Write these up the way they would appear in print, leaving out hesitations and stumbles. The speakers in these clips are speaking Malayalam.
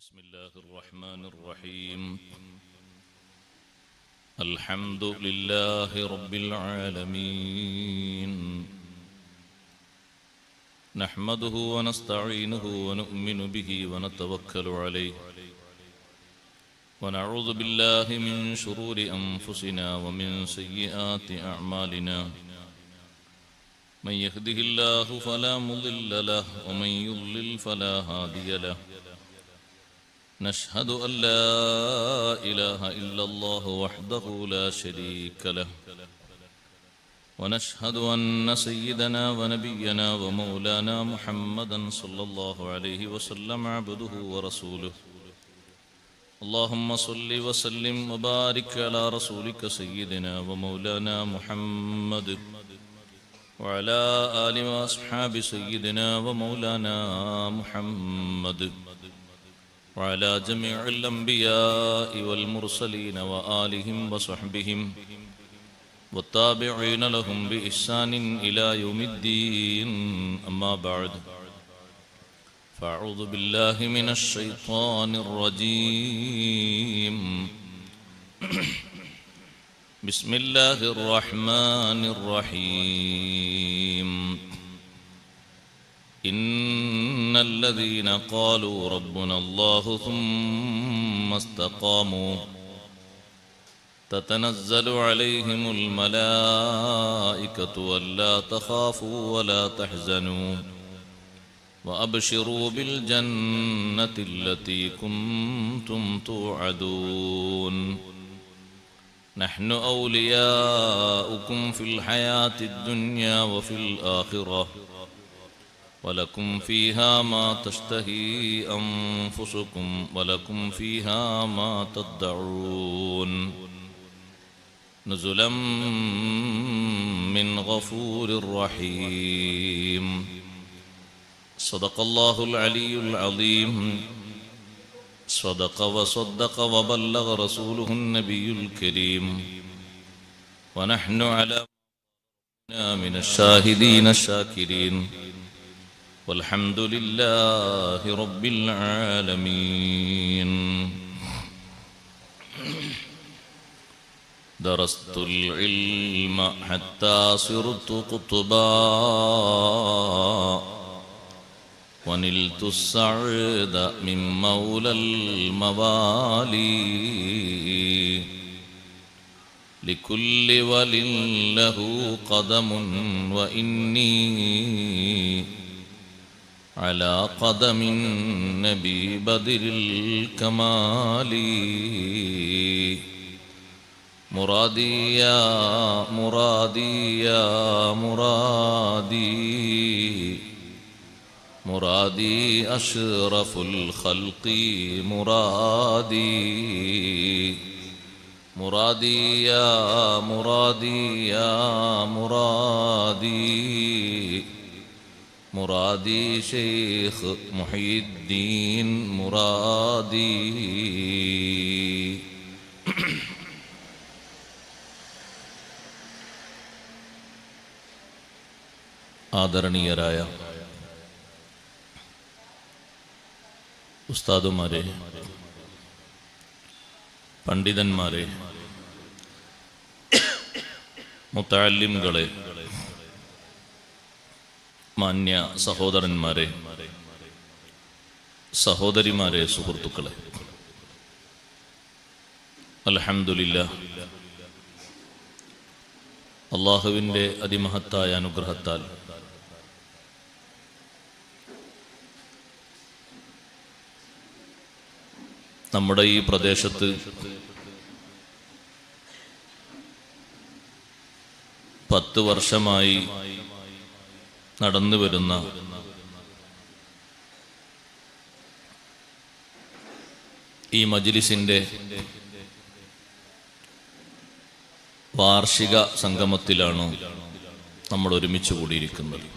بسم الله الرحمن الرحيم. الحمد لله رب العالمين، نحمده ونستعينه ونؤمن به ونتوكل عليه، ونعوذ بالله من شرور أنفسنا ومن سيئات أعمالنا. من يهده الله فلا مضل له ومن يضلل فلا هادي له. نشهد أن لا إله إلا الله وحده لا شريك له، ونشهد أن سيدنا ونبينا ومولانا محمدا صلى الله عليه وسلم عبده ورسوله. اللهم صل وسلم وبارك على رسولك سيدنا ومولانا محمد وعلى آل وأصحاب سيدنا ومولانا محمد وعلى جميع الأنبياء والمرسلين وآلهم وصحبهم والتابعين لهم بإحسان إلى يوم الدين. أما بعد، فأعوذ بالله من الشيطان الرجيم. بسم الله الرحمن الرحيم. إن الذين قالوا ربنا الله ثم استقاموا تتنزل عليهم الملائكة ألا تخافوا ولا تحزنوا وأبشروا بالجنة التي كنتم توعدون. نحن أولياؤكم في الحياة الدنيا وفي الآخرة، ولكم فيها ما تشتهي أنفسكم ولكم فيها ما تدعون. نزلا من غفور رحيم. صدق الله العلي العظيم. صدق وصدق وبلغ رسوله النبي الكريم، ونحن على من الشاهدين الشاكرين، والحمد لله رب العالمين. درست العلم حتى صرت قطبا، ونلت السعد من مولى الموالي. لكل ول له قدم وإني على قدم النبي بدر الكمال. مرادي يا مرادي يا مرادي، مرادي أشرف الخلق مرادي. مرادي يا مرادي يا مرادي، مرادي شيخ محي الدين مرادي. ആദരണീയരായ ഉസ്താദുമാരെ, പണ്ഡിതന്മാരെ, മുതഅല്ലിംകളെ, മാന്യ സഹോദരന്മാരെ, സഹോദരിമാരെ, സുഹൃത്തുക്കളെ, അൽഹംദുലില്ലാഹ്, അല്ലാഹുവിൻ്റെ അതിമഹത്തായ അനുഗ്രഹത്താൽ നമ്മുടെ ഈ പ്രദേശത്ത് പത്ത് വർഷമായി നടന്നു വരുന്ന ഈ മജ്ലിസിന്റെ വാർഷിക സംഗമത്തിലാണ് നമ്മൾ ഒരുമിച്ച് കൂടിയിരിക്കുന്നത്.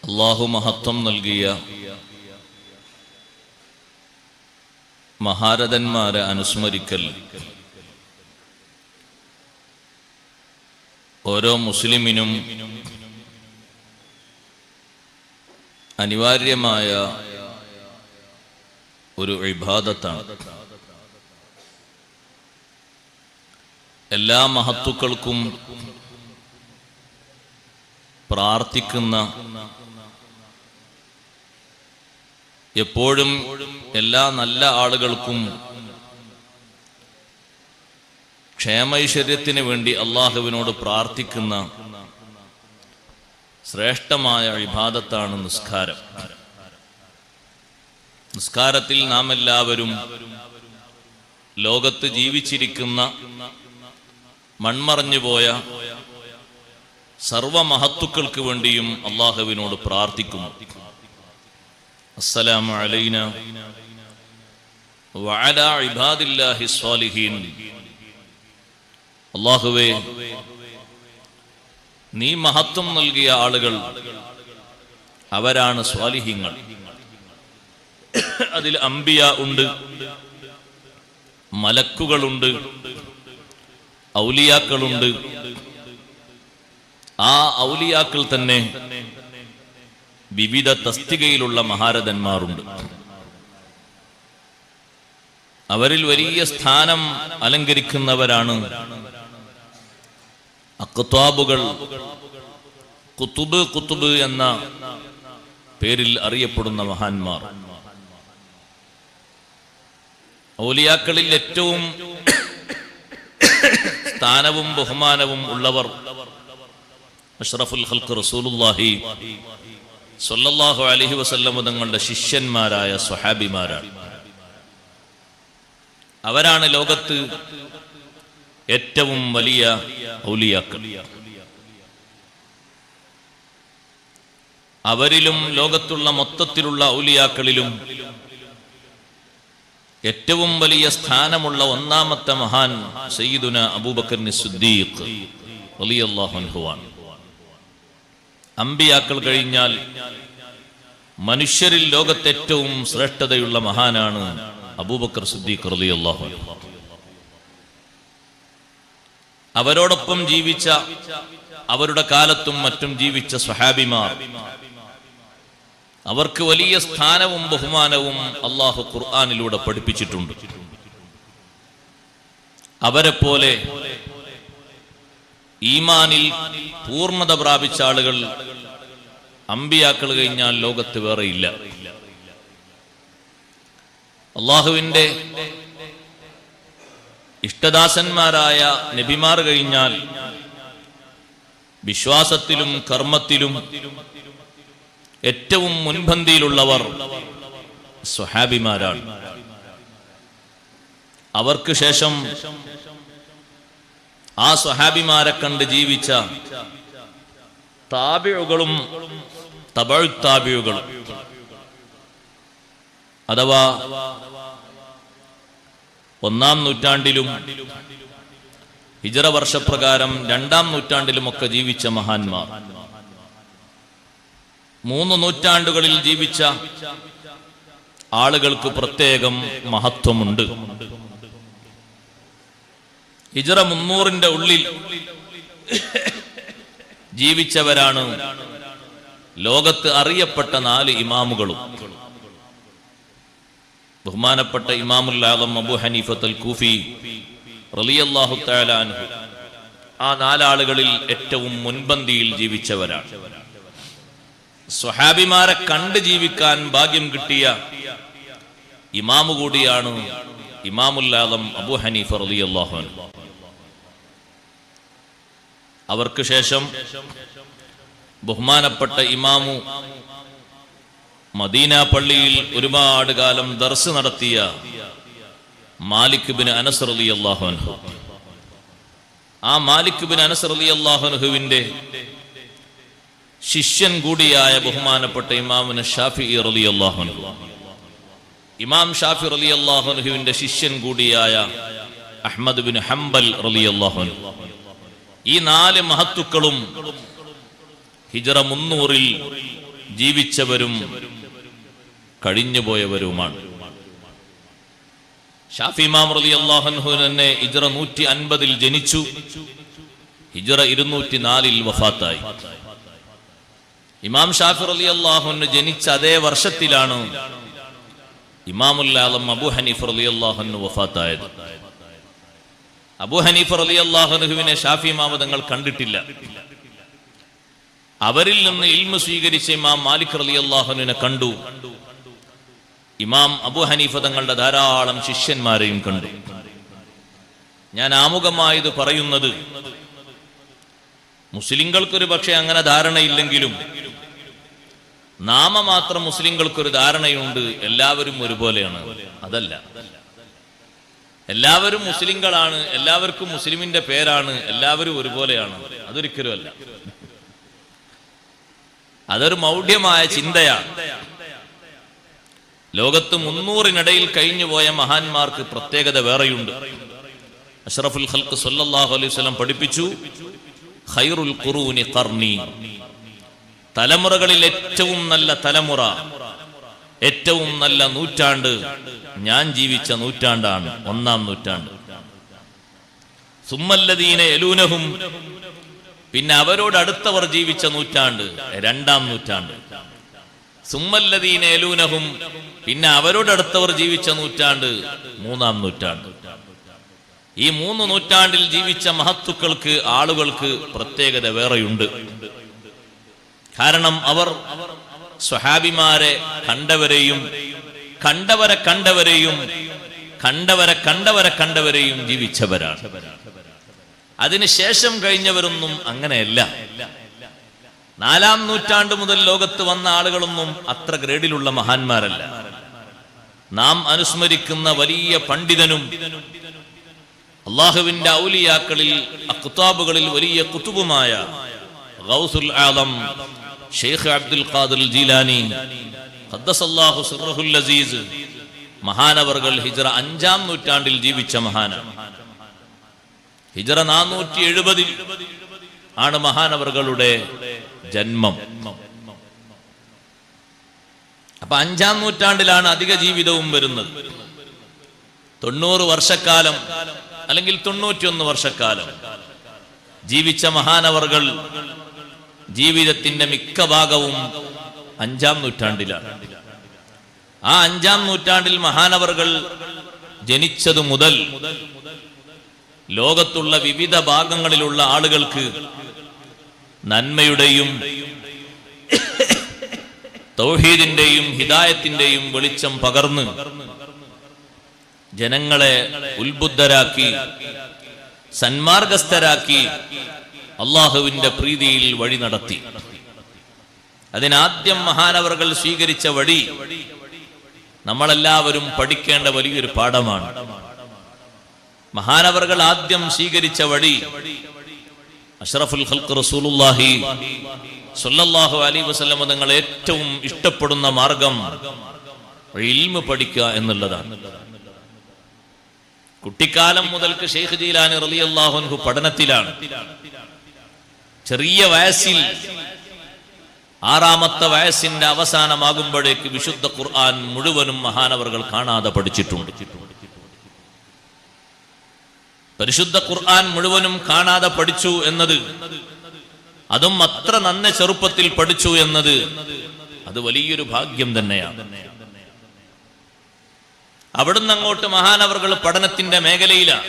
അല്ലാഹു മഹത്വം നൽകിയ മഹാരഥന്മാരെ അനുസ്മരിക്കൽ ഓരോ മുസ്ലിമിനും അനിവാര്യമായ ഒരു ഇബാദത്താണ്. എല്ലാ മഹത്തുക്കൾക്കും പ്രാർത്ഥിക്കുന്ന, എപ്പോഴും എല്ലാ നല്ല ആളുകൾക്കും ക്ഷേമൈശ്വര്യത്തിന് വേണ്ടി അള്ളാഹുവിനോട് പ്രാർത്ഥിക്കുന്ന ശ്രേഷ്ഠമായ ഇബാദത്താണ് നിസ്കാരം. നിസ്കാരത്തിൽ നാം എല്ലാവരും ലോകത്ത് ജീവിച്ചിരിക്കുന്ന മൺമറഞ്ഞുപോയ സർവമഹത്തുക്കൾക്ക് വേണ്ടിയും അള്ളാഹുവിനോട് പ്രാർത്ഥിക്കുന്നു. അസ്സലാമു അലൈനാ വഅലാ ഇബാദില്ലാഹി സ്വാലിഹീൻ. അല്ലാഹുവേ, നീ മഹത്വം നൽകിയ ആളുകൾ അവരാണ് സ്വാലിഹീങ്ങൾ. അതിൽ അംബിയ ഉണ്ട്, മലക്കുകളുണ്ട്, ഔലിയാക്കളുണ്ട്. ആ ഔലിയാക്കൾ തന്നെ വിവിധ തസ്തികയിലുള്ള മഹാരഥന്മാരുണ്ട്. അവരിൽ വലിയ സ്ഥാനം അലങ്കരിക്കുന്നവരാണ് അഖ്താബുകൾ. കുത്തുബ് എന്ന പേരിൽ അറിയപ്പെടുന്ന മഹാന്മാർ. ഔലിയാക്കളിൽ ഏറ്റവും സ്ഥാനവും ബഹുമാനവും ഉള്ളവർ അഷ്റഫുൽ ഖൽഖ് റസൂലുള്ളാഹി സ്വല്ലല്ലാഹു അലൈഹി വസല്ലം തങ്ങളുടെ ശിഷ്യന്മാരായ സ്വഹാബിമാരാണ്. അവരാണ് ലോകത്ത് ഏറ്റവും വലിയ ഔലിയാക്കൾ. അവരിലും ലോകത്തുള്ള മൊത്തത്തിലുള്ള ഔലിയാക്കളിലും ഏറ്റവും വലിയ സ്ഥാനമുള്ള ഒന്നാമത്തെ മഹാൻ സയ്യിദുന അബൂബക്കർ സിദ്ദീഖ് റളിയല്ലാഹു അൻഹു ആണ്. അമ്പിയാക്കൾ കഴിഞ്ഞാൽ മനുഷ്യരിൽ ലോകത്തെ ഏറ്റവും ശ്രേഷ്ഠതയുള്ള മഹാനാണ് അബൂബക്കർ സിദ്ദീഖ് റളിയല്ലാഹു അൻഹു. അവരോടൊപ്പം ജീവിച്ച, അവരുടെ കാലത്തും മറ്റും ജീവിച്ച സ്വഹാബിമാർ, അവർക്ക് വലിയ സ്ഥാനവും ബഹുമാനവും അള്ളാഹു ഖുർആനിലൂടെ പഠിപ്പിച്ചിട്ടുണ്ട്. അവരെ പോലെ ഈമാനിൽ പൂർണ്ണത പ്രാപിച്ച ആളുകൾ അമ്പിയാക്കൾ കഴിഞ്ഞാൽ ലോകത്ത് വേറെയില്ല. അള്ളാഹുവിന്റെ ഇഷ്ടദാസന്മാരായ നബിമാർ കഴിഞ്ഞാൽ വിശ്വാസത്തിലും കർമ്മത്തിലും ഏറ്റവും മുൻപന്തിയിലുള്ളവർ സ്വഹാബിമാരാണ്. അവർക്ക് ശേഷം ആ സ്വഹാബിമാരെ കണ്ട് ജീവിച്ച താബിഉകളും തബഉ താബിഉകളും, അഥവാ ഒന്നാം നൂറ്റാണ്ടിലും ഹിജ്റ വർഷപ്രകാരം രണ്ടാം നൂറ്റാണ്ടിലുമൊക്കെ ജീവിച്ച മഹാന്മാർ, 3 നൂറ്റാണ്ടുകളിൽ ജീവിച്ച ആളുകൾക്ക് പ്രത്യേകം മഹത്വമുണ്ട്. ഹിജ്റ 300-ന്റെ ഉള്ളിൽ ജീവിച്ചവരാണ് ലോകത്ത് അറിയപ്പെട്ട 4 ഇമാമുകളും. ബഹുമാനപ്പെട്ട ഇമാമുൽ ആദം അബൂ ഹനീഫത്തുൽ കൂഫി റളിയല്ലാഹു തആല അൻഹു ആ 4 ആളുകളിൽ ഏറ്റവും മുൻപന്തിയിൽ ജീവിച്ചവരാണ്. സ്വഹാബിമാരെ കണ്ട് ജീവിക്കാൻ ഭാഗ്യം കിട്ടിയ ഇമാമു കൂടിയാണ് ഇമാമുൽ ആദം അബൂ ഹനീഫ റളിയല്ലാഹു അൻഹു. അവർക്ക് ശേഷം ബഹുമാനപ്പെട്ട ഇമാമു മദീന പള്ളിയിൽ ഒരുപാട് കാലം ദർസ് നടത്തിയ മാലിക് ഇബ്നു അനസ് റളിയല്ലാഹു അൻഹു. ആ മാലിക് ഇബ്നു അനസ് റളിയല്ലാഹു അൻഹുവിന്റെ ശിഷ്യൻ കൂടിയായ ബഹുമാനപ്പെട്ട ഇമാമുന ഷാഫിഈ റളിയല്ലാഹു അൻഹു, ഇമാം ഷാഫി റളിയല്ലാഹു അൻഹുവിന്റെ ശിഷ്യൻ കൂടിയായ അഹ്മദ് ഇബ്നു ഹംബൽ റളിയല്ലാഹു അൻഹു. ഈ 4 മഹത്തുക്കളും ഹിജ്റ 300-ൽ ജീവിച്ചവരും കഴിഞ്ഞുപോയവരുമാണ്. ഷാഫി ഇമാം റളിയല്ലാഹു അൻഹു തന്നെ ഹിജ്റ 150-ൽ ജനിച്ചു, ഹിജ്റ 204-ൽ വഫാത്തായി. ഇമാം ഷാഫി റളിയല്ലാഹു അൻഹു ജനിച്ച അതേ വർഷത്തിലാണ് ഇമാമുൽ ആലം അബൂ ഹനീഫ റളിയല്ലാഹു അൻഹു വഫാത്തായത്. അബൂ ഹനീഫ റളിയല്ലാഹു അൻഹുവിനെ ഷാഫി ഇമാം തങ്ങൾ കണ്ടിട്ടില്ല. അവരിൽ നിന്ന് ഇൽമു സ്വീകരിച്ച ഇമാം മാലിക് റളിയല്ലാഹു അൻഹുവിനെ കണ്ടു. ഇമാം അബൂ ഹനീഫ തങ്ങളുടെ ധാരാളം ശിഷ്യന്മാരെയും കണ്ടു. ഞാൻ ആമുഖമായത് പറയുന്നത് മുസ്ലിങ്ങൾക്കൊരു പക്ഷെ അങ്ങനെ ധാരണയില്ലെങ്കിലും നാമമാത്രം മുസ്ലിങ്ങൾക്കൊരു ധാരണയുണ്ട്, എല്ലാവരും ഒരുപോലെയാണ്. അതല്ല, എല്ലാവരും മുസ്ലിങ്ങളാണ്, എല്ലാവർക്കും മുസ്ലിമിന്റെ പേരാണ്, എല്ലാവരും ഒരുപോലെയാണ്. അതൊരിക്കലും അല്ല. അതൊരു മൗഢ്യമായ ചിന്തയാണ്. ലോകത്ത് 300-നിടയിൽ കഴിഞ്ഞുപോയ മഹാന്മാർക്ക് പ്രത്യേകത വേറെയുണ്ട്. അഷ്റഫുൽ ഖൽഖ് സല്ലല്ലാഹു അലൈഹി വസല്ലം പഠിപ്പിച്ചു, ഖൈറുൽ ഖുറൂനി ഖർനി, തലമുറകളിൽ ഏറ്റവും നല്ല തലമുറ, ഏറ്റവും നല്ല നൂറ്റാണ്ട് ഞാൻ ജീവിച്ച നൂറ്റാണ്ടാണ്, 1-ാം നൂറ്റാണ്ട്. സുമ്മല്ലദീന യലൂനഹും, പിന്നെ അവരോട് അടുത്തവർ ജീവിച്ച നൂറ്റാണ്ട് 2-ാം നൂറ്റാണ്ട്. സുമ്മല്ലദീന യലൂനഹും, പിന്നെ അവരോട് അടുത്തവർ ജീവിച്ച നൂറ്റാണ്ട് 3-ാം നൂറ്റാണ്ട്. ഈ 3 നൂറ്റാണ്ടിൽ ജീവിച്ച മഹത്തുക്കൾക്ക്, ആളുകൾക്ക് പ്രത്യേകത വേറെയുണ്ട്. കാരണം അവർ സ്വഹാബിമാരെ കണ്ടവരെയും കണ്ടവരെ കണ്ടവരെയും കണ്ടവരെ കണ്ടവരെ കണ്ടവരെയും ജീവിച്ചവരാണ്. അതിനുശേഷം കഴിഞ്ഞവരൊന്നും അങ്ങനെയല്ല. 4-ാം നൂറ്റാണ്ട് മുതൽ ലോകത്ത് വന്ന ആളുകളൊന്നും അത്ര ഗ്രേഡിലുള്ള മഹാന്മാരല്ല. നാം അനുസ്മരിക്കുന്ന വലിയ പണ്ഡിതനും അള്ളാഹുവിന്റെ ഔലിയാക്കളിൽ അഖ്താബുകളിൽ വലിയ കുതുബുമായ ഗൗസുൽ ആലം ഷെയ്ഖ് അബ്ദുൽ ഖാദിർ ജീലാനി ഖദ്ദസല്ലാഹു സിർറഹുൽ അസീസ് മഹാനവർകൾ ഹിജ്റ 5-ാം നൂറ്റാണ്ടിൽ ജീവിച്ച മഹാനാണ്. ഹിജ്റ 470 ആണ് മഹാനവർകളുടെ ജന്മം. അപ്പൊ 5-ാം നൂറ്റാണ്ടിലാണ് അധിക ജീവിതവും വരുന്നത്. 90 വർഷക്കാലം അല്ലെങ്കിൽ 91 വർഷക്കാലം ജീവിച്ച മഹാനവർകൾ ജീവിതത്തിന്റെ മിക്ക ഭാഗവും 5-ാം നൂറ്റാണ്ടിലാണ്. ആ 5-ാം നൂറ്റാണ്ടിൽ മഹാനവർകൾ ജനിച്ചതു മുതൽ ലോകത്തുള്ള വിവിധ ഭാഗങ്ങളിലുള്ള ആളുകൾക്ക് നന്മയുടെയും തൗഹീദിന്റെയും ഹിദായത്തിന്റെയും വെളിച്ചം പകർന്ന് ജനങ്ങളെ ഉത്ബുദ്ധരാക്കി സന്മാർഗസ്ഥരാക്കി അള്ളാഹുവിന്റെ പ്രീതിയിൽ വഴി നടത്തി. അതിനാദ്യം മഹാനവർകൾ സ്വീകരിച്ച വഴി നമ്മളെല്ലാവരും പഠിക്കേണ്ട വലിയൊരു പാഠമാണ്. മഹാനവർകൾ ആദ്യം സ്വീകരിച്ച വഴി അഷ്റഫുൽ ഖൽഖ് റസൂലുള്ളാഹി സ്വല്ലല്ലാഹു അലൈഹി വസല്ലം തങ്ങൾ ഏറ്റവും ഇഷ്ടപ്പെടുന്ന മാർഗം ഇൽമു പഠിക്കുക എന്നുള്ളതാണ്. കുട്ടിക്കാലം മുതൽക്ക് ഷെയ്ഖ് ജീലാനി റളിയല്ലാഹു അൻഹു പഠനത്തിലാണ്. ചെറിയ വയസ്സിൽ 6-ാമത്തെ വയസ്സിന്റെ അവസാനമാകുമ്പോഴേക്ക് വിശുദ്ധ ഖുർആൻ മുഴുവനും മഹാനവർകൾ കാണാതെ പഠിച്ചിട്ടുണ്ട്. പരിശുദ്ധ ഖുർആൻ മുഴുവനും കാണാതെ പഠിച്ചു എന്നത്, അതും അത്ര നന്ന ചെറുപ്പത്തിൽ പഠിച്ചു എന്നത്, അത് വലിയൊരു ഭാഗ്യം തന്നെയാണ്. അവിടുന്ന് അങ്ങോട്ട് മഹാനവർകൾ പഠനത്തിന്റെ മേഖലയിലാണ്.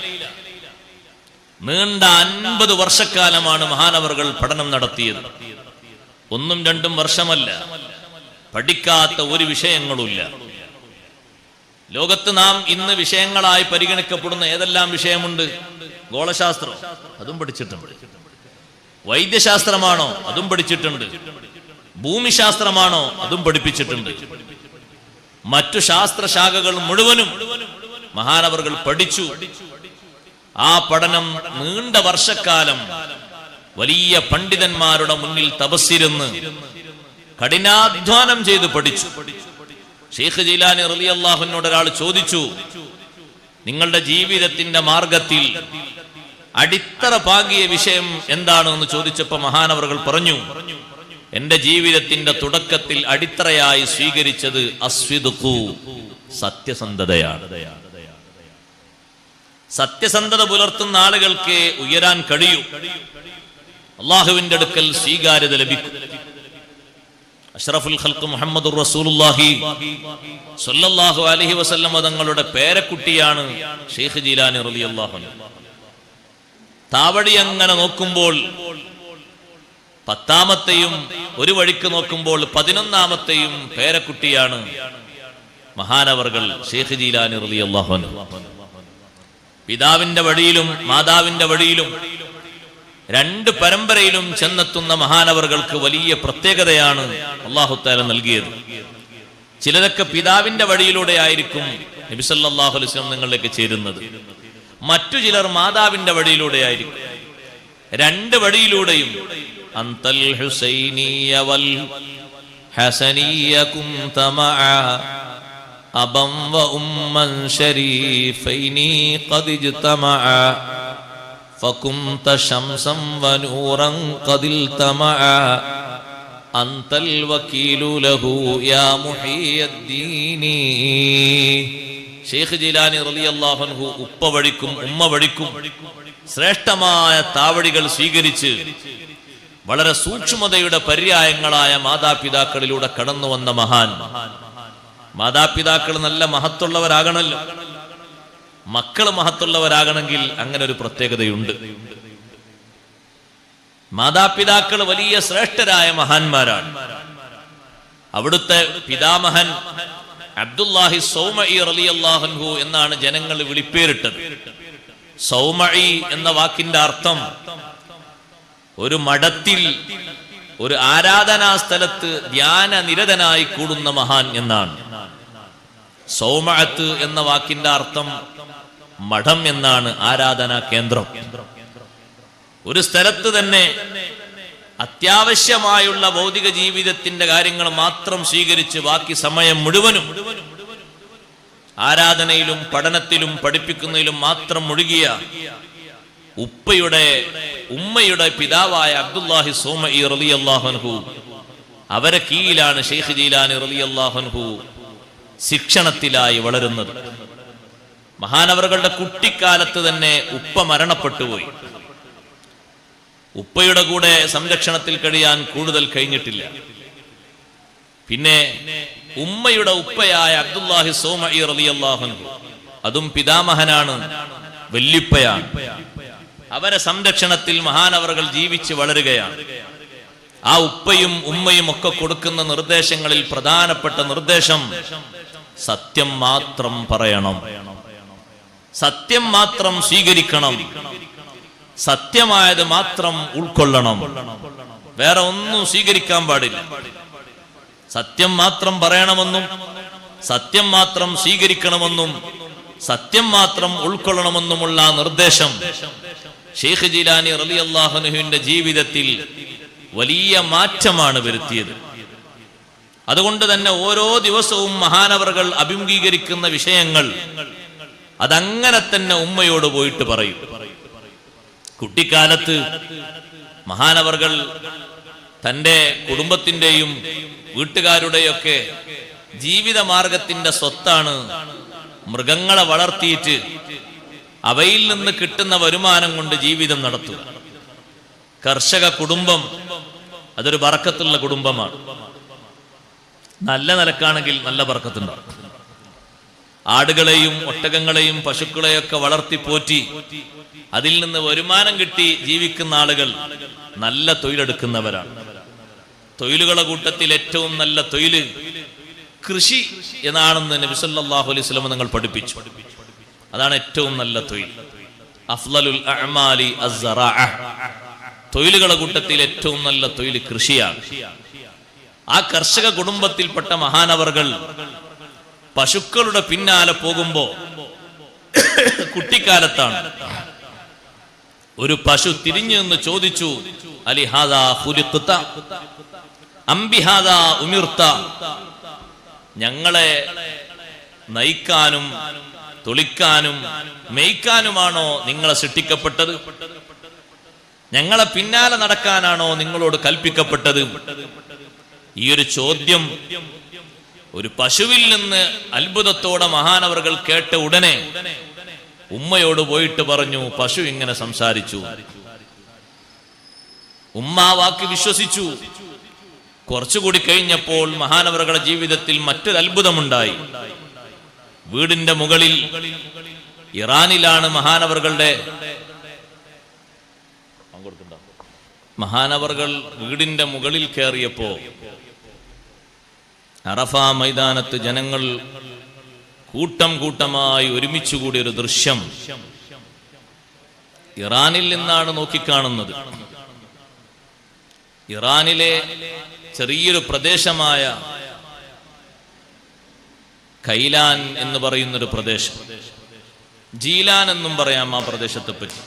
നീണ്ട 50 വർഷക്കാലമാണ് മഹാനവർകൾ പഠനം നടത്തിയത്. 1-2 വർഷമല്ല, പഠിക്കാത്ത ഒരു വിഷയങ്ങളുമില്ല. ലോകത്ത് നാം ഇന്ന് വിഷയങ്ങളായി പരിഗണിക്കപ്പെടുന്ന ഏതെല്ലാം വിഷയമുണ്ട്? ഗോളശാസ്ത്രം, അതും പഠിച്ചിട്ടുണ്ട്. വൈദ്യശാസ്ത്രമാണോ? അതും പഠിച്ചിട്ടുണ്ട്. ഭൂമിശാസ്ത്രമാണോ? അതും പഠിപ്പിച്ചിട്ടുണ്ട്. മറ്റു ശാസ്ത്രശാഖകൾ മുഴുവനും മഹാനവർകൾ പഠിച്ചു. ആ പഠനം നീണ്ട വർഷക്കാലം വലിയ പണ്ഡിതന്മാരുടെ മുന്നിൽ തപസ്സിരുന്ന് കഠിനാധ്വാനം ചെയ്ത് പഠിച്ചു. ഷെയ്ഖ് ജീലാനി റളിയല്ലാഹു അൻഹുവിനോട് ഒരാൾ ചോദിച്ചു, നിങ്ങളുടെ ജീവിതത്തിന്റെ മാർഗത്തിൽ അടിത്തറ പാകിയ വിഷയം എന്താണെന്ന് ചോദിച്ചപ്പോൾ മഹാനവർകൾ പറഞ്ഞു, എന്റെ ജീവിതത്തിന്റെ തുടക്കത്തിൽ അടിത്തറയായി സ്വീകരിച്ചത് അസ്വിദ്ഖു, സത്യസന്ധതയാണ്. സത്യസന്ധത പുലർത്തുന്ന ആളുകൾക്ക് ഉയരാൻ കഴിയൂ, അള്ളാഹുവിന്റെ അടുക്കൽ സ്വീകാര്യത ലഭിക്കും. അഷ്റഫുൽ ഖൽഖ് മുഹമ്മദുർ റസൂലുള്ളാഹി സ്വല്ലല്ലാഹു അലൈഹി വസല്ലം തങ്ങളുടെ പേരക്കുട്ടിയാണ് ഷെയ്ഖ് ജീലാനി റളിയല്ലാഹു അൻഹു. താവടി അങ്ങനെ നോക്കുമ്പോൾ 10ാമത്തെയും ഒരു വഴിക്ക് നോക്കുമ്പോൾ 11ാമത്തെയും പേരക്കുട്ടിയാണ് മഹാനവർകൾ ഷെയ്ഖ് ജീലാനി റളിയല്ലാഹു അൻഹു. പിതാവിന്റെ വഴിയിലും മാതാവിന്റെ വഴിയിലും 2 പരമ്പരയിലും ചെന്നെത്തുന്ന മഹാനവറുകൾക്ക് വലിയ പ്രത്യേകതയാണ് അല്ലാഹു തആല നൽകിയത്. ചിലരൊക്കെ പിതാവിന്റെ വഴിയിലൂടെ ആയിരിക്കും നബി സല്ലല്ലാഹു അലൈഹി വസല്ലം നിങ്ങളിലേക്ക് ചേരുന്നത്. മറ്റു ചിലർ മാതാവിന്റെ വഴിയിലൂടെ ആയിരിക്കും. 2 വഴിയിലൂടെയും അന്തൽ ഹുസൈനിയ വൽ ഹസനിയ കുന്ത മഅ അബം വ ഉമ്മൻ ശരീഫൈനി ഖദ് ഇജ്തമഅ فكنت شمسا ونورا قد التمعا أنت الوكيل له يا محي الدين. ഷെയ്ഖ് ജീലാനി റളിയല്ലാഹു അൻഹു ഉപ്പ വഴിക്കും ഉമ്മ വഴിക്കും ശ്രേഷ്ഠമായ താവടികൾ സ്വീകരിച്ച് വളരെ സൂക്ഷ്മതയുടെ പര്യായങ്ങളായ മാതാപിതാക്കളിലൂടെ കടന്നു വന്ന മഹാൻ. മാതാപിതാക്കൾ നല്ല മഹത്തുള്ളവരാകണമല്ലോ. മക്കള് മഹത്തുള്ളവരാകണമെങ്കിൽ അങ്ങനെ ഒരു പ്രത്യേകതയുണ്ട്. മാതാപിതാക്കൾ വലിയ ശ്രേഷ്ഠരായ മഹാന്മാരാണ്. അവിടുത്തെ പിതാമഹൻ അബ്ദുല്ലാഹി സൗമഈ റളിയല്ലാഹു അൻഹു എന്നാണ് ജനങ്ങൾ വിളിപ്പേരിട്ടത്. സൗമഈ എന്ന വാക്കിന്റെ അർത്ഥം ഒരു മഠത്തിൽ ഒരു ആരാധനാ സ്ഥലത്ത് ധ്യാന നിരതനായി കൂടുന്ന മഹാൻ എന്നാണ്. സൗമഅത്ത് എന്ന വാക്കിന്റെ അർത്ഥം മഠം എന്നാണ്, ആരാധനാ കേന്ദ്രം. ഒരു സ്ഥലത്ത് തന്നെ അത്യാവശ്യമായുള്ള ഭൗതിക ജീവിതത്തിന്റെ കാര്യങ്ങൾ മാത്രം സ്വീകരിച്ച് ബാക്കി സമയം മുഴുവനും ആരാധനയിലും പഠനത്തിലും പഠിപ്പിക്കുന്നതിലും മാത്രം മുഴുകിയ ഉമ്മയുടെ പിതാവായ അബ്ദുല്ലാഹി സൗമഈ റളിയല്ലാഹു അൻഹു, അവരെ കീഴിലാണ് ഷെയ്ഖ് ജീലാനി റളിയല്ലാഹു അൻഹു ശിക്ഷണത്തിലായി വളരുന്നത്. മഹാനവറുകളുടെ കുട്ടിക്കാലത്ത് തന്നെ ഉപ്പ മരണപ്പെട്ടുപോയി. ഉപ്പയുടെ കൂടെ സംരക്ഷണത്തിൽ കഴിയാൻ കൂടുതൽ കഴിഞ്ഞിട്ടില്ല. പിന്നെ ഉമ്മയുടെ ഉപ്പയായ അബ്ദുല്ലാഹി സൗമഈ റളിയല്ലാഹു അൻഹു, അതും പിതാമഹനാണ്, വല്യുപ്പയാണ്. അവരെ സംരക്ഷണത്തിൽ മഹാനവറുകൾ ജീവിച്ച് വളരുകയാണ്. ആ ഉപ്പയും ഉമ്മയും ഒക്കെ കൊടുക്കുന്ന നിർദ്ദേശങ്ങളിൽ പ്രധാനപ്പെട്ട നിർദ്ദേശം സത്യം മാത്രം പറയണം, സത്യം മാത്രം സ്വീകരിക്കണം, സത്യമായത് മാത്രം ഉൾക്കൊള്ളണം, വേറെ ഒന്നും സ്വീകരിക്കാൻ പാടില്ല. സത്യം മാത്രം പറയണമെന്നും സത്യം മാത്രം സ്വീകരിക്കണമെന്നും സത്യം മാത്രം ഉൾക്കൊള്ളണമെന്നുമുള്ള നിർദ്ദേശം ഷെയ്ഖ് ജീലാനി റളിയല്ലാഹു അൻഹുവിന്റെ ജീവിതത്തിൽ വലിയ മാറ്റമാണ് വരുത്തിയത്. അതുകൊണ്ട് തന്നെ ഓരോ ദിവസവും മഹാനവറുകൾ അഭിമുഖീകരിക്കുന്ന വിഷയങ്ങൾ അതങ്ങനെ തന്നെ ഉമ്മയോട് പോയിട്ട് പറയും. കുട്ടിക്കാലത്ത് മഹാനവറുകൾ തന്റെ കുടുംബത്തിന്റെയും വീട്ടുകാരുടെയൊക്കെ ജീവിത മാർഗത്തിന്റെ സ്വത്താണ് മൃഗങ്ങളെ വളർത്തിയിട്ട് അവയിൽ നിന്ന് കിട്ടുന്ന വരുമാനം കൊണ്ട് ജീവിതം നടത്തുക. കർഷക കുടുംബം അതൊരു ബർക്കത്തുള്ള കുടുംബമാണ്. നല്ല നിലക്കാണെങ്കിൽ നല്ല ബർക്കത്തുണ്ടാവും. ആടുകളെയും ഒട്ടകങ്ങളെയും പശുക്കളെയൊക്കെ വളർത്തി പോറ്റി അതിൽ നിന്ന് വരുമാനം കിട്ടി ജീവിക്കുന്ന ആളുകൾ നല്ല തൊഴിലെടുക്കുന്നവരാണ്. തൊഴിലുകളുടെ കൂട്ടത്തിൽ ഏറ്റവും നല്ല തൊഴില് കൃഷി എന്നാണെന്ന് നബി സല്ലല്ലാഹു അലൈഹി വസല്ലം നിങ്ങൾ പഠിപ്പിച്ചു. അതാണ് ഏറ്റവും നല്ല തൊഴിൽ. അഫ്ളലുൽ അഅമാലി അസ്സറാഅ. തൊഴിലുകളുടെ കൂട്ടത്തിൽ ഏറ്റവും നല്ല തൊഴിൽ കൃഷിയാണ്. ആ കർഷക കുടുംബത്തിൽപ്പെട്ട മഹാനവറുകൾ പശുക്കളുടെ പിന്നാലെ പോകുമ്പോ കുട്ടിക്കാലത്താണ് ഒരു പശു തിരിഞ്ഞു നിന്ന് ചോദിച്ചു, അലിഹാദാ ഖുലിഖ്ത അം ബിഹാദാ ഉമിർത? ഞങ്ങളെ നയിക്കാനും തുളിക്കാനും മേയ്ക്കാനുമാണോ നിങ്ങളെ സൃഷ്ടിക്കപ്പെട്ടത്? ഞങ്ങളെ പിന്നാലെ നടക്കാനാണോ നിങ്ങളോട് കൽപ്പിക്കപ്പെട്ടത്? ഈ ഒരു ചോദ്യം ഒരു പശുവിൽ നിന്ന് അത്ഭുതത്തോടെ മഹാനവറുകൾ കേട്ട ഉടനെ ഉമ്മയോട് പോയിട്ട് പറഞ്ഞു, പശു ഇങ്ങനെ സംസാരിച്ചു. ഉമ്മ ആ വാക്ക് വിശ്വസിച്ചു. കുറച്ചുകൂടി കഴിഞ്ഞപ്പോൾ മഹാനവറുകളുടെ ജീവിതത്തിൽ മറ്റൊരു അത്ഭുതമുണ്ടായി. വീടിന്റെ മുകളിൽ, ഇറാനിലാണ് മഹാനവറുകൾ വീടിന്റെ മുകളിൽ കയറിയപ്പോ അറഫ മൈതാനത്ത് ജനങ്ങൾ കൂട്ടം കൂട്ടമായി ഒരുമിച്ചുകൂടിയ ഒരു ദൃശ്യം ഇറാനിൽ നിന്നാണ് നോക്കിക്കാണുന്നത്. ഇറാനിലെ ചെറിയൊരു പ്രദേശമായ കൈലാൻ എന്ന് പറയുന്നൊരു പ്രദേശം, ജീലാൻ എന്നും പറയാം ആ പ്രദേശത്തെ പറ്റി.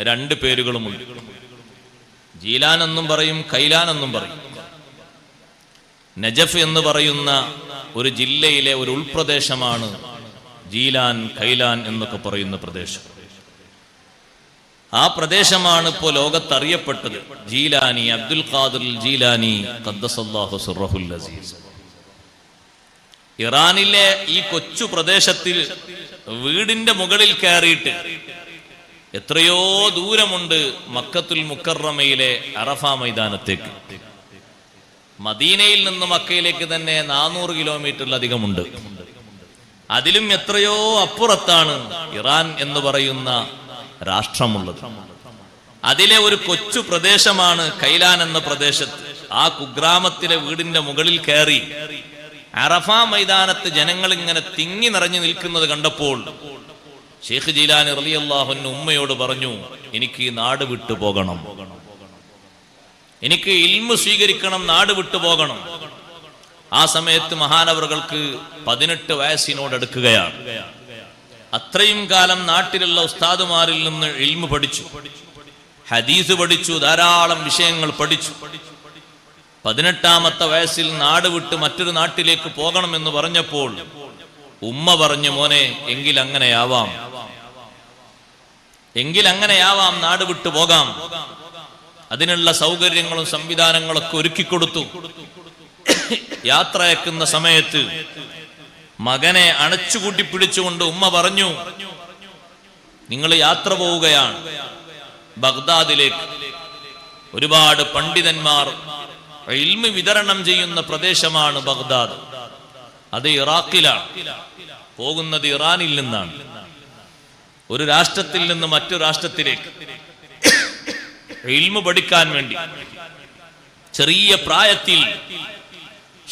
രണ്ട് പേരുകളുമുണ്ട്. ജീലാൻ എന്നും പറയും, കൈലാൻ എന്നും പറയും. നജഫ് എന്ന് പറയുന്ന ഒരു ജില്ലയിലെ ഒരു ഉൾപ്രദേശമാണ് ജീലാൻ, കൈലാൻ എന്നൊക്കെ പറയുന്ന പ്രദേശം. ആ പ്രദേശമാണ് ഇപ്പോൾ ലോകത്തറിയപ്പെട്ടത് ജീലാനി, അബ്ദുൽ ഖാദിർ ജീലാനി ഖദ്ദസല്ലാഹു സിർറഹുൽ അസീസ്. ഇറാനിലെ ഈ കൊച്ചു പ്രദേശത്തിൽ വീടിന്റെ മുകളിൽ കയറിയിട്ട് എത്രയോ ദൂരമുണ്ട് മക്കത്തുൽ മുക്കറമയിലെ അറഫ മൈതാനത്തേക്ക്. മദീനയിൽ നിന്ന് മക്കയിലേക്ക് തന്നെ 400 കിലോമീറ്ററിലധികമുണ്ട്. അതിലും എത്രയോ അപ്പുറത്താണ് ഇറാൻ എന്ന് പറയുന്ന രാഷ്ട്രമുള്ളത്. അതിലെ ഒരു കൊച്ചു പ്രദേശമാണ് കൈലാൻ എന്ന പ്രദേശത്ത്. ആ കുഗ്രാമത്തിലെ വീടിന്റെ മുകളിൽ കയറി അറഫ മൈതാനത്ത് ജനങ്ങൾ ഇങ്ങനെ തിങ്ങി നിറഞ്ഞു നിൽക്കുന്നത് കണ്ടപ്പോൾ ഷെയ്ഖ് ജീലാനി റളിയല്ലാഹു അൻഹു ഉമ്മയോട് പറഞ്ഞു, എനിക്ക് ഈ നാട് വിട്ടു പോകണം, എനിക്ക് ഇൽമു സ്വീകരിക്കണം, നാട് വിട്ടു പോകണം. ആ സമയത്ത് മഹാനവറുകൾക്ക് 18 വയസ്സിനോടടുക്കുകയാണ്. അത്രയും കാലം നാട്ടിലുള്ള ഉസ്താദുമാരിൽ നിന്ന് ഇൽമു പഠിച്ചു, ഹദീസ് പഠിച്ചു, ധാരാളം വിഷയങ്ങൾ പഠിച്ചു. 18ാമത്തെ വയസ്സിൽ നാട് വിട്ട് മറ്റൊരു നാട്ടിലേക്ക് പോകണമെന്ന് പറഞ്ഞപ്പോൾ ഉമ്മ പറഞ്ഞു, മോനെ എങ്കിൽ അങ്ങനെയാവാം, നാട് വിട്ടു പോകാം. അതിനുള്ള സൗകര്യങ്ങളും സംവിധാനങ്ങളൊക്കെ ഒരുക്കിക്കൊടുത്തു. യാത്രയക്കുന്ന സമയത്ത് മകനെ അണച്ചുകൂട്ടി പിടിച്ചുകൊണ്ട് ഉമ്മ പറഞ്ഞു, നിങ്ങൾ യാത്ര പോവുകയാണ് ബഗ്ദാദിലേക്ക്. ഒരുപാട് പണ്ഡിതന്മാർ ഇൽമ് വിതരണം ചെയ്യുന്ന പ്രദേശമാണ് ബഗ്ദാദ്. അത് ഇറാഖിലാണ്. പോകുന്നത് ഇറാനിൽ നിന്നാണ്. ഒരു രാഷ്ട്രത്തിൽ നിന്ന് മറ്റൊരു രാഷ്ട്രത്തിലേക്ക് ഇൽമു പഠിക്കാൻ വേണ്ടി. ചെറിയ പ്രായത്തിൽ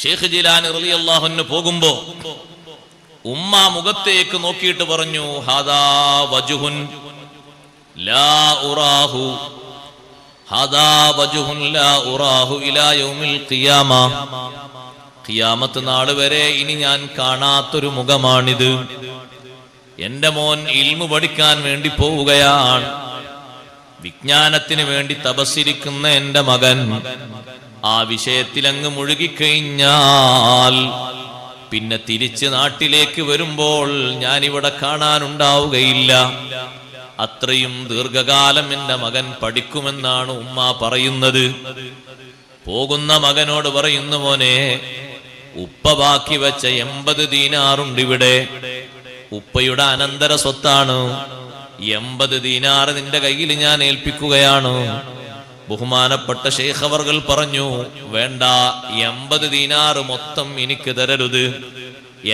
ഷെയ്ഖ് ജീലാനി റളിയല്ലാഹു അൻഹു പോകുമ്പോ ഉമ്മ മുഖത്തേക്ക് നോക്കിയിട്ട് പറഞ്ഞു, ഹാദാ വജ്ഹുൻ ലാ ഉറാഹു, ഹാദാ വജ്ഹുൻ ലാ ഉറാഹു ഇലാ യൗമിൽ ഖിയാമ. ഖിയാമത്ത് നാൾ വരെ ഇനി ഞാൻ കാണാത്തൊരു മുഖമാണിത്. എന്റെ മോൻ ഇൽമു പഠിക്കാൻ വേണ്ടി പോവുകയാണ്. വിജ്ഞാനത്തിന് വേണ്ടി തപസ്സിരിക്കുന്ന എന്റെ മകൻ ആ വിഷയത്തിൽ അങ്ങ് മുഴുകിക്കഴിഞ്ഞാൽ പിന്നെ തിരിച്ച് നാട്ടിലേക്ക് വരുമ്പോൾ ഞാൻ ഇവിടെ കാണാനുണ്ടാവുകയില്ല. അത്രയും ദീർഘകാലം എന്റെ മകൻ പഠിക്കുമെന്നാണ് ഉമ്മ പറയുന്നത്. പോകുന്ന മകനോട് പറയുന്നു, മോനെ, ഉപ്പ ബാക്കി വെച്ച 80 ദീനാറുണ്ട് ഇവിടെ. ഉപ്പയുടെ അനന്തര സ്വത്താണ്. 80 ദീനാർ നിന്റെ കയ്യിൽ ഞാൻ ഏൽപ്പിക്കുകയാണ്. ബഹുമാനപ്പെട്ട ശൈഖ് അവർകൾ പറഞ്ഞു, വേണ്ട, 80 ദീനാർ മൊത്തം എനിക്ക് തരരുത്.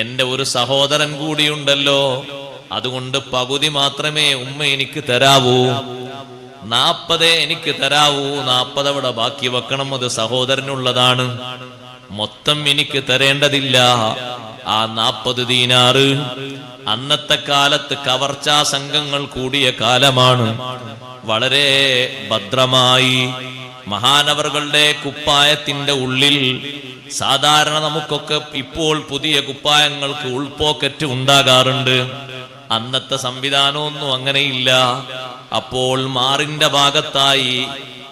എന്റെ ഒരു സഹോദരൻ കൂടിയുണ്ടല്ലോ, അതുകൊണ്ട് പകുതി മാത്രമേ ഉമ്മ എനിക്ക് തരാവൂ. 40 എനിക്ക് തരാവൂ. 40 അവിടെ ബാക്കി വെക്കണം, അത് സഹോദരനുള്ളതാണ്. മൊത്തം എനിക്ക് തരേണ്ടതില്ല. ആ 40 ദീനാറ് അന്നത്തെ കാലത്ത് കവർച്ചാ സംഘങ്ങൾ കൂടിയ കാലമാണ്. വളരെ ഭദ്രമായി മഹാനവറുകളുടെ കുപ്പായത്തിന്റെ ഉള്ളിൽ, സാധാരണ നമുക്കൊക്കെ ഇപ്പോൾ പുതിയ കുപ്പായങ്ങൾക്ക് ഉൾപോക്കറ്റ് ഉണ്ടാകാറുണ്ട്. അന്നത്തെ സംവിധാനമൊന്നും അങ്ങനെയില്ല. അപ്പോൾ മാറിന്റെ ഭാഗത്തായി,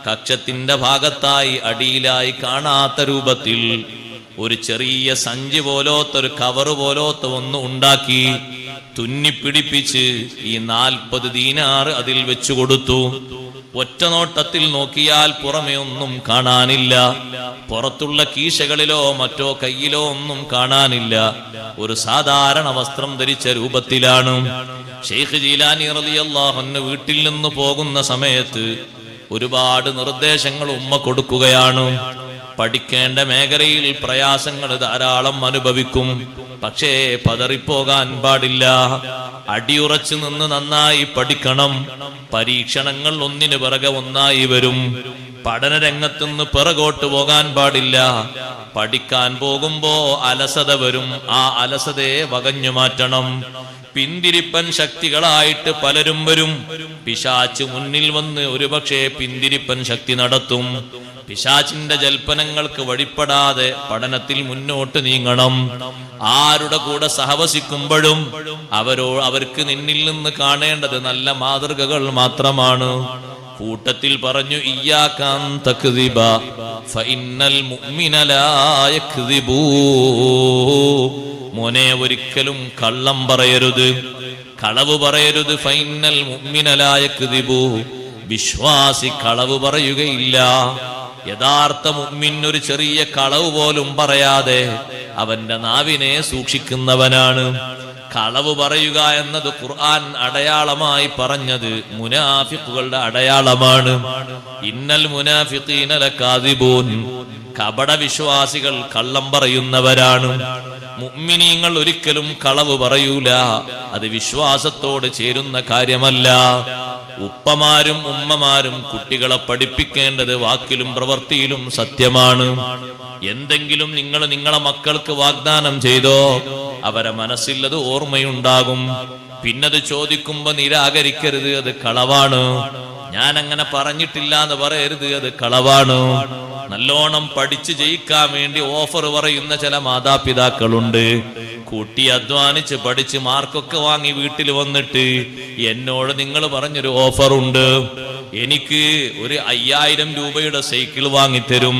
കക്ഷത്തിന്റെ ഭാഗത്തായി, അടിയിലായി കാണാത്ത രൂപത്തിൽ ഒരു ചെറിയ സഞ്ചി പോലോത്തൊരു കവറ് പോലോത്ത ഒന്ന് ഉണ്ടാക്കി തുന്നിപ്പിടിപ്പിച്ച് ഈ 40 ദീനാർ അതിൽ വെച്ചു കൊടുത്തു. ഒറ്റ നോട്ടത്തിൽ നോക്കിയാൽ പുറമെ ഒന്നും കാണാനില്ല. പുറത്തുള്ള കീശകളിലോ മറ്റോ കയ്യിലോ ഒന്നും കാണാനില്ല. ഒരു സാധാരണ വസ്ത്രം ധരിച്ച രൂപത്തിലാണ്. ഷെയ്ഖ് ജീലാനി റളിയല്ലാഹു അൻഹു വീട്ടിൽ നിന്ന് പോകുന്ന സമയത്ത് ഒരുപാട് നിർദ്ദേശങ്ങൾ ഉമ്മ കൊടുക്കുകയാണ്. പഠിക്കേണ്ട മേഖലയിൽ പ്രയാസങ്ങൾ ധാരാളം അനുഭവിക്കും. പക്ഷേ പതറിപ്പോകാൻ പാടില്ല. അടിയുറച്ചു നിന്ന് നന്നായി പഠിക്കണം. പരീക്ഷണങ്ങൾ ഒന്നിനു പിറകെ ഒന്നായി വരും. പഠനരംഗത്തുനിന്ന് പിറകോട്ട് പോകാൻ പാടില്ല. പഠിക്കാൻ പോകുമ്പോ അലസത വരും. ആ അലസതയെ വകഞ്ഞു മാറ്റണം. പിന്തിരിപ്പൻ ശക്തികളായിട്ട് പലരും വരും. പിശാച് മുന്നിൽ വന്ന് ഒരുപക്ഷെ പിന്തിരിപ്പൻ ശക്തി നടത്തും. പിശാചിന്റെ ജൽപ്പനങ്ങൾക്ക് വഴിപ്പെടാതെ പഠനത്തിൽ മുന്നോട്ട് നീങ്ങണം. ആരുടെ കൂടെ സഹവസിക്കുമ്പോഴും അവർക്ക് നിന്നിൽ നിന്ന് കാണേണ്ടത് നല്ല മാതൃകകൾ മാത്രമാണ്. കൂട്ടത്തിൽ പറഞ്ഞു, ഇയ്യാകാൻ തക്ദിബ ഫഇന്നൽ മുഅ്മിന ലാ യക്ദിബൂ. മോനെ, ഒരിക്കലും കള്ളം പറയരുത്, കളവ് പറയരുത്. ഫഇന്നൽ മുഅ്മിന ലാ യക്ദിബൂ. വിശ്വാസി കളവ് പറയുകയില്ല. യഥാർത്ഥ മുഅ്മിൻ ഒരു ചെറിയ കളവ് പോലും പറയാതെ അവന്റെ നാവിനെ സൂക്ഷിക്കുന്നവനാണ്. കളവ് പറയുക എന്നത് ഖുർആൻ അടയാളമായി പറഞ്ഞത് മുനാഫിഖുകളുടെ അടയാളമാണ്. ഇന്നൽ മുനാഫിഖീന ലകാദിബൂൻ. കപട വിശ്വാസികൾ കള്ളം പറയുന്നവരാണ്. മുഅ്മിനീങ്ങൾ ഒരിക്കലും കളവ് പറയൂല. അത് വിശ്വാസത്തോട് ചേരുന്ന കാര്യമല്ല. ഉപ്പമാരും ഉമ്മമാരും കുട്ടികളെ പഠിപ്പിക്കേണ്ടത് വാക്കിലും പ്രവൃത്തിയിലും സത്യമാണ്. എന്തെങ്കിലും നിങ്ങൾ നിങ്ങളെ മക്കൾക്ക് വാഗ്ദാനം ചെയ്തോ, അവരെ മനസ്സിൽ അത് ഓർമ്മയുണ്ടാകും. പിന്നത് ചോദിക്കുമ്പോ നിരാകരിക്കരുത്, അത് കളവാണ്. ഞാൻ അങ്ങനെ പറഞ്ഞിട്ടില്ല എന്ന് പറയരുത്, അത് കളവാണ്. നല്ലോണം പഠിച്ചു ജയിക്കാൻ വേണ്ടി ഓഫർ പറയുന്ന ചില മാതാപിതാക്കളുണ്ട്. കുട്ടി അധ്വാനിച്ച് പഠിച്ച് മാർക്കൊക്കെ വാങ്ങി വീട്ടിൽ വന്നിട്ട് എന്നോട് നിങ്ങൾ പറഞ്ഞൊരു ഓഫർ ഉണ്ട്, എനിക്ക് ഒരു 5000 രൂപയുടെ സൈക്കിൾ വാങ്ങിത്തരും,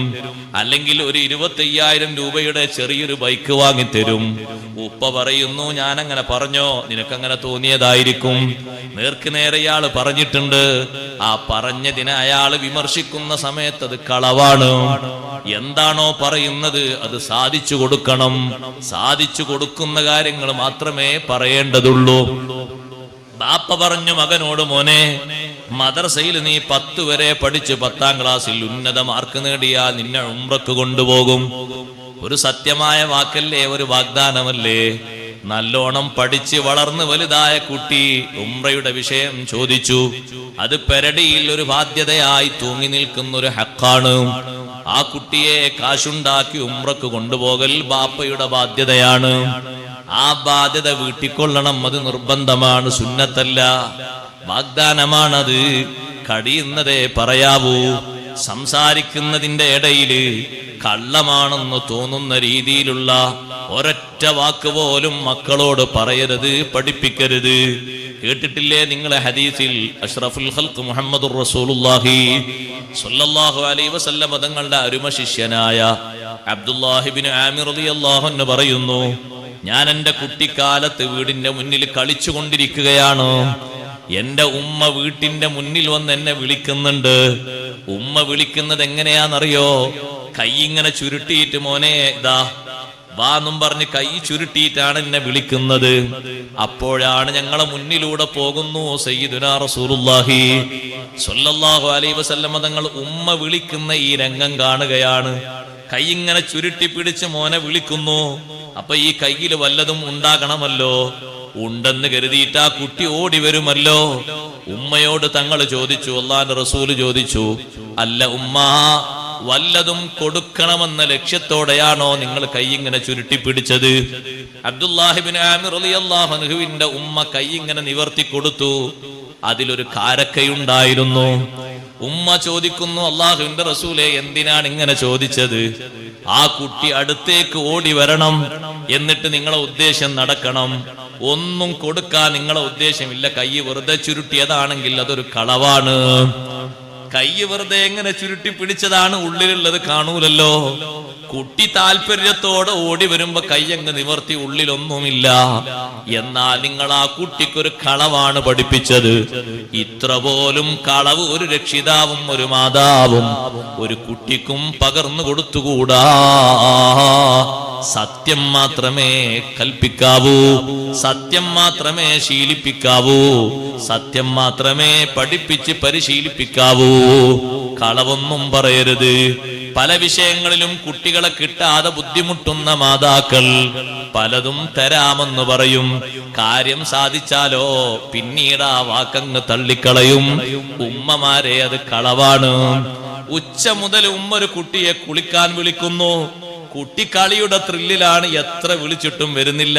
അല്ലെങ്കിൽ ഒരു 25,000 രൂപയുടെ ചെറിയൊരു ബൈക്ക് വാങ്ങിത്തരും. ഉപ്പ പറയുന്നു, ഞാൻ അങ്ങനെ പറഞ്ഞോ? നിനക്കങ്ങനെ തോന്നിയതായിരിക്കും. നേർക്ക് നേരെ ഇയാള് പറഞ്ഞിട്ടുണ്ട്. ആ പറഞ്ഞതിനെ അയാള് വിമർശിക്കുന്ന സമയത്ത് അത് കളവാണ്. എന്താണോ പറയുന്നത് അത് സാധിച്ചു കൊടുക്കണം. സാധിച്ചു കൊടുക്കുന്ന കാര്യങ്ങൾ മാത്രമേ പറയേണ്ടതുള്ളൂ. ബാപ്പ പറഞ്ഞു മകനോട്, മോനെ, മദ്രസയിൽ നീ 10 വരെ പഠിച്ച് 10ാം ക്ലാസ്സിൽ ഉന്നത മാർക്ക് നേടിയാൽ നിന്നെ ഉംറക്ക് കൊണ്ടുപോകും. ഒരു സത്യമായ വാക്കല്ലേ, ഒരു വാഗ്ദാനമല്ലേ? നല്ലോണം പഠിച്ച് വളർന്ന് വലുതായ കുട്ടി ഉംറയുടെ വിഷയം ചോദിച്ചു. അത് പെരടിയിൽ ഒരു ബാധ്യതയായി തൂങ്ങി നിൽക്കുന്ന ഒരു ഹക്കാണ്. ആ കുട്ടിയെ കാശുണ്ടാക്കി ഉംറക്ക് കൊണ്ടുപോകൽ ബാപ്പയുടെ ബാധ്യതയാണ്. ആ ബാധ്യത വീട്ടിക്കൊള്ളണം. അത് നിർബന്ധമാണ്, സുന്നത്തല്ല, വാഗ്ദാനമാണത്. കഴിയുന്നതേ പറയാവൂ. സംസാരിക്കുന്നതിന്റെ ഇടയില് കള്ളമാണെന്ന് തോന്നുന്ന രീതിയിലുള്ള ഒരൊറ്റ വാക്ക് പോലും മക്കളോട് പറയരുത്, പഠിപ്പിക്കരുത്. കേട്ടിട്ടില്ലേ നിങ്ങളെ ഹദീസിൽ അഷ്റഫുൽ ഖൽഖ് മുഹമ്മദുർ റസൂലുള്ളാഹി സ്വല്ലല്ലാഹു അലൈഹി വസല്ലം തങ്ങളുടെ അരുമ ശിഷ്യനായ അബ്ദുല്ലാഹി ഇബ്നു ആമിർ റളിയല്ലാഹു അൻഹു പറയുന്നു, ഞാൻ എൻ്റെ കുട്ടിക്കാലത്ത് വീടിന്റെ മുന്നിൽ കളിച്ചു കൊണ്ടിരിക്കുകയാണ്. എന്റെ ഉമ്മ വീട്ടിന്റെ മുന്നിൽ വന്ന് എന്നെ വിളിക്കുന്നുണ്ട്. ഉമ്മ വിളിക്കുന്നത് എങ്ങനെയാണെന്നറിയോ? കൈ ഇങ്ങനെ ചുരുട്ടിയിട്ട്, മോനെ ഇതാ വാന്നും പറഞ്ഞ് കൈ ചുരുട്ടിയിട്ടാണ് എന്നെ വിളിക്കുന്നത്. അപ്പോഴാണ് ഞങ്ങളെ മുന്നിലൂടെ പോകുന്നു സയ്യിദുനാ റസൂലുള്ളാഹി സ്വല്ലല്ലാഹു അലൈഹി വസല്ലം തങ്ങൾ ഉമ്മ വിളിക്കുന്ന ഈ രംഗം കാണുകയാണ്. കൈ ഇങ്ങനെ ചുരുട്ടി പിടിച്ച് മോനെ വിളിക്കുന്നു. അപ്പൊ ഈ കയ്യിൽ വല്ലതും ഉണ്ടാകണമല്ലോ. ഉണ്ടെന്ന് കരുതിയിട്ട് ആ കുട്ടി ഓടി വരുമല്ലോ. ഉമ്മയോട് തങ്ങൾ ചോദിച്ചു, അല്ലാഹുവിന്റെ റസൂല് ചോദിച്ചു, അല്ല ഉമ്മ, വല്ലതും കൊടുക്കണമെന്ന ലക്ഷ്യത്തോടെയാണോ നിങ്ങൾ കൈ ഇങ്ങനെ ചുരുട്ടി പിടിച്ചത്? അബ്ദുല്ലാഹി ഇബ്നു ആമിർ റളിയല്ലാഹു അൻഹുവിന്റെ ഉമ്മ കൈ ഇങ്ങനെ നിവർത്തി കൊടുത്തു. അതിലൊരു കാരക്കയുണ്ടായിരുന്നു. ഉമ്മ ചോദിക്കുന്നു, അല്ലാഹുവിന്റെ റസൂലേ, എന്തിനാണ് ഇങ്ങനെ ചോദിച്ചത്? ആ കുട്ടി അടുത്തേക്ക് ഓടി വരണം, എന്നിട്ട് നിങ്ങളെ ഉദ്ദേശം നടക്കണം. ഒന്നും കൊടുക്കാൻ നിങ്ങളെ ഉദ്ദേശമില്ല, കൈ വെറുതെ ചുരുട്ടിയതാണെങ്കിൽ അതൊരു കളവാണ്. കൈ വെറുതെ എങ്ങനെ ചുരുട്ടി പിടിച്ചതാണ്, ഉള്ളിലുള്ളത് കാണൂലല്ലോ. കുട്ടി താല്പര്യത്തോടെ ഓടി വരുമ്പോ കൈയങ്ങ് നിവർത്തി, ഉള്ളിലൊന്നുമില്ല. എന്നാൽ നിങ്ങൾ ആ കുട്ടിക്കൊരു കളവാണ് പഠിപ്പിച്ചത്. ഇത്ര പോലും കളവ് ഒരു രക്ഷിതാവും ഒരു മാതാവും ഒരു കുട്ടിക്കും പകർന്നു കൊടുത്തുകൂടാ. സത്യം മാത്രമേ കൽപ്പിക്കാവൂ, സത്യം മാത്രമേ ശീലിപ്പിക്കാവൂ, സത്യം മാത്രമേ പഠിപ്പിച്ച് പരിശീലിപ്പിക്കാവൂ. കളവൊന്നും പറയരുത്. പല വിഷയങ്ങളിലും കുട്ടികളെ കിട്ടാതെ ബുദ്ധിമുട്ടുന്ന മാതാക്കൾ പലതും തരാമെന്ന് പറയും. കാര്യം സാധിച്ചാലോ പിന്നീട് ആ വാക്കങ്ങ് തള്ളിക്കളയും. ഉമ്മമാരെ അത് കളവാണ്. ഉച്ച മുതൽ ഉമ്മ ഒരു കുട്ടിയെ കുളിക്കാൻ വിളിക്കുന്നു. കുട്ടിക്കളിയുടെ ത്രില്ലിലാണ്, എത്ര വിളിച്ചിട്ടും വരുന്നില്ല.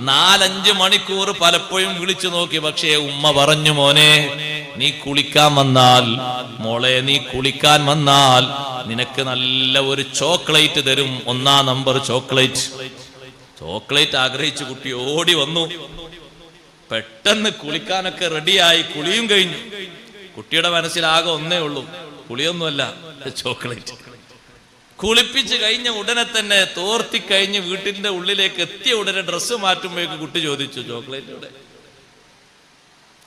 4-5 മണിക്കൂർ പലപ്പോഴും വിളിച്ചു നോക്കി. പക്ഷേ ഉമ്മ പറഞ്ഞു, മോനെ നീ കുളിക്കാൻ വന്നാൽ, മോളെ നീ കുളിക്കാൻ വന്നാൽ നിനക്ക് നല്ല ഒരു ചോക്ലേറ്റ് തരും, 1-ാം നമ്പർ ചോക്ലേറ്റ് ആഗ്രഹിച്ചു കുട്ടി ഓടി വന്നു. പെട്ടെന്ന് കുളിക്കാനൊക്കെ റെഡിയായി, കുളിയും കഴിഞ്ഞു. കുട്ടിയുടെ മനസ്സിലാകെ ഒന്നേ ഉള്ളൂ, കുളിയൊന്നുമല്ല, ചോക്ലേറ്റ്. കുളിപ്പിച്ച് കഴിഞ്ഞ ഉടനെ തന്നെ തോർത്തിക്കഴിഞ്ഞ് വീട്ടിന്റെ ഉള്ളിലേക്ക് എത്തിയ ഉടനെ ഡ്രസ്സ് മാറ്റുമ്പോഴേക്ക് കുട്ടി ചോദിച്ചു, ചോക്ലേറ്റ് ഇവിടെ?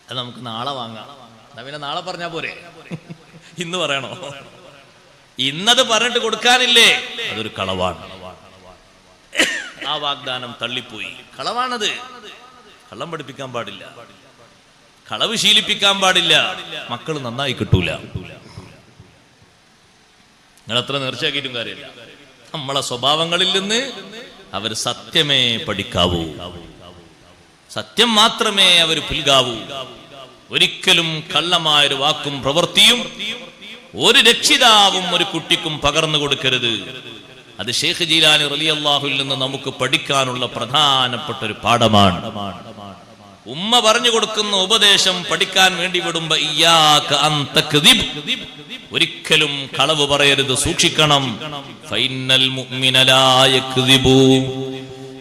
അത് നമുക്ക് നാളെ വാങ്ങാം. എന്നാ പിന്നെ നാളെ പറഞ്ഞാ പോരെ, ഇന്ന് പറയണോ? ഇന്നത് പറഞ്ഞിട്ട് കൊടുക്കാനില്ലേ? അതൊരു കളവാണ്. ആ വാഗ്ദാനം തള്ളിപ്പോയി. കളവാണത്. കള്ളം പഠിപ്പിക്കാൻ പാടില്ല, കളവ് ശീലിപ്പിക്കാൻ പാടില്ല. മക്കൾ നന്നായി കിട്ടൂല. നിങ്ങൾ എത്ര നേർച്ചയാക്കിയിട്ടും കാര്യമില്ല. നമ്മളെ സ്വഭാവങ്ങളിൽ നിന്ന് അവർ സത്യമേ പഠിക്കാവൂ, സത്യം മാത്രമേ അവർ പുൽകാവൂ. ഒരിക്കലും കള്ളമായൊരു വാക്കും പ്രവൃത്തിയും ഒരു രക്ഷിതാവും ഒരു കുട്ടിക്കും പകർന്നു കൊടുക്കരുത്. അത് ശൈഖ് ജീലാനി റളിയല്ലാഹുവിൽ നിന്ന് നമുക്ക് പഠിക്കാനുള്ള പ്രധാനപ്പെട്ട ഒരു പാഠമാണ്. ഉമ്മ പറഞ്ഞു കൊടുക്കുന്ന ഉപദേശം പഠിക്കാൻ വേണ്ടി വിടുമ്പോ ഇയ്യാക അൻ തക്ദിബ്, ഒരിക്കലും കളവ് പറയരുത്, സൂക്ഷിക്കണം. ഫൈനൽ മുഅ്മിന ലാ യക്ദിബു,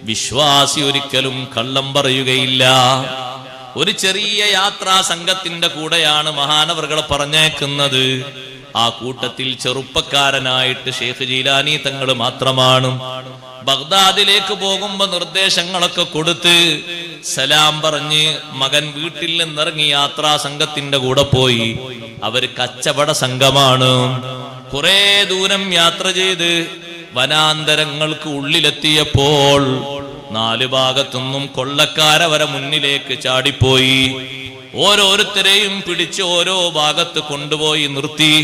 വിശ്വാസി ഒരിക്കലും കള്ളം പറയുകയില്ല. ഒരു ചെറിയ യാത്രാ സംഘത്തിന്റെ കൂടെയാണ് മഹാനവറുകൾ പറഞ്ഞേക്കുന്നത്. ആ കൂട്ടത്തിൽ ചെറുപ്പക്കാരനായിട്ട് ശൈഖ് ജീലാനി തങ്ങൾ മാത്രമാണ്. ബഗ്ദാദിലേക്ക് പോകുമ്പോ നിർദ്ദേശങ്ങളൊക്കെ കൊടുത്ത് സലാം പറഞ്ഞ് മകൻ വീട്ടിൽ നിന്നിറങ്ങി യാത്രാ സംഘത്തിന്റെ കൂടെ പോയി. അവര് കച്ചവട സംഘമാണ്. കുറെ ദൂരം യാത്ര ചെയ്ത് വനാന്തരങ്ങൾക്ക് ഉള്ളിലെത്തിയപ്പോൾ 4 ഭാഗത്തുനിന്നും കൊള്ളക്കാരവരെ മുന്നിലേക്ക് ചാടിപ്പോയി. ഓരോരുത്തരെയും പിടിച്ച് ഓരോ ഭാഗത്ത് കൊണ്ടുപോയി നിർത്തി.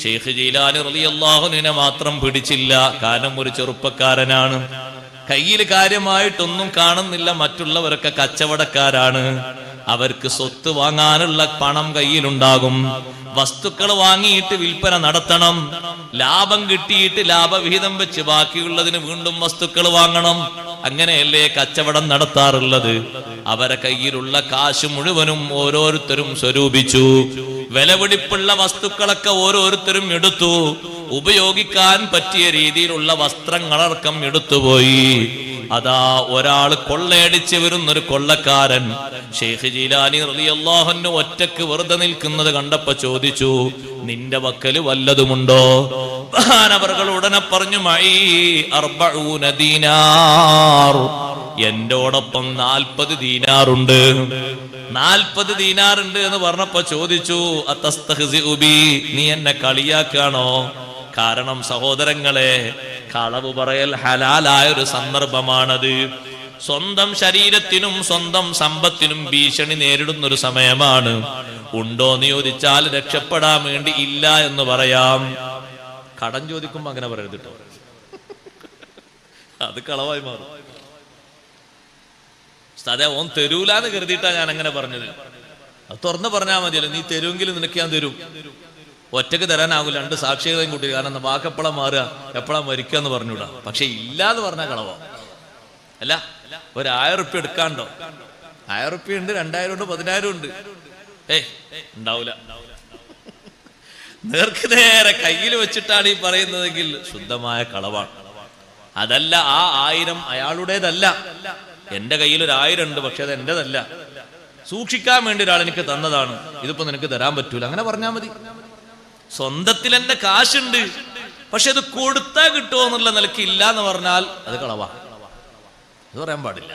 ശൈഖ് ജീലാനി റളിയല്ലാഹുവിനെ മാത്രം പിടിച്ചില്ല. കാരണം ഒരു ചെറുപ്പക്കാരനാണ്, കയ്യിൽ കാര്യമായിട്ടൊന്നും കാണുന്നില്ല. മറ്റുള്ളവരൊക്കെ കച്ചവടക്കാരാണ്. അവർക്ക് സ്വത്ത് വാങ്ങാനുള്ള പണം കയ്യിലുണ്ടാകും. വസ്തുക്കൾ വാങ്ങിയിട്ട് വിൽപ്പന നടത്തണം. ലാഭം കിട്ടിയിട്ട് ലാഭവിഹിതം വെച്ച് ബാക്കിയുള്ളതിന് വീണ്ടും വസ്തുക്കൾ വാങ്ങണം. അങ്ങനെയല്ലേ കച്ചവടം നടത്താറുള്ളത്. അവരെ കയ്യിലുള്ള കാശ് മുഴുവനും ഓരോരുത്തരും സ്വരൂപിച്ചു. വിലപിടിപ്പുള്ള വസ്തുക്കളൊക്കെ ഓരോരുത്തരും എടുത്തു. ഉപയോഗിക്കാൻ പറ്റിയ രീതിയിലുള്ള വസ്ത്രങ്ങളടക്കം എടുത്തുപോയി. അതാ ഒരാൾ കൊള്ളയടിച്ച് വരുന്നൊരു കൊള്ളക്കാരൻ ശൈഖ് ജീലാനി റളിയല്ലാഹു അൻഹു ഒറ്റക്ക് വെറുതെ നിൽക്കുന്നത് കണ്ടപ്പോ ചോദിച്ചു, നിന്റെ വക്കല് വല്ലതുമുണ്ടോ? മഹാനവറുകൾ ഉടനെ പറഞ്ഞു, മഈ 40 ദീനാർ, എന്നോടൊപ്പം 40 ദീനാറുണ്ട്. 40 ദീനാറുണ്ട് എന്ന് പറഞ്ഞപ്പോ ചോദിച്ചു, അതസ്തഹ്സിഉ ബി, നീ എന്നെ കളിയാക്കാണോ? കാരണം സഹോദരങ്ങളെ, കളവ് പറയൽ ഹലാലായ ഒരു സന്ദർഭമാണത്. സ്വന്തം ശരീരത്തിനും സ്വന്തം സമ്പത്തിനും ഭീഷണി നേരിടുന്ന ഒരു സമയമാണ്. ഉണ്ടോന്ന് ചോദിച്ചാൽ രക്ഷപ്പെടാൻ വേണ്ടി ഇല്ല എന്ന് പറയാം. കടം ചോദിക്കുമ്പോ അങ്ങനെ പറയരുത് കേട്ടോ, അത് കളവായി മാറും. അതെ, ഓൻ തരൂലാന്ന് കരുതിയിട്ടാ ഞാൻ അങ്ങനെ പറഞ്ഞത്. അത് തുറന്ന് പറഞ്ഞാൽ മതിയല്ലോ. നീ തരുമെങ്കിലും നിനക്ക് ഞാൻ തരും. ഒറ്റക്ക് തരാനാവില്ല, 2 സാക്ഷികളെയും കൂട്ടി. കാരണം വാക്കെപ്പോഴാ മാറുക, എപ്പോഴാ മരിക്കുക എന്ന് പറഞ്ഞൂടാ. പക്ഷെ ഇല്ല എന്ന് പറഞ്ഞാൽ കളവാ. അല്ല, ഒരു 1000 റുപ്യ എടുക്കാണ്ടോ? 1000 റുപ്യ ഉണ്ട്, 2000 ഉണ്ട്, 10000 ഉണ്ട്. ഉണ്ടാവൂല. നേർക്ക് നേരെ കയ്യിൽ വെച്ചിട്ടാണ് ഈ പറയുന്നതെങ്കിൽ ശുദ്ധമായ കളവാണ്. അതല്ല, ആ 1000 അയാളുടേതല്ല. എന്റെ കയ്യിൽ ഒരു 1000 ഉണ്ട്, പക്ഷെ അത് എന്റേതല്ല. സൂക്ഷിക്കാൻ വേണ്ടി ഒരാൾ എനിക്ക് തന്നതാണ്, ഇതിപ്പോ നിനക്ക് തരാൻ പറ്റൂല. അങ്ങനെ പറഞ്ഞാൽ മതി. സ്വന്തത്തിൽ എന്റെ കാശുണ്ട്, പക്ഷെ അത് കൊടുത്താ കിട്ടുമോ എന്നുള്ള നിലയ്ക്ക് ഇല്ല എന്ന് പറഞ്ഞാൽ അത് കളവാ. അത് പറയാൻ പാടില്ല.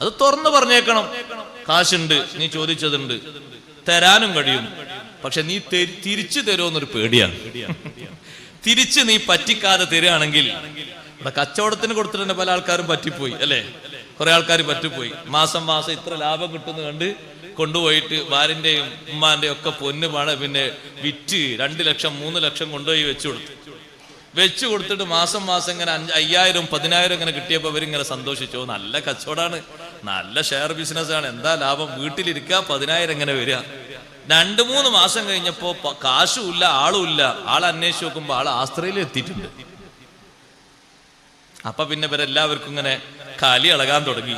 അത് തുറന്നു പറഞ്ഞേക്കണം. കാശുണ്ട്, നീ ചോദിച്ചതുണ്ട്, തരാനും കഴിയും. പക്ഷെ നീ തിരിച്ചു തരുമോന്നൊരു പേടിയാണ്. തിരിച്ച് നീ പറ്റിക്കാതെ തരികയാണെങ്കിൽ, ഇവിടെ കച്ചവടത്തിന് കൊടുത്തിട്ട് തന്നെ പല ആൾക്കാരും പറ്റിപ്പോയി അല്ലേ? കുറെ ആൾക്കാർ പറ്റിപ്പോയി. മാസം മാസം ഇത്ര ലാഭം കിട്ടുന്ന കണ്ട് കൊണ്ടുപോയിട്ട് ഭാര്യന്റെയും ഉമ്മാന്റെയും ഒക്കെ പൊന്ന് പണ പിന്നെ വിറ്റ് 2 ലക്ഷം 3 ലക്ഷം കൊണ്ടുപോയി വെച്ചു കൊടുത്തു. വെച്ചു കൊടുത്തിട്ട് മാസം ഇങ്ങനെ 5000 10,000 ഇങ്ങനെ കിട്ടിയപ്പോ അവരിങ്ങനെ സന്തോഷിച്ചു. നല്ല കച്ചവടമാണ്, നല്ല ഷെയർ ബിസിനസ്സാണ്, എന്താ ലാഭം, വീട്ടിലിരിക്കുക 10,000 ഇങ്ങനെ വരിക. 2-3 മാസം കഴിഞ്ഞപ്പോ കാശുമില്ല, ആളുമില്ല. ആളെ അന്വേഷിച്ച് നോക്കുമ്പോ ആൾ ആസ്ത്രയിൽ എത്തിയിട്ടുണ്ട്. അപ്പൊ പിന്നെ ഇവരെല്ലാവർക്കും ഇങ്ങനെ കലി ഇളകാൻ തുടങ്ങി.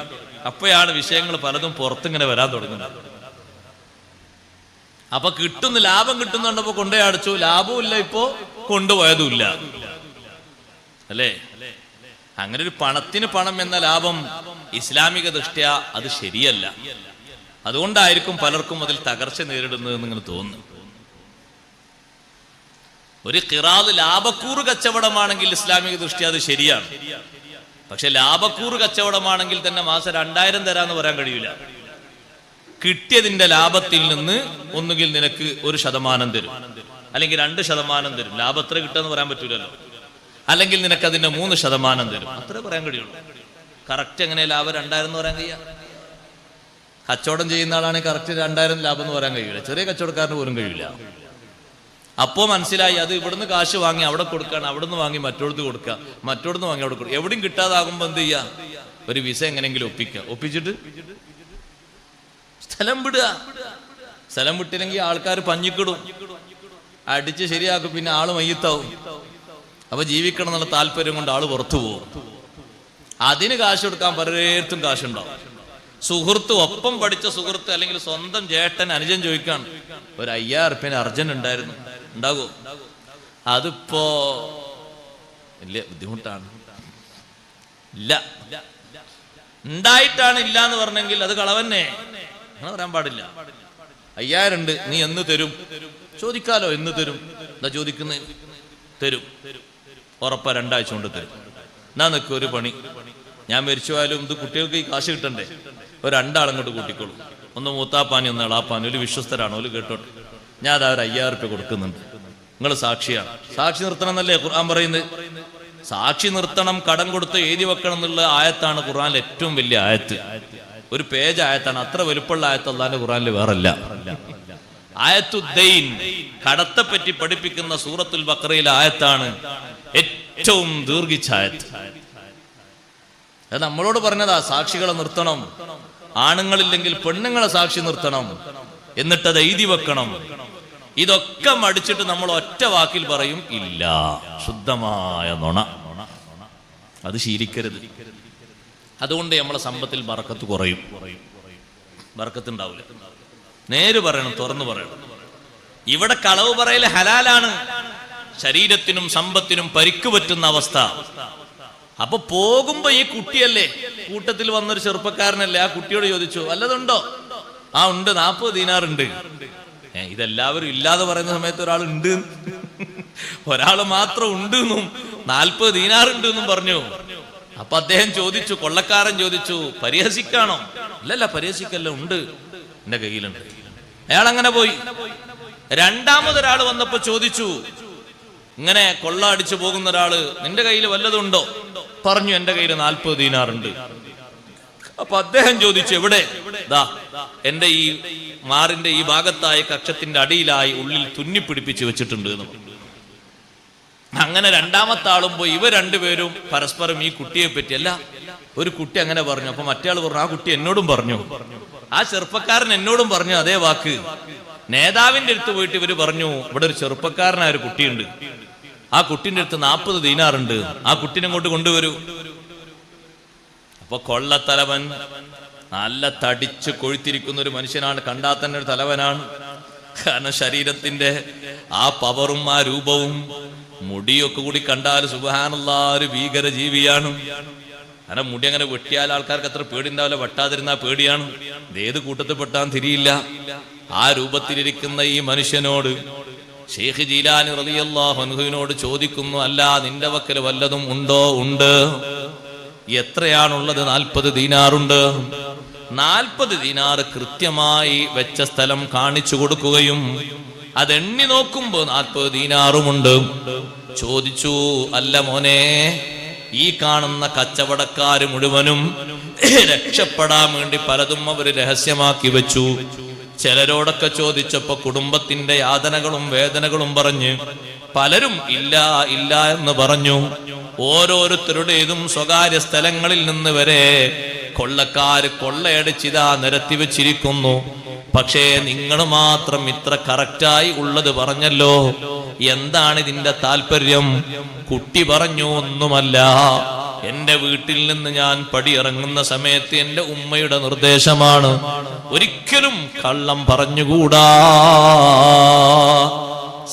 അപ്പോഴാണ് വിഷയങ്ങൾ പലതും പുറത്തിങ്ങനെ വരാൻ തുടങ്ങുന്നത്. അപ്പൊ ലാഭം കിട്ടുന്നുണ്ടപ്പോ കൊണ്ടേ അടച്ചു, ലാഭവും ഇല്ല, ഇപ്പോ കൊണ്ടുപോയതുമില്ല. അല്ലേ? അങ്ങനെ ഒരു പണത്തിന് പണം എന്ന ലാഭം ഇസ്ലാമിക ദൃഷ്ട്യാ അത് ശരിയല്ല. അതുകൊണ്ടായിരിക്കും പലർക്കും അതിൽ തകർച്ച നേരിടുന്നതെന്ന് ഇങ്ങനെ തോന്നുന്നു. ഒരു ഖിറാദ് ലാഭക്കൂറ് കച്ചവടമാണെങ്കിൽ ഇസ്ലാമിക ദൃഷ്ട്യാ അത് ശരിയാണ്. പക്ഷെ ലാഭക്കൂറ് കച്ചവടമാണെങ്കിൽ തന്നെ മാസം 2000 തരാന്ന് പറയാൻ കഴിയില്ല. കിട്ടിയതിന്റെ ലാഭത്തിൽ നിന്ന് ഒന്നുകിൽ നിനക്ക് 1% തരും, അല്ലെങ്കിൽ 2% തരും. ലാഭം എത്ര കിട്ടുമെന്ന് പറയാൻ പറ്റൂലല്ലോ. അല്ലെങ്കിൽ നിനക്ക് അതിന്റെ 3% തരും, അത്രേ പറയാൻ കഴിയുള്ളൂ. കറക്റ്റ് എങ്ങനെ ലാഭം 2000 എന്ന് പറയാൻ കഴിയാ? കച്ചവടം ചെയ്യുന്ന ആളാണെങ്കിൽ കറക്റ്റ് 2000 ലാഭം എന്ന് പറയാൻ കഴിയില്ല. ചെറിയ കച്ചവടക്കാരന് പോലും കഴിയില്ല. അപ്പോ മനസ്സിലായി, അത് ഇവിടുന്ന് കാശ് വാങ്ങി അവിടെ കൊടുക്കുകയാണ്, അവിടുന്ന് വാങ്ങി മറ്റോടത്ത് കൊടുക്കുക, മറ്റോടത്ത് വാങ്ങി അവിടെ കൊടുക്കുക. എവിടെയും കിട്ടാതാകുമ്പോ എന്ത് ചെയ്യാ? ഒരു വിസ എങ്ങനെയെങ്കിലും ഒപ്പിക്കുക. ഒപ്പിച്ചിട്ട് സ്ഥലം വിടുക. സ്ഥലം വിട്ടില്ലെങ്കിൽ ആൾക്കാർ പഞ്ഞിക്കിടും, അടിച്ച് ശരിയാക്കും, പിന്നെ ആള് മയ്യത്താവും. അപ്പൊ ജീവിക്കണം എന്നുള്ള താല്പര്യം കൊണ്ട് ആള് പുറത്തു പോകും. അതിന് കാശ് കൊടുക്കാൻ പലരെടുത്തും കാശുണ്ടാവും. സുഹൃത്ത്, ഒപ്പം പഠിച്ച സുഹൃത്ത് അല്ലെങ്കിൽ സ്വന്തം ജേട്ടൻ അനുജൻ ചോദിക്കാണ്, ഒരു 5000 റുപ്യ അർജന്റ് ഉണ്ടായിരുന്നു, ഉണ്ടാകോ? അതിപ്പോ വലിയ ബുദ്ധിമുട്ടാണ്. ഇല്ല, ഉണ്ടായിട്ടാണ് ഇല്ല എന്ന് പറഞ്ഞെങ്കിൽ അത് കളവന്നെ, അങ്ങനെ പറയാൻ പാടില്ല. 5000 ഉണ്ട്, നീ എന്ന് തരും? ചോദിക്കാലോ, എന്ന് തരും? എന്താ ചോദിക്കുന്നത്? തരും, ഉറപ്പാ 2 ആഴ്ച കൊണ്ട് തരും. എന്നാ നിൽക്കും, ഒരു പണി, ഞാൻ മരിച്ചു പോയാലും ഇത് കുട്ടികൾക്ക് ഈ കാശ് കിട്ടണ്ടേ, ഒരു 2 ആളങ്ങോട്ട് കൂട്ടിക്കോളും. ഒന്ന് മൂത്താപ്പാനി, ഒന്ന് എളാപ്പാനി, ഒരു വിശ്വസ്തരാണ്, ഒരു കേട്ടോട്ടെ, ഞാൻ അതാ ഒരു 5000 റുപ്യ കൊടുക്കുന്നുണ്ട്, നിങ്ങൾ സാക്ഷിയാണ്. സാക്ഷി നിർത്തണം എന്നല്ലേ ഖുർആൻ പറയുന്നത്? സാക്ഷി നിർത്തണം, കടം കൊടുത്ത് എഴുതി വെക്കണം എന്നുള്ള ആയത്താണ് ഖുർആനിലെ ഏറ്റവും വലിയ ആയത്ത്. ഒരു പേജ് ആയത്താണ്, അത്ര വലുപ്പമുള്ള ആയത്ത് അല്ലാഹുവിന്റെ ഖുർആനിൽ വേറല്ല. ആയത്തുദ്ദൈൻ, കടത്തെ പറ്റി പഠിപ്പിക്കുന്ന സൂറത്തുൽ ബഖറയിലെ ആയത്താണ് ഏറ്റവും ദീർഘിച്ച ആയത്ത്. അത് നമ്മളോട് പറഞ്ഞതാ, സാക്ഷികളെ നിർത്തണം, ആണുങ്ങളില്ലെങ്കിൽ പെണ്ണുങ്ങളെ സാക്ഷി നിർത്തണം, എന്നിട്ടത് എഴുതി വെക്കണം. ഇതൊക്കെ മടിച്ചിട്ട് നമ്മൾ ഒറ്റ വാക്കിൽ പറയും ഇല്ല, ശുദ്ധമായ നുണ. അത് ശീലിക്കരുത്. അതുകൊണ്ട് നമ്മളെ സമ്പത്തിൽ ബർക്കത്ത് കുറയും, ബർക്കത്ത് ഉണ്ടാവില്ല. നേര് പറയണം, തുറന്നു പറയണം. ഇവിടെ കളവ് പറയൽ ഹലാലാണ്, ശരീരത്തിനും സമ്പത്തിനും പരിക്ക് പറ്റുന്ന അവസ്ഥ. അപ്പൊ പോകുമ്പോ ഈ കുട്ടിയല്ലേ, കൂട്ടത്തിൽ വന്നൊരു ചെറുപ്പക്കാരനല്ലേ, ആ കുട്ടിയോട് ചോദിച്ചു വല്ലതുണ്ടോ? ആ ഉണ്ട്, 40 ദീനാർ ഉണ്ട്. ഇതെല്ലാവരും ഇല്ലാതെ പറയുന്ന സമയത്ത് ഒരാളുണ്ട്, ഒരാൾ മാത്രം ഉണ്ട് എന്നും 40 ദീനാർ ഉണ്ട് എന്നും പറഞ്ഞു. അപ്പൊ അദ്ദേഹം ചോദിച്ചു, കൊള്ളക്കാരൻ ചോദിച്ചു, പരിഹസിക്കാണോ? അല്ലല്ല, പരിഹസിക്കല്ല, ഉണ്ട്, എന്റെ കയ്യിലുണ്ട്. അയാൾ അങ്ങനെ പോയി. രണ്ടാമതൊരാൾ വന്നപ്പോ ചോദിച്ചു, ഇങ്ങനെ കൊള്ള അടിച്ചു പോകുന്ന ഒരാള്, നിന്റെ കയ്യിൽ വല്ലതുണ്ടോ? പറഞ്ഞു, എന്റെ കയ്യിൽ 40 ദീനാർ ഉണ്ട്. അപ്പൊ അദ്ദേഹം ചോദിച്ചു, എവിടെ? ദാ എന്റെ ഈ മാറിന്റെ ഈ ഭാഗത്തായി കക്ഷത്തിന്റെ അടിയിലായി ഉള്ളിൽ തുന്നിപ്പിടിപ്പിച്ച് വെച്ചിട്ടുണ്ട് എന്ന് പറഞ്ഞു. അങ്ങനെ രണ്ടാമത്തെ ആളും പോയി. ഇവർ രണ്ടുപേരും പരസ്പരം ഈ കുട്ടിയെ പറ്റി, അല്ല ഒരു കുട്ടി അങ്ങനെ പറഞ്ഞു. അപ്പൊ മറ്റേ ആൾ പറഞ്ഞു, ആ കുട്ടി എന്നോടും പറഞ്ഞു, ആ ചെറുപ്പക്കാരൻ എന്നോടും പറഞ്ഞു അതേ വാക്ക്. നേതാവിന്റെ അടുത്ത് പോയിട്ട് ഇവര് പറഞ്ഞു, ഇവിടെ ഒരു ചെറുപ്പക്കാരനായ ഒരു കുട്ടിയുണ്ട്, ആ കുട്ടിന്റെ അടുത്ത് 40 ദീനാറുണ്ട്, ആ കുട്ടീനെ അങ്ങോട്ട് കൊണ്ടുവരൂ. അപ്പൊ കൊള്ളത്തലവൻ, നല്ല തടിച്ച് കൊഴുത്തിരിക്കുന്ന ഒരു മനുഷ്യനാണ്, കണ്ടാൽ തന്നെ ഒരു തലവനാണ്. കാരണം ശരീരത്തിന്റെ ആ പവറും ആ രൂപവും മുടിയൊക്കെ കൂടി കണ്ടാൽ സുബ്ഹാനല്ലാഹ് ഒരു ഭീകര ജീവിയാണ്. കാരണം മുടി അങ്ങനെ വെട്ടിയാൽ ആൾക്കാർക്ക് അത്ര പേടി ഉണ്ടാവില്ല, വെട്ടാതിരുന്നാ പേടിയാണ്. ഏത് കൂട്ടത്തിൽ പെട്ടാൻ തിരിയില്ല. ആ രൂപത്തിലിരിക്കുന്ന ഈ മനുഷ്യനോട് ശൈഖ് ജീലാനി റളിയല്ലാഹു അൻഹുവിനോട് ചോദിക്കുന്നു, അല്ല നിന്റെ വക്കൽ വല്ലതും ഉണ്ടോ? ഉണ്ട്. എത്രയാണുള്ളത്? 40 ദീനാറുണ്ട്. 40 ദീനാർ കൃത്യമായി വെച്ച സ്ഥലം കാണിച്ചു കൊടുക്കുകയും അതെണ്ണി നോക്കുമ്പോ 40 ദീനാറുമുണ്ട്. ചോദിച്ചു, അല്ല മോനെ, ഈ കാണുന്ന കച്ചവടക്കാര് മുഴുവനും രക്ഷപ്പെടാൻ വേണ്ടി പലതും അവര് രഹസ്യമാക്കി വെച്ചു. ചിലരോടൊക്കെ ചോദിച്ചപ്പോ കുടുംബത്തിന്റെ യാതനകളും വേദനകളും പറഞ്ഞ് പലരും ഇല്ല ഇല്ല എന്ന് പറഞ്ഞു. ഓരോരുത്തരുടേതും സ്വകാര്യ സ്ഥലങ്ങളിൽ നിന്ന് വരെ കൊള്ളക്കാര് കൊള്ളയടിച്ചിതാ നിരത്തി വെച്ചിരിക്കുന്നു. പക്ഷേ നിങ്ങൾ മാത്രം ഇത്ര കറക്റ്റായി ഉള്ളത് പറഞ്ഞല്ലോ, എന്താണ് ഇതിന്റെ താല്പര്യം? കുട്ടി പറഞ്ഞു, ഒന്നുമല്ല, എന്റെ വീട്ടിൽ നിന്ന് ഞാൻ പടിയിറങ്ങുന്ന സമയത്ത് എന്റെ ഉമ്മയുടെ നിർദ്ദേശമാണ്, ഒരിക്കലും കള്ളം പറഞ്ഞുകൂടാ,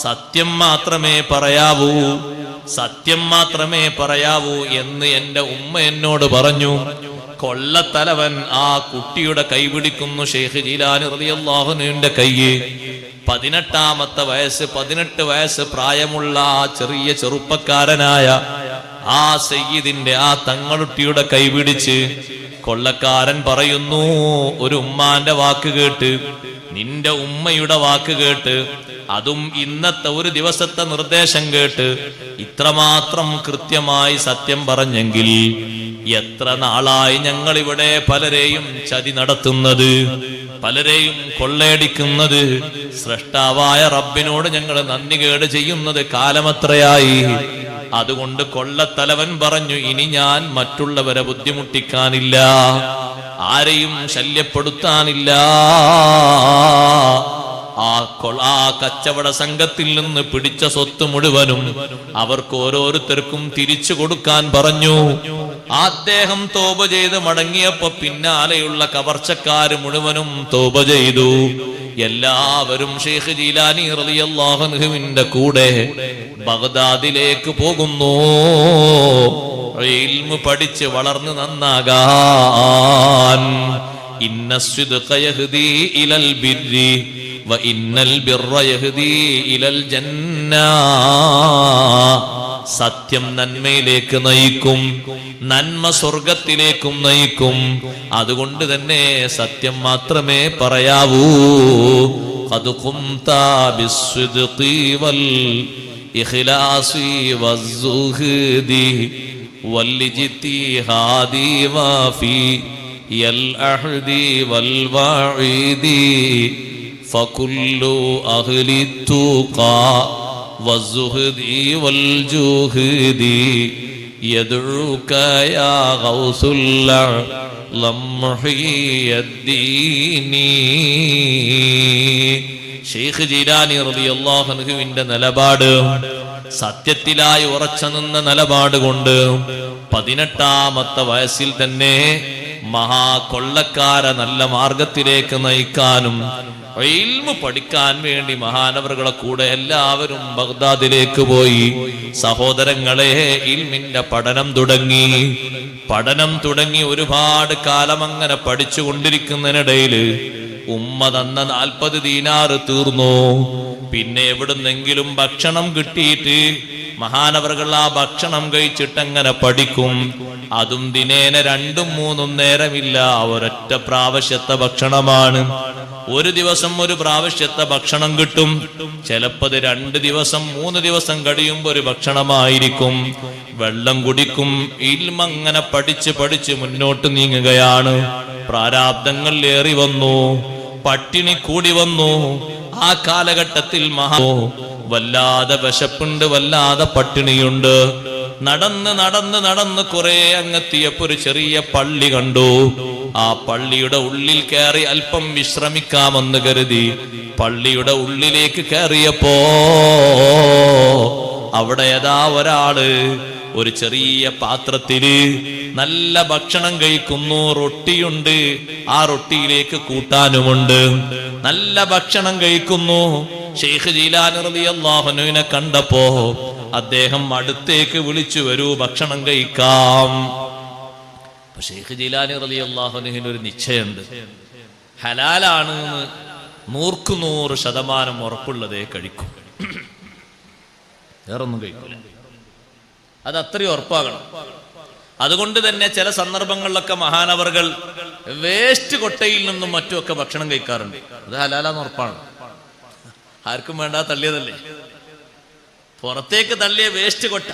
സത്യം മാത്രമേ പറയാവൂ, സത്യം മാത്രമേ പറയാവൂ എന്ന് എന്റെ ഉമ്മ എന്നോട് പറഞ്ഞു. കൊള്ളത്തലവൻ ആ കുട്ടിയുടെ കൈ പിടിക്കുന്നു. ഷെയ്ഖ് ജീലാനി റളിയല്ലാഹു അൻഹുവിന്റെ കൈ. 18 വയസ്സ് പ്രായമുള്ള ആ ചെറിയ ചെറുപ്പക്കാരനായ ആ സയ്യിദിന്റെ ആ തങ്ങളുട്ടിയുടെ കൈ പിടിച്ച് കൊള്ളക്കാരൻ പറയുന്നു, ഒരു ഉമ്മാന്റെ വാക്ക് കേട്ട്, നിന്റെ ഉമ്മയുടെ വാക്ക് കേട്ട്, അതും ഇന്നത്തെ ഒരു ദിവസത്തെ നിർദ്ദേശം കേട്ട് ഇത്രമാത്രം കൃത്യമായി സത്യം പറഞ്ഞെങ്കിൽ എത്ര നാളായി ഞങ്ങൾ ഇവിടെ പലരെയും ചതി നടത്തുന്നത്, പലരെയും കൊള്ളയടിക്കുന്നത്, സ്രഷ്ടാവായ റബ്ബിനോട് ഞങ്ങൾ നന്ദികേട് ചെയ്യുന്നത് കാലമത്രയായി. അതുകൊണ്ട് കൊള്ളത്തലവൻ പറഞ്ഞു, ഇനി ഞാൻ മറ്റുള്ളവരെ ബുദ്ധിമുട്ടിക്കാനില്ല, ആരെയും ശല്യപ്പെടുത്താനില്ല. ആ കച്ചവട സംഘത്തിൽ നിന്ന് പിടിച്ച സ്വത്ത് മുഴുവനും അവർക്ക് ഓരോരുത്തർക്കും തിരിച്ചു കൊടുക്കാൻ പറഞ്ഞു. അദ്ദേഹം തോപ ചെയ്ത് മടങ്ങിയപ്പോ പിന്നാലെയുള്ള കവർച്ചക്കാര് മുഴുവനും തോപ ചെയ്തു. എല്ലാവരും ഷെയ്ഖ് ജീലാനി റളിയല്ലാഹു അൻഹുവിന്റെ കൂടെ ബഗ്ദാദിലേക്ക് പോകുന്നു, ഇൽമു പഠിച്ച് വളർന്ന് നന്നാകാൻ. ഇന്ന സിദ്ഖ യഹ്ദി ഇലൽ ബിർരി വ ഇന്നൽ ബിർറ യഹ്ദി ഇലൽ ജന്ന. സത്യം നന്മയിലേക്ക് നയിക്കും, നന്മ സ്വർഗത്തിലേക്കും നയിക്കും. അതുകൊണ്ട് തന്നെ സത്യം മാത്രമേ പറയാവൂ. ഖദ് ഖുംത ബിസ്സിദ്ഖി വൽ ഇഖ്ലാസി വസ്സുഹ്ദി വൽഇജ്തിഹാദി വഫി യൽ അഹ്ദി വൽ വഈദി ഫകുല്ലു അഹ്ലി തുഖാ വസ്സുഹ്ദി വൽ ജുഹ്ദി യദ്ഉക യാ ഗൗസുൽ ലംഹിയദ്ദീനി. ഷെയ്ഖ് ജീലാനി റളിയല്ലാഹു അൻഹുവിന്റെ നിലപാട് സത്യത്തിലായി ഉറച്ചു നിന്ന നിലപാട് കൊണ്ട് 18ാമത്തെ വയസ്സിൽ തന്നെ മഹാകൊള്ളക്കാരെ നല്ല മാർഗത്തിലേക്ക് നയിക്കാനും ഇൽമു പഠിക്കാൻ വേണ്ടി മഹാനവറുകളെ കൂടെ എല്ലാവരും ബഗ്ദാദിലേക്ക് പോയി. സഹോദരങ്ങളെ, ഇൽമിന്റെ പഠനം തുടങ്ങി ഒരുപാട് കാലം അങ്ങനെ പഠിച്ചുകൊണ്ടിരിക്കുന്നതിനിടയിൽ ഉമ്മ തന്ന 40 ദീനാറ് തീർന്നു. പിന്നെ എവിടുന്നെങ്കിലും ഭക്ഷണം കിട്ടിയിട്ട് മഹാനവറുകൾ ആ ഭക്ഷണം കഴിച്ചിട്ടങ്ങനെ പഠിക്കും. അതും ദിനേന 2-3 നേരമില്ല, ഒരൊറ്റ പ്രാവശ്യത്തെ ഭക്ഷണമാണ്. ഒരു ദിവസം ഒരു പ്രാവശ്യത്തെ ഭക്ഷണം കിട്ടും. ചിലപ്പോ 2 ദിവസം 3 ദിവസം കഴിയുമ്പോ ഒരു ഭക്ഷണമായിരിക്കും. വെള്ളം കുടിക്കും. ഇൽമങ്ങനെ പഠിച്ച് മുന്നോട്ട് നീങ്ങുകയാണ്. പ്രാരാബ്ദങ്ങൾ ഏറി വന്നു, പട്ടിണി കൂടി വന്നു. ആ കാലഘട്ടത്തിൽ വല്ലാതെ വിശപ്പുണ്ട്, വല്ലാതെ പട്ടിണിയുണ്ട്. നടന്ന് കുറെ അങ്ങെത്തിയപ്പോ ഒരു ചെറിയ പള്ളി കണ്ടു. ആ പള്ളിയുടെ ഉള്ളിൽ കയറി അല്പം വിശ്രമിക്കാമെന്ന് കരുതി പള്ളിയുടെ ഉള്ളിലേക്ക് കയറിയപ്പോ അവിടെ ഏതാ ഒരാള് ഒരു ചെറിയ പാത്രത്തില് നല്ല ഭക്ഷണം കഴിക്കുന്നു. റൊട്ടിയുണ്ട്, ആ റൊട്ടിയിലേക്ക് കൂട്ടാനുമുണ്ട്. നല്ല ഭക്ഷണം കഴിക്കുന്നു. ഷെയ്ഖ് ജീലാനി റളിയല്ലാഹു അൻഹുവിനെ കണ്ടപ്പോ അദ്ദേഹം അടുത്തേക്ക് വിളിച്ചു, വരൂ ഭക്ഷണം കഴിക്കാം. ഷെയ്ഖ് ജീലാനി റളിയല്ലാഹു അൻഹുവിന് ഒരു നിശ്ചയമുണ്ട്, ഹലാലാണ് 100% ഉറപ്പുള്ളതേ കഴിക്കും, വേറൊന്നും കഴിക്കില്ല. അത് അത്രയും ഉറപ്പാകണം. അതുകൊണ്ട് തന്നെ ചില സന്ദർഭങ്ങളിലൊക്കെ മഹാനവറുകൾ വേസ്റ്റ് കൊട്ടയിൽ നിന്നും മറ്റുമൊക്കെ ഭക്ഷണം കഴിക്കാറുണ്ട്. അത് ഹലാലാന്ന് ഉറപ്പാണ്, ആർക്കും വേണ്ട, തള്ളിയതല്ലേ. പുറത്തേക്ക് തള്ളിയ വേസ്റ്റ് കൊട്ട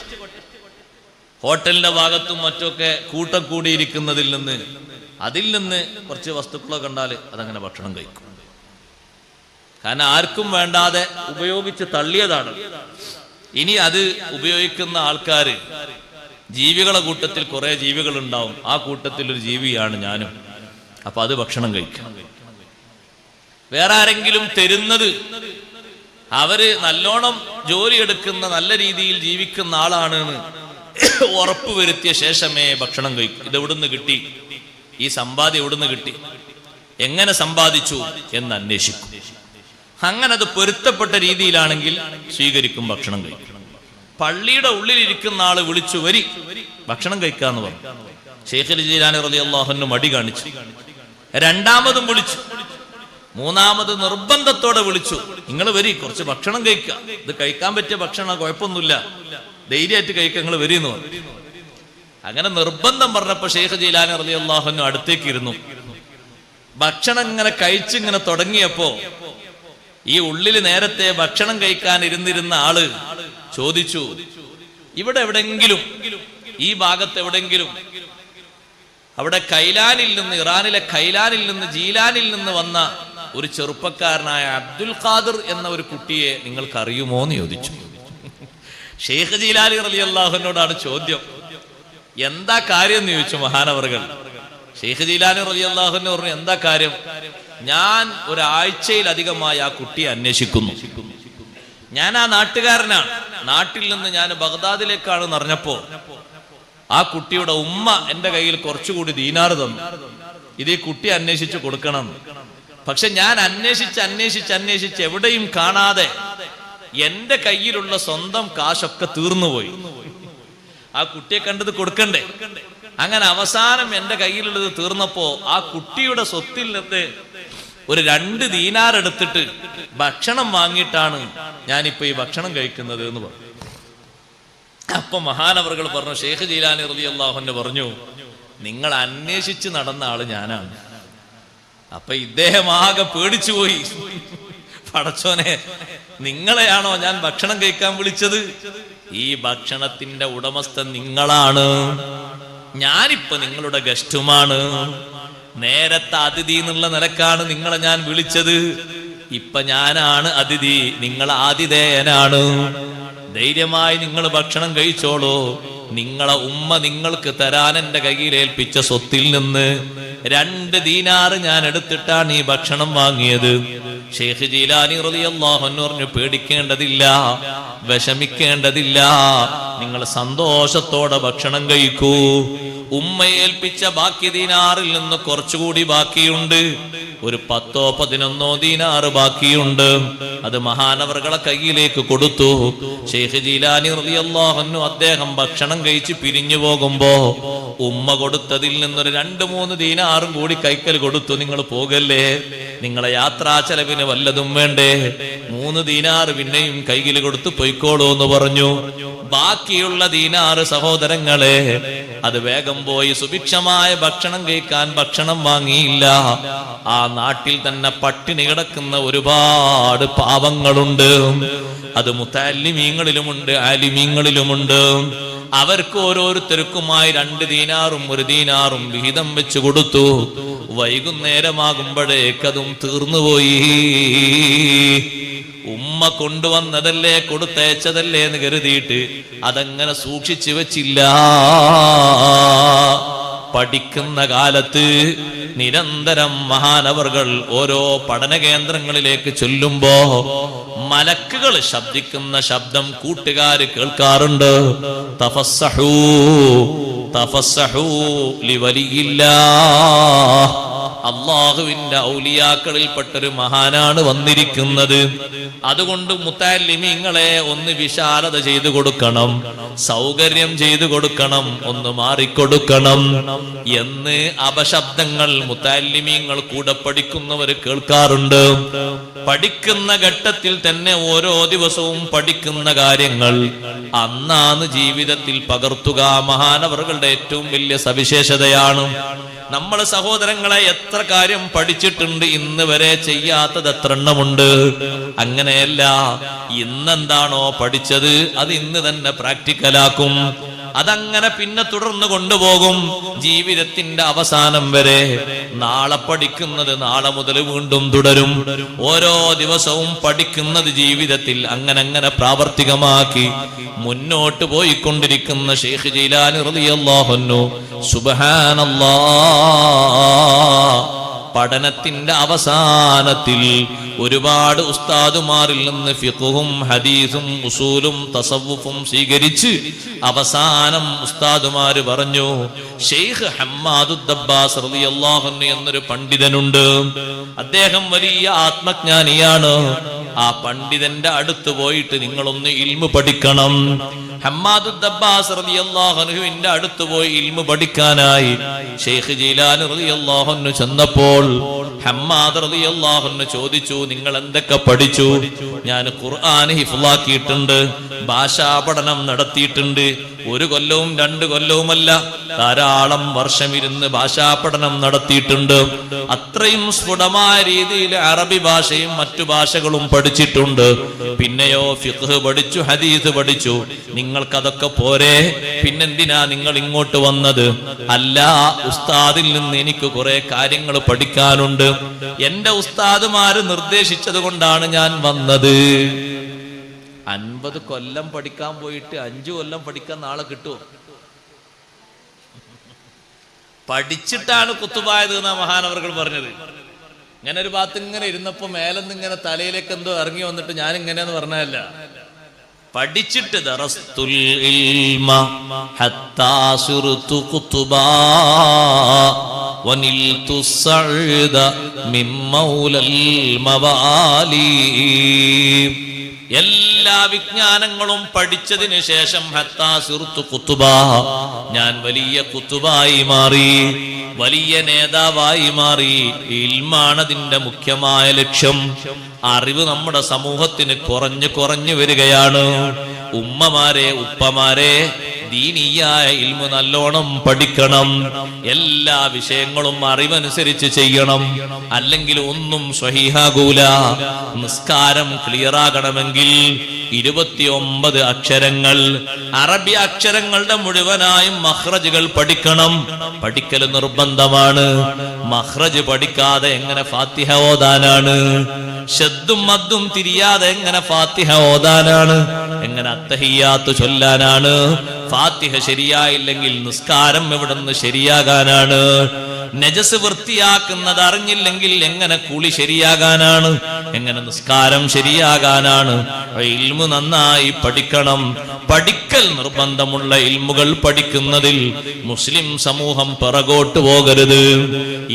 ഹോട്ടലിന്റെ ഭാഗത്തും മറ്റൊക്കെ കൂട്ടം കൂടിയിരിക്കുന്നതിൽ നിന്ന് അതിൽ നിന്ന് കുറച്ച് വസ്തുക്കളെ കണ്ടാൽ അതങ്ങനെ ഭക്ഷണം കഴിക്കും. കാരണം ആർക്കും വേണ്ടാതെ ഉപയോഗിച്ച് തള്ളിയതാണ്. ഇനി അത് ഉപയോഗിക്കുന്ന ആൾക്കാര്, ജീവികളെ കൂട്ടത്തിൽ കുറെ ജീവികൾ ഉണ്ടാവും, ആ കൂട്ടത്തിൽ ഒരു ജീവിയാണ് ഞാനും. അപ്പൊ അത് ഭക്ഷണം കഴിക്കണം. വേറെ ആരെങ്കിലും തരുന്നത്, അവര് നല്ലോണം ജോലിയെടുക്കുന്ന നല്ല രീതിയിൽ ജീവിക്കുന്ന ആളാണെന്ന് ഉറപ്പ് വരുത്തിയ ശേഷമേ ഭക്ഷണം കഴിക്കൂ. ഇതെവിടുന്ന് കിട്ടി, ഈ സമ്പാദ്യം എവിടുന്ന് കിട്ടി, എങ്ങനെ സമ്പാദിച്ചു എന്ന് അന്വേഷിക്കും. അങ്ങനെ അത് പൊരുത്തപ്പെട്ട രീതിയിലാണെങ്കിൽ സ്വീകരിക്കും, ഭക്ഷണം കഴിക്കും. പള്ളിയുടെ ഉള്ളിലിരിക്കുന്ന ആള് വിളിച്ചു, വരി ഭക്ഷണം കഴിക്കാന്ന് പറഞ്ഞു. ശൈഖ് ജീലാനി റളിയല്ലാഹു അൻഹു മടി കാണിച്ചു. രണ്ടാമതും വിളിച്ചു, മൂന്നാമത് നിർബന്ധത്തോടെ വിളിച്ചു, നിങ്ങൾ വരി, കുറച്ച് ഭക്ഷണം കഴിക്കുക, ഇത് കഴിക്കാൻ പറ്റിയ ഭക്ഷണം, കുഴപ്പമൊന്നുമില്ല, ധൈര്യമായിട്ട് കഴിക്കുക, നിങ്ങൾ വരിയെന്ന് പറഞ്ഞു. അങ്ങനെ നിർബന്ധം പറഞ്ഞപ്പോ ശൈഖ് ജീലാനി റളിയല്ലാഹു അൻഹു അടുത്തേക്ക് ഇരുന്നു. ഭക്ഷണം ഇങ്ങനെ കഴിച്ചിങ്ങനെ തുടങ്ങിയപ്പോ ഈ ഉള്ളിൽ നേരത്തെ ഭക്ഷണം കഴിക്കാൻ ഇരുന്നിരുന്ന ആള് ചോദിച്ചു, ഇവിടെ എവിടെങ്കിലും, ഈ ഭാഗത്ത് എവിടെങ്കിലും, അവിടെ കൈലാനിൽ നിന്ന്, ഇറാനിലെ കൈലാനിൽ നിന്ന്, ജീലാനിൽ നിന്ന് വന്ന ഒരു ചെറുപ്പക്കാരനായ അബ്ദുൽ ഖാദിർ എന്ന ഒരു കുട്ടിയെ നിങ്ങൾക്ക് അറിയുമോ എന്ന് ചോദിച്ചു. ഷെയ്ഖ് ജീലാനി റളിയല്ലാഹു അൻഹുവിനോടാണ് ചോദ്യം. എന്താ കാര്യം എന്ന് ചോദിച്ചു മഹാനവറുകൾ. ഷെയ്ഖ് ജീലാനി റളിയല്ലാഹു അൻഹു പറഞ്ഞു, എന്താ കാര്യം? ഞാൻ ഒരാഴ്ചയിലധികമായി ആ കുട്ടിയെ അന്വേഷിക്കുന്നു. ഞാൻ ആ നാട്ടുകാരനാണ്, നാട്ടിൽ നിന്ന് ഞാൻ ബഗ്ദാദിലേക്കാണ് അറിഞ്ഞപ്പോ ആ കുട്ടിയുടെ ഉമ്മ എന്റെ കയ്യിൽ കുറച്ചുകൂടി ദീനാർ തന്നു, ഇത് ഈ കുട്ടി അന്വേഷിച്ച് കൊടുക്കണം. പക്ഷെ ഞാൻ അന്വേഷിച്ച് എവിടെയും കാണാതെ എന്റെ കയ്യിലുള്ള സ്വന്തം കാശൊക്കെ തീർന്നുപോയി. ആ കുട്ടിയെ കണ്ടത് കൊടുക്കണ്ടേ? അങ്ങനെ അവസാനം എന്റെ കയ്യിലുള്ളത് തീർന്നപ്പോ ആ കുട്ടിയുടെ സ്വത്തിൽ നിന്ന് ഒരു 2 ദീനാർ എടുത്തിട്ട് ഭക്ഷണം വാങ്ങിയിട്ടാണ് ഞാനിപ്പോ ഈ ഭക്ഷണം കഴിക്കുന്നത് എന്ന് പറഞ്ഞു. അപ്പൊ മഹാനവറുകൾ പറഞ്ഞു, ഷെയ്ഖ് ജീലാനി റളിയല്ലാഹു അൻഹു പറഞ്ഞു, നിങ്ങൾ അന്വേഷിച്ച് നടന്ന ആള് ഞാനാണ്. അപ്പൊ ഇദ്ദേഹം ആകെ പേടിച്ചു പോയി. പടച്ചോനെ, നിങ്ങളെയാണോ ഞാൻ ഭക്ഷണം കഴിക്കാൻ വിളിച്ചത്? ഈ ഭക്ഷണത്തിന്റെ ഉടമസ്ഥൻ നിങ്ങളാണ്, ഞാനിപ്പോ നിങ്ങളുടെ ഗസ്റ്റുമാണ്. നേരത്തെ അതിഥി എന്നുള്ള നിലക്കാണ് നിങ്ങളെ ഞാൻ വിളിച്ചത്, ഇപ്പൊ ഞാനാണ് അതിഥി, നിങ്ങൾ ആതിഥേയനാണ്. ധൈര്യമായി നിങ്ങൾ ഭക്ഷണം കഴിച്ചോളൂ. നിങ്ങളെ ഉമ്മ നിങ്ങൾക്ക് തരാൻ എന്റെ കയ്യിൽ ഏൽപ്പിച്ച സ്വത്തിൽ നിന്ന് 2 ദീനാർ ഞാൻ എടുത്തിട്ടാണ് ഈ ഭക്ഷണം വാങ്ങിയത്. ഷെയ്ഖ് ജീലാനി റളിയല്ലാഹു അൻഹു പറഞ്ഞു, പേടിക്കേണ്ടതില്ല, വിഷമിക്കേണ്ടതില്ല, നിങ്ങൾ സന്തോഷത്തോടെ ഭക്ഷണം കഴിക്കൂ. ഉമ്മയെ ഏൽപ്പിച്ച ബാക്കി ദീനാറിൽ നിന്ന് കുറച്ചുകൂടി ബാക്കിയുണ്ട്, ഒരു 10 11 ദീനാർ ബാക്കിയുണ്ട്. അത് മഹാനവറുകളെ കയ്യിലേക്ക് കൊടുത്തു. ഷെയ്ഖ് ജീലാനി റളിയല്ലാഹു അൻഹു അദ്ദേഹം ഭക്ഷണം കഴിച്ച് പിരിഞ്ഞു പോകുമ്പോ ഉമ്മ കൊടുത്തതിൽ നിന്നൊരു 2-3 ദീനാറും കൂടി കൈക്കൽ കൊടുത്തു. നിങ്ങൾ പോകല്ലേ, നിങ്ങളെ യാത്രാ ചെലവിന് വല്ലതും വേണ്ടേ? 3 ദീനാർ പിന്നെയും കൈയിൽ കൊടുത്ത് പൊയ്ക്കോളൂ എന്ന് പറഞ്ഞു. ബാക്കിയുള്ള ദീനാറ് സഹോദരങ്ങളെ, അത് വേഗം പോയി സുഭിക്ഷമായ ഭക്ഷണം കഴിക്കാൻ ഭക്ഷണം വാങ്ങിയില്ല. ആ നാട്ടിൽ തന്നെ പട്ടിണി കിടക്കുന്ന ഒരുപാട് പാവങ്ങളുണ്ട്. അത് മുതഅല്ലിമീങ്ങളിലുമുണ്ട്, ആലിമീങ്ങളിലുമുണ്ട്. അവർക്ക് ഓരോരുത്തർക്കുമായി 2 ദീനാറും 1 ദീനാറും വിഹിതം വെച്ച് കൊടുത്തു. വൈകുന്നേരമാകുമ്പോഴേക്കതും തീർന്നുപോയി. ഉമ്മ കൊണ്ടുവന്നതല്ലേ, കൊടുത്തയച്ചതല്ലേ എന്ന് കരുതിയിട്ട് അതങ്ങനെ സൂക്ഷിച്ചു വെച്ചില്ല. പഠിക്കുന്ന കാലത്ത് നിരന്തരം മഹാനവറുകൾ ഓരോ പഠന കേന്ദ്രങ്ങളിലേക്ക് ചൊല്ലുമ്പോ മലക്കുകൾ ശബ്ദിക്കുന്ന ശബ്ദം കൂട്ടുകാര് കേൾക്കാറുണ്ട്. തഫസ്സഹൂ തഫസ്സഹൂ ലിവലിയില്ലാഹ്, അള്ളാഹുവിന്റെ ഔലിയാക്കളിൽപ്പെട്ടൊരു മഹാനാണ് വന്നിരിക്കുന്നത്. അതുകൊണ്ട് മുതഅല്ലിമീങ്ങളെ ഒന്ന് വിശാലത ചെയ്തു കൊടുക്കണം, സൗകര്യം ചെയ്തു കൊടുക്കണം, ഒന്ന് മാറിക്കൊടുക്കണം എന്ന് അപശബ്ദങ്ങൾ മുതഅല്ലിമീങ്ങൾ കൂടെ പഠിക്കുന്നവർ കേൾക്കാറുണ്ട്. പഠിക്കുന്ന ഘട്ടത്തിൽ തന്നെ ഓരോ ദിവസവും പഠിക്കുന്ന കാര്യങ്ങൾ അന്നാണ് ജീവിതത്തിൽ പകർത്തുക മഹാനവറുകളുടെ ഏറ്റവും വലിയ സവിശേഷതയാണ്. നമ്മൾ സഹോദരങ്ങളെ എത്ര കാര്യം പഠിച്ചിട്ടുണ്ട്, ഇന്ന് വരെ ചെയ്യാത്തത് എത്ര എണ്ണമുണ്ട്. അങ്ങനെയല്ല, ഇന്നെന്താണോ പഠിച്ചത് അത് ഇന്ന് തന്നെ പ്രാക്ടിക്കലാക്കും. അതങ്ങനെ പിന്നെ തുടർന്ന് കൊണ്ടുപോകും ജീവിതത്തിന്റെ അവസാനം വരെ. നാളെ പഠിക്കുന്നത് നാളെ മുതൽ വീണ്ടും തുടരും. ഓരോ ദിവസവും പഠിക്കുന്നത് ജീവിതത്തിൽ അങ്ങനെ പ്രാവർത്തികമാക്കി മുന്നോട്ട് പോയിക്കൊണ്ടിരിക്കുന്ന ശൈഖ് ജീലാനി റളിയല്ലാഹു അൻഹു സുബ്ഹാനല്ലാഹ് പഠനത്തിന്റെ അവസാനത്തിൽ ഒരുപാട് ഉസ്താദുമാരിൽ നിന്ന് ഫിഖ്ഹും ഹദീസും ഉസൂലും തസവ്വുഫും സ്വീകരിച്ച് അവസാനം ഉസ്താദുമാര് പറഞ്ഞു, ശൈഖ് ഹമ്മാദുദ് ദബ്ബാസ് റളിയല്ലാഹു അൻഹു എന്നൊരു പണ്ഡിതനുണ്ട്. അദ്ദേഹം വലിയ ആത്മജ്ഞാനിയാണ്. ആ പണ്ഡിതന്റെ അടുത്ത് പോയിട്ട് നിങ്ങളൊന്ന് ഇൽമു പഠിക്കണം. ഹമ്മാദുദ് ദബ്ബാസ് റളിയല്ലാഹു അൻഹുവിന്റെ അടുത്ത് പോയി ഇൽമു പഠിക്കാനായി ശൈഖ് ജീലാനി റളിയല്ലാഹു അൻഹു ചെന്നപ്പോൾ ഹമ്മാദ് റളിയല്ലാഹു അൻഹു ചോദിച്ചു, നിങ്ങൾ എന്തൊക്കെ പഠിച്ചു? ഞാൻ ഖുർആൻ ഹിഫ്ളാക്കിയിട്ടുണ്ട്, ഭാഷാ പഠനം നടത്തിയിട്ടുണ്ട്. 1 കൊല്ലവും 2 കൊല്ലവുമല്ല, ധാരാളം വർഷമിരുന്ന് ഭാഷാ പഠനം നടത്തിയിട്ടുണ്ട്. അത്രയും സ്ഫുടമായ രീതിയിൽ അറബി ഭാഷയും മറ്റു ഭാഷകളും പഠിച്ചിട്ടുണ്ട്. പിന്നെയോ ഫിഖ്ഹ് പഠിച്ചു, ഹദീസ് പഠിച്ചു. നിങ്ങൾക്കതൊക്കെ പോരെ? പിന്നെന്തിനാ നിങ്ങൾ ഇങ്ങോട്ട് വന്നത്? അല്ല, ഉസ്താദിൽ നിന്ന് എനിക്ക് കുറെ കാര്യങ്ങൾ പഠിക്കാനുണ്ട്. എന്റെ ഉസ്താദുമാര് നിർദ്ദേശിച്ചത് കൊണ്ടാണ് ഞാൻ വന്നത്. 50 കൊല്ലം പഠിക്കാൻ പോയിട്ട് 5 കൊല്ലം പഠിക്കാൻ നാളെ കിട്ടുമോ? പഠിച്ചിട്ടാണ് കുത്തുബായത് എന്നാ മഹാനവറുകൾ പറഞ്ഞത്. ഇങ്ങനെ ഒരു ഭാഗത്ത് ഇങ്ങനെ ഇരുന്നപ്പോ മേലെന്ന് ഇങ്ങനെ തലയിലേക്ക് എന്തോ ഇറങ്ങി വന്നിട്ട് ഞാൻ ഇങ്ങനെയെന്ന് പറഞ്ഞതല്ല, പഠിച്ചിട്ട് ദറസ്തുൽ ഇൽമ ഹത്താ സുർതു ഖുതുബാ വനിൽതു സഅദ മിൻ മൗലൽ മവാലി. എല്ലാ വിജ്ഞാനങ്ങളും പഠിച്ചതിന് ശേഷം ഹത്താ സുർതു ഖുതുബാ, ഞാൻ വലിയ ഖുതുബായി മാറി, വലിയ നേതാവായി മാറി. ഇൽമാണതിന്റെ മുഖ്യമായ ലക്ഷ്യം. അറിവ് നമ്മുടെ സമൂഹത്തിന് കുറഞ്ഞു വരികയാണ്. ഉമ്മമാരെ, ഉപ്പമാരെ, ദീനിയായ ഇൽമു നല്ലോണം പഠിക്കണം. എല്ലാ വിഷയങ്ങളും അറിവനുസരിച്ച് ചെയ്യണം, അല്ലെങ്കിൽ ഒന്നും സ്വഹീഹാകൂല. നിസ്കാരം ക്ലിയർ ആകണമെങ്കിൽ 29 അക്ഷരങ്ങൾ, അറബി അക്ഷരങ്ങളുടെ മുഴുവനായും മഖ്റജുകൾ പഠിക്കണം. പഠിക്കൽ നിർബന്ധമാണ്. മഖ്റജ് പഠിക്കാതെ എങ്ങനെ ഫാത്തിഹ ഓതാനാണ്? ശദ്ദും മദ്ദും തിരിയാതെ എങ്ങനെ ഫാത്തിഹ ഓതാനാണ്? എങ്ങനെ അത്തഹിയ്യാത്ത് ചൊല്ലാനാണ്? ഫാത്തിഹ ശരിയായില്ലെങ്കിൽ നിസ്കാരം എവിടുന്ന് ശരിയാകാനാണ്? നജസ് വൃത്തിയാക്കുന്നത് അറിഞ്ഞില്ലെങ്കിൽ എങ്ങനെ കുളി ശരിയാകാനാണ്? എങ്ങനെ നിസ്കാരം ശരിയാകാനാണ്? ഇൽമു നന്നായി പഠിക്കണം. പഠിക്കൽ നിർബന്ധമുള്ള ഇൽമുകൾ പഠിക്കുന്നതിൽ മുസ്ലിം സമൂഹം പിറകോട്ട് പോകരുത്.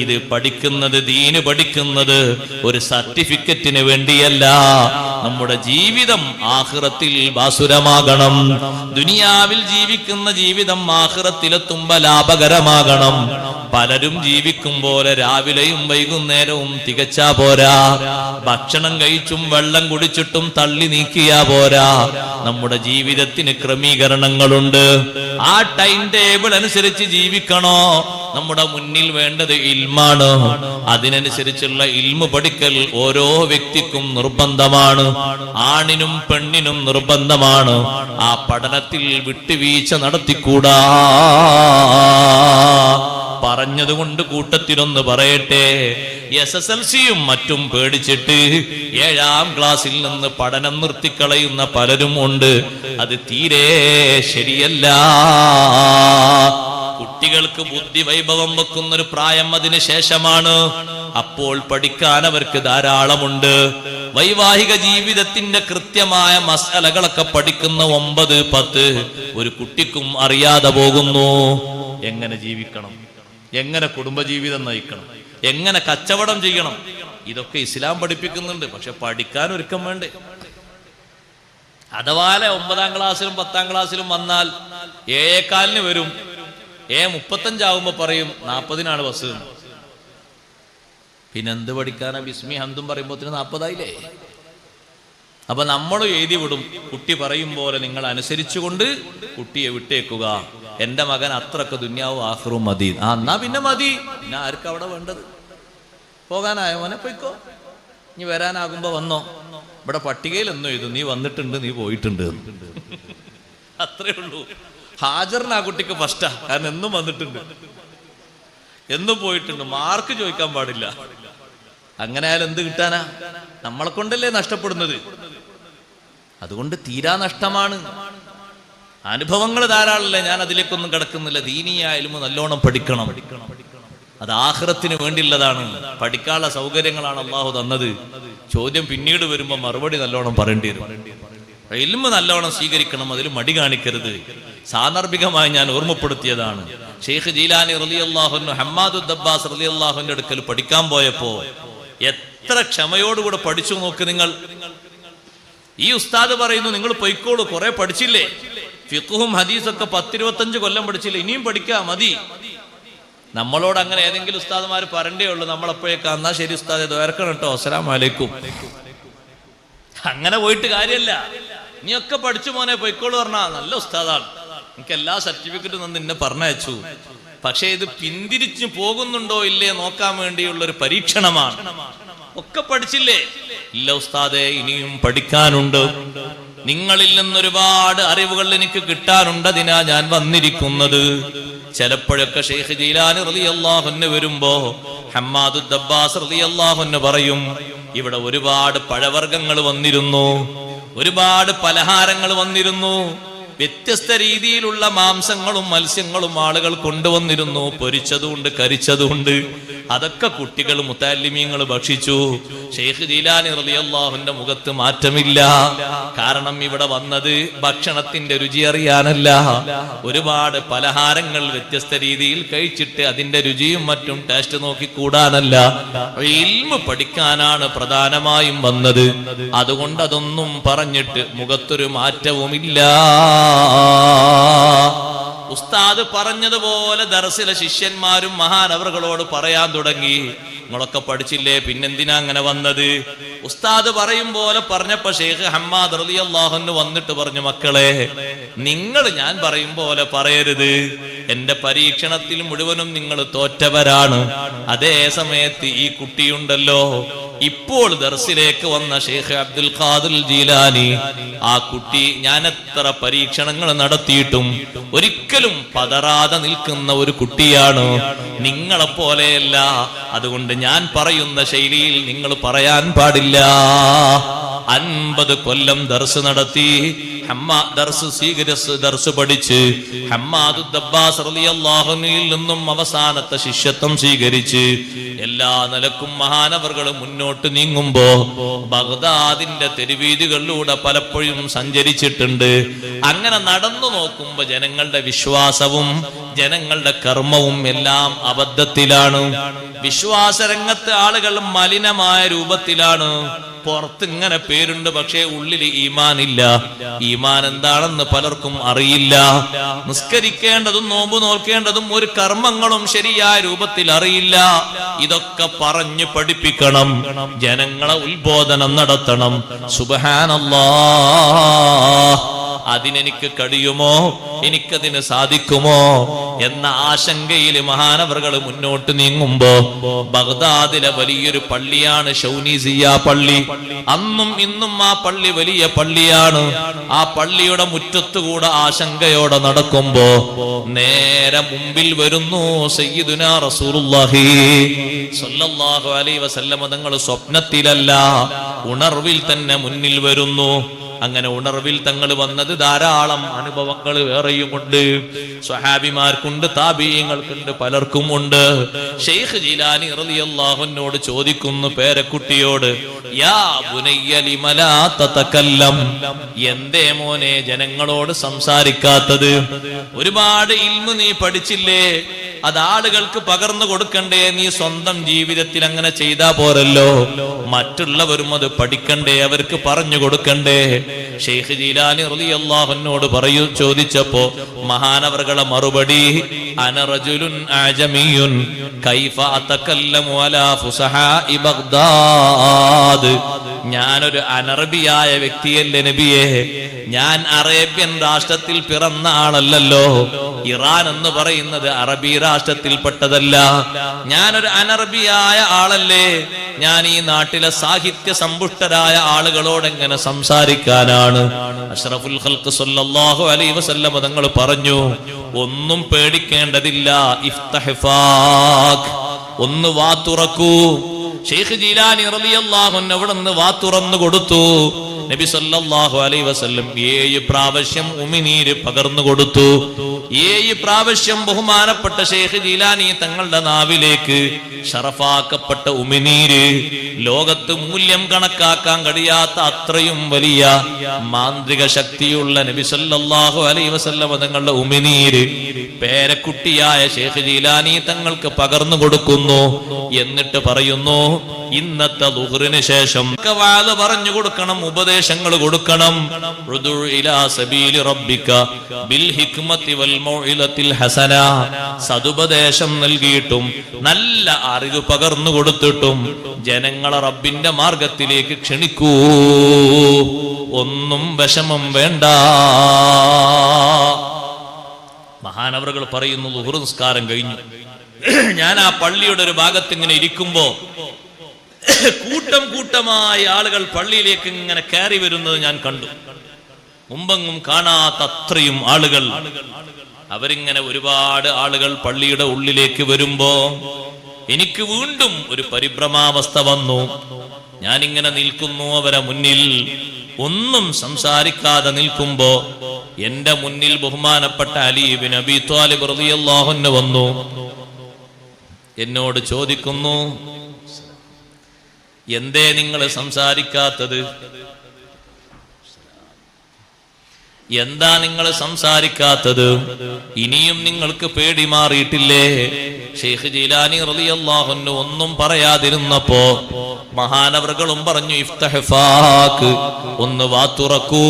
ഇത് പഠിക്കുന്നത്, ദീന് പഠിക്കുന്നത് ഒരു സർട്ടിഫിക്കറ്റിന് വേണ്ടിയല്ല. നമ്മുടെ ജീവിതം ആഖിറത്തിൽ ബാസുരമാകണം. ദുനിയാവിൽ ജീവിക്കുന്ന ജീവിതം ആഖിറത്തിലെത്തുമ്പോൾ ലാഭകരമാകണം. പലരും ജീവിക്കും പോലെ രാവിലെയും വൈകുന്നേരവും തികച്ചാ പോരാ. ഭക്ഷണം കഴിച്ചും വെള്ളം കുടിച്ചിട്ടും തള്ളി നീക്കിയാ പോരാ. നമ്മുടെ ജീവിതത്തിന് ക്രമീകരണങ്ങളുണ്ട്. ആ ടൈം ടേബിൾ അനുസരിച്ച് ജീവിക്കണോ? നമ്മുടെ മുന്നിൽ വേണ്ടത് ഇൽമാണ്. അതിനനുസരിച്ചുള്ള ഇൽമു പഠിക്കൽ ഓരോ വ്യക്തിക്കും നിർബന്ധമാണ്. ആണിനും പെണ്ണിനും നിർബന്ധമാണ്. ആ പഠനത്തിൽ വിട്ടുവീഴ്ച നടത്തിക്കൂടാ. പറഞ്ഞതുകൊണ്ട് കൂട്ടത്തിലൊന്ന് പറയട്ടെ. SSLCയും മറ്റും പേടിച്ചിട്ട് 7ാം ക്ലാസ്സിൽ നിന്ന് പഠനം നിർത്തിക്കളയുന്ന പലരും ഉണ്ട്. അത് തീരെ ശരിയല്ല. കുട്ടികൾക്ക് ബുദ്ധി വൈഭവം വെക്കുന്നൊരു പ്രായം അതിന് ശേഷമാണ്. അപ്പോൾ പഠിക്കാൻ അവർക്ക് ധാരാളമുണ്ട്. വൈവാഹിക ജീവിതത്തിന്റെ കൃത്യമായ മസലകളൊക്കെ പഠിക്കുന്ന 9, 10 ഒരു കുട്ടിക്കും അറിയാതെ പോകുന്നു. എങ്ങനെ ജീവിക്കണം, എങ്ങനെ കുടുംബജീവിതം നയിക്കണം, എങ്ങനെ കച്ചവടം ചെയ്യണം, ഇതൊക്കെ ഇസ്ലാം പഠിപ്പിക്കുന്നുണ്ട്. പക്ഷെ പഠിക്കാൻ ഒരുക്കം വേണ്ടേ? അഥവാ 9ാം ക്ലാസ്സിലും 10ാം ക്ലാസ്സിലും വന്നാൽ 7:15 വരും. 7:35 ആവുമ്പോ പറയും 40-നാണ് ബസ്. പിന്നെ എന്ത് പഠിക്കാനാ? ബിസ്മി ഹംദും പറയുമ്പോ 40 ആയില്ലേ? അപ്പൊ നമ്മളും എഴുതി വിടും. കുട്ടി പറയും പോലെ നിങ്ങൾ അനുസരിച്ചുകൊണ്ട് കുട്ടിയെ വിട്ടേക്കുക. എന്റെ മകൻ അത്രക്ക് ദുന്യാവും ആഖിറും മതി. എന്നാ പിന്നെ മതി. പിന്നെ ആർക്കും അവിടെ വേണ്ടത്? പോകാനായോ മോനെ? പോയിക്കോ. ഇനി വരാനാകുമ്പോ വന്നോ. ഇവിടെ പട്ടികയിൽ ഒന്നും എഴുതും, നീ വന്നിട്ടുണ്ട്, നീ പോയിട്ടുണ്ട്. അത്രേ ഉള്ളൂ. ഹാജറിന് ആ കുട്ടിക്ക് ഫസ്റ്റാ, കാരണം എന്നും വന്നിട്ടുണ്ട്, എന്നും പോയിട്ടുണ്ട്, മാർക്ക് ചോദിക്കാൻ പാടില്ല. അങ്ങനെ ആയാലും എന്ത് കിട്ടാനാ? നമ്മളെ കൊണ്ടല്ലേ നഷ്ടപ്പെടുന്നത്. അതുകൊണ്ട് തീരാ നഷ്ടമാണ്. അനുഭവങ്ങൾ ധാരാളല്ലേ, ഞാൻ അതിലേക്കൊന്നും കിടക്കുന്നില്ല. ദീനിയായാലും നല്ലോണം പഠിക്കണം. അത് ആഖിറത്തിന് വേണ്ടിയുള്ളതാണ്. പഠിക്കാനുള്ള സൗകര്യങ്ങളാണ് അള്ളാഹു തന്നത്. ചോദ്യം പിന്നീട് വരുമ്പോൾ മറുപടി നല്ലോണം പറയേണ്ടി വരും. ഇൽമ് നല്ലോണം സ്വീകരിക്കണം, അതിൽ മടി കാണിക്കരുത്. സാന്ദർഭികമായി ഞാൻ ഓർമ്മപ്പെടുത്തിയതാണ്. ഷെയ്ഖ് ജീലാനി റളിയല്ലാഹു അൻഹു ഹമ്മാദു ദബ്ബാസ് റളിയല്ലാഹുവിന്റെ അടുക്കൽ പഠിക്കാൻ പോയപ്പോ എത്ര ക്ഷമയോടുകൂടെ പഠിച്ചു നോക്ക് നിങ്ങൾ. ഈ ഉസ്താദ് പറയുന്നു, നിങ്ങൾ പൊയ്ക്കോളൂ, കുറെ പഠിച്ചില്ലേ, ഫിഖ്ഹും ഹദീസൊക്കെ 10-25 കൊല്ലം പഠിച്ചില്ലേ, ഇനിയും പഠിക്കാം, മതി. നമ്മളോട് അങ്ങനെ ഏതെങ്കിലും ഉസ്താദ്മാർ പറയണ്ടേ ഉള്ളൂ, നമ്മളപ്പോഴേക്കാ എന്നാ ശരി ഉസ്താദെ ദ്വാരക്കണം കേട്ടോ, അസ്സലാമു അലൈക്കും. അങ്ങനെ പോയിട്ട് കാര്യമല്ല. നീയൊക്കെ പഠിച്ചു മോനെ പൊയ്ക്കോളൂ പറഞ്ഞാ നല്ല ഉസ്താദാണ്, എനിക്ക് എല്ലാ സർട്ടിഫിക്കറ്റും തന്ന് എന്നെ പറഞ്ഞയച്ചു. പക്ഷെ ഇത് പിന്തിരിച്ചു പോകുന്നുണ്ടോ ഇല്ലേ നോക്കാൻ വേണ്ടിയുള്ള ഒരു പരീക്ഷണമാണ്. ഒക്കെ പഠിച്ചില്ലേ? ഇല്ല ഉസ്താദെ, ഇനിയും പഠിക്കാനുണ്ട്. നിങ്ങളിൽ നിന്നൊരുപാട് അറിവുകൾ എനിക്ക് കിട്ടാനുണ്ട്, അതിനാ ഞാൻ വന്നിരിക്കുന്നത്. ചിലപ്പോഴൊക്കെ ഷെയ്ഖ് ജീലാനി റളിയല്ലാഹു അൻഹു വരുമ്പോ ഹമ്മാദു ദബ്ബാസ് റളിയല്ലാഹു അൻഹു പറയും, ഇവിടെ ഒരുപാട് പഴവർഗ്ഗങ്ങൾ വന്നിരുന്നു, ഒരുപാട് പലഹാരങ്ങൾ വന്നിരുന്നു, വ്യത്യസ്ത രീതിയിലുള്ള മാംസങ്ങളും മത്സ്യങ്ങളും ആളുകൾ കൊണ്ടുവന്നിരുന്നു, പൊരിച്ചതുകൊണ്ട് കരിച്ചതുകൊണ്ട്. അതൊക്കെ കുട്ടികൾ മുത്തല്ലിമീങ്ങൾ ഭക്ഷിച്ചു. ഷെയ്ഖ് ജീലാനി റളിയല്ലാഹുവിന്റെ മുഖത്ത് മാറ്റമില്ല. കാരണം ഇവിടെ വന്നത് ഭക്ഷണത്തിന്റെ രുചി അറിയാനല്ല, ഒരുപാട് പലഹാരങ്ങൾ വ്യത്യസ്ത രീതിയിൽ കഴിച്ചിട്ട് അതിന്റെ രുചിയും മറ്റും ടേസ്റ്റ് നോക്കി കൂടാനല്ല, ഇൽമ് പഠിക്കാനാണ് പ്രധാനമായും വന്നത്. അതുകൊണ്ട് അതൊന്നും പറഞ്ഞിട്ട് മുഖത്തൊരു മാറ്റവുമില്ല. ഉസ്താദ് പറഞ്ഞതുപോലെ ദർസിലെ ശിഷ്യന്മാരും മഹാനവറുകളോട് പറയാൻ തുടങ്ങി, നിങ്ങളൊക്കെ പഠിച്ചില്ലേ, പിന്നെന്തിനാ അങ്ങനെ വന്നത്? ഉസ്താദ് പറയും പോലെ പറഞ്ഞപ്പോ ഷെയ്ഖ് ഹമ്മാദ് റളിയല്ലാഹു അൻഹു വന്നിട്ട് പറഞ്ഞു, മക്കളെ, നിങ്ങൾ ഞാൻ പറയും പോലെ പറയരുത്. എന്റെ പരീക്ഷണത്തിൽ മുഴുവനും നിങ്ങൾ തോറ്റവരാണ്. അതേ സമയത്ത് ഈ കുട്ടിയുണ്ടല്ലോ, ഇപ്പോൾ ദർസിലേക്ക് വന്ന ഷെയ്ഖ് അബ്ദുൽ ഖാദിർ ജീലാനി, ആ കുട്ടി ഞാൻ എത്ര പരീക്ഷണങ്ങൾ നടത്തിയിട്ടും ഒരിക്കലും പതറാതെ നിൽക്കുന്ന ഒരു കുട്ടിയാണ്, നിങ്ങളെ പോലെയല്ല. അതുകൊണ്ട് ഞാൻ പറയുന്ന ശൈലിയിൽ നിങ്ങൾ പറയാൻ പാടില്ല. 50 കൊല്ലം ദർസ് നടത്തി, ദർസ് പഠിച്ച് ഹമ്മാദു ദബ്ബാസ് റളിയല്ലാഹു അൻഹുവിൽ നിന്നും അവസാനത്തെ ശിഷ്യത്വം സ്വീകരിച്ച് എല്ലാ നിലക്കും മഹാനവറുകൾ മുന്നോട്ട് നീങ്ങുമ്പോ ബഗ്ദാദിന്റെ തെരുവീതികളിലൂടെ പലപ്പോഴും സഞ്ചരിച്ചിട്ടുണ്ട്. അങ്ങനെ നടന്നു നോക്കുമ്പോ ജനങ്ങളുടെ വിശ്വാസവും ജനങ്ങളുടെ കർമ്മവും എല്ലാം അബദ്ധത്തിലാണ്. വിശ്വാസരംഗത്ത് ആളുകൾ മലിനമായ രൂപത്തിലാണ്. പുറത്ത് ഇങ്ങനെ പേരുണ്ട്, പക്ഷേ ഉള്ളിൽ ഈമാൻ ഇല്ല. ഈമാൻ എന്താണെന്ന് പലർക്കും അറിയില്ല. നിസ്കരിക്കേണ്ടതും നോമ്പ് നോക്കേണ്ടതും ഒരു കർമ്മങ്ങളും ശരിയായ രൂപത്തിൽ അറിയില്ല. ഇതൊക്കെ പറഞ്ഞു പഠിപ്പിക്കണം, ജനങ്ങളെ ഉത്ബോധനം നടത്തണം. സുബ്ഹാനല്ലാഹ്, അതിനെനിക്ക് കഴിയുമോ, എനിക്കതിന് സാധിക്കുമോ എന്ന ആശങ്കയിൽ മഹാനവറുകൾ മുന്നോട്ട് നീങ്ങുമ്പോ ബഗ്ദാദിലെ വലിയൊരു പള്ളിയാണ് ശൗനീസിയ പള്ളി. അന്നും ഇന്നും ആ പള്ളി വലിയ പള്ളിയാണ്. ആ പള്ളിയുടെ മുറ്റത്തുകൂടെ ആശങ്കയോടെ നടക്കുമ്പോ നേരെ മുമ്പിൽ വരുന്നു സയ്യിദുനാ റസൂലുള്ളാഹി സ്വല്ലല്ലാഹു അലൈഹി വസല്ലം. തങ്ങൾ സ്വപ്നത്തിലല്ല, ഉണർവിൽ തന്നെ മുന്നിൽ വരുന്നു. അങ്ങനെ ഉണർവിൽ തങ്ങൾ വന്നത് ധാരാളം അനുഭവങ്ങൾ വേറെയുമുണ്ട്. സ്വഹാബിമാർക്കുണ്ട്, താബിഈങ്ങൾക്കുണ്ട്, പലർക്കും ഉണ്ട്. ഷെയ്ഖ് ജീലാനി റളിയല്ലാഹു അൻഹുവോട് ചോദിക്കുന്നു, പേരക്കുട്ടിയോട്, യാ ബുനയ്യ ലിമ ലാ തതകല്ലം, എന്തേ മോനെ ജനങ്ങളോട് സംസാരിക്കാത്തത്? ഒരുപാട് ഇൽമു നീ പഠിച്ചില്ലേ, അത് ആളുകൾക്ക് പകർന്നു കൊടുക്കണ്ടേ? നീ സ്വന്തം ജീവിതത്തിൽ അങ്ങനെ ചെയ്താ പോരല്ലോ, മറ്റുള്ളവരും അത് പഠിക്കണ്ടേ, അവർക്ക് പറഞ്ഞു കൊടുക്കണ്ടേ? ഷെയ്ഖ് ജീലാനി റളിയല്ലാഹു അൻഹുവോട് ചോദിച്ചപ്പോ മഹാനവറുകളെ മറുപടി, അന റജുലുൻ അജമിയുൻ കൈഫ അതകല്ലമു അലാ ഫുസഹാഇ ബഗ്ദാദ്. ഞാനൊരു അനറബിയായ വ്യക്തിയല്ലേ നബിയെ, ഞാൻ അറേബ്യൻ രാഷ്ട്രത്തിൽ പിറന്ന ആളല്ലല്ലോ. ഇറാൻ എന്ന് പറയുന്നത് അറബി രാഷ്ട്രത്തിൽപ്പെട്ടതല്ല. ഞാനൊരു അനറബിയായ ആളല്ലേ, ഞാൻ ഈ നാട്ടിലെ സാഹിത്യ സമ്പുഷ്ടരായ ആളുകളോട് എങ്ങനെ സംസാരിക്കാനാണ്? അഷ്റഫുൽ ഖൽഖ് സല്ലല്ലാഹു അലൈഹി വസല്ലം തങ്ങൾ പറഞ്ഞു, ഒന്നും പേടിക്കേണ്ടതില്ല, ഇഫ്തഹ്ഫാക്, ഒന്ന് വാ തുറക്കൂ. ശൈഖ് ജീലാനി റളിയല്ലാഹു അൻഹു അവിടുന്ന് വാ തുറന്നു കൊടുത്തു. നബി സല്ലല്ലാഹു അലൈഹി വസല്ലം 7 പ്രാവശ്യം ഉമിനീര് പകർന്നു കൊടുത്തു. 7 പ്രാവശ്യം ബഹുമാനപ്പെട്ട ശൈഖ് ജീലാനി തങ്ങളുടെ നാവിലേക്ക് ശറഫാക്കപ്പെട്ട ഉമിനീര്, ലോകത്ത് മൂല്യം കണക്കാക്കാൻ കഴിയാത്ത അത്രയും വലിയ മാന്ത്രിക ശക്തിയുള്ള നബി സല്ലല്ലാഹു അലൈഹി വസല്ലം തങ്ങളുടെ ഉമിനീര് പേരക്കുട്ടിയായ ശൈഖ് ജീലാനി തങ്ങൾക്ക് പകർന്നു കൊടുക്കുന്നു. എന്നിട്ട് പറയുന്നു, ഇന്നത്തെ ളുഹ്റിന് ശേഷം വാള് പറഞ്ഞു കൊടുക്കണം, ഉപദേശങ്ങൾ കൊടുക്കണം. ഇലാ സബീലി റബ്ബിക ബിൽ ഹിക്മതി വൽ മൗഇലത്തിൽ ഹസന, സദുപദേശം നൽകിയിട്ടും നല്ല അറിവ് പകർന്നു കൊടുത്തിട്ടും ജനങ്ങളെ റബ്ബിന്റെ മാർഗത്തിലേക്ക് ക്ഷണിക്കൂ. ഒന്നും വിഷമം വേണ്ട. മഹാനവറുകൾ പറയുന്നു, ളുഹ്ർ നിസ്കാരം കഴിഞ്ഞു, ഞാൻ ആ പള്ളിയുടെ ഒരു ഭാഗത്ത് ഇങ്ങനെ ഇരിക്കുമ്പോ കൂട്ടം കൂട്ടമായ ആളുകൾ പള്ളിയിലേക്ക് ഇങ്ങനെ കയറി വരുന്നത് ഞാൻ കണ്ടു. മുമ്പെങ്ങും കാണാത്ത അത്രയും ആളുകൾ. അവരിങ്ങനെ ഒരുപാട് ആളുകൾ പള്ളിയുടെ ഉള്ളിലേക്ക് വരുമ്പോ എനിക്ക് വീണ്ടും ഒരു പരിഭ്രമാവസ്ഥ വന്നു. ഞാനിങ്ങനെ നിൽക്കുന്നു അവരെ മുന്നിൽ, ഒന്നും സംസാരിക്കാതെ നിൽക്കുമ്പോ എന്റെ മുന്നിൽ ബഹുമാനപ്പെട്ട അലി ഇബ്നു അബീ ത്വാലിബ് റളിയല്ലാഹു അൻഹു വന്നു. എന്നോട് ചോദിക്കുന്നു, എന്തേ നിങ്ങൾ സംസാരിക്കാത്തത്? എന്താ നിങ്ങൾ സംസാരിക്കാത്തത്? ഇനിയും നിങ്ങൾക്ക് പേടി മാറിയിട്ടില്ലേ? ശൈഖ് ജീലാനി റളിയല്ലാഹു അൻഹു ഒന്നും പറയാതിരുന്നപ്പോ മഹാനവറുകളും പറഞ്ഞു, ഇഫ്തഹ്ഫാക്, ഒന്ന് വാ തുറക്കൂ.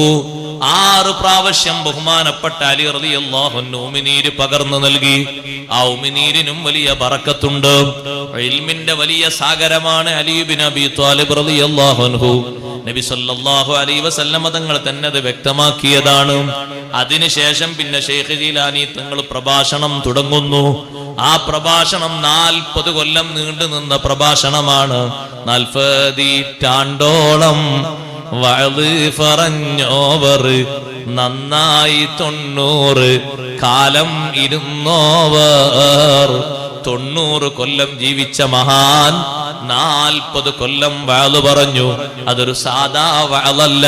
6 പ്രാവശ്യം ബഹുമാനപ്പെട്ട അലി റളിയല്ലാഹു അൻഹു ഉമിനീര് പകർന്നു നൽകി. ആ ഉമിനീരിനും വലിയ ബറക്കത്തുണ്ട്. ഇൽമിന്റെ വലിയ സാഗരമാണ് അലി ഇബ്നു അബീ ത്വാലിബ് റളിയല്ലാഹു അൻഹു. നബി സല്ലല്ലാഹു അലൈഹി വസല്ലം തങ്ങൾ തന്നെ അത് വ്യക്തമാക്കിയതാണ്. അതിനുശേഷം പിന്നെ ശൈഖ് ജീലാനി തങ്ങൾ പ്രഭാഷണം തുടങ്ങുന്നു. ആ പ്രഭാഷണം 40 കൊല്ലം നീണ്ടു നിന്ന പ്രഭാഷണമാണ്. 40 ാണ്ടോളം വഅദ് പറഞ്ഞോവർ, നന്നായി 90 കാലം ഇരുന്നോവർ. 90 കൊല്ലം ജീവിച്ച മഹാൻ 40 കൊല്ലം വഅദ് പറഞ്ഞു. അതൊരു സാധാ വഅദല്ല,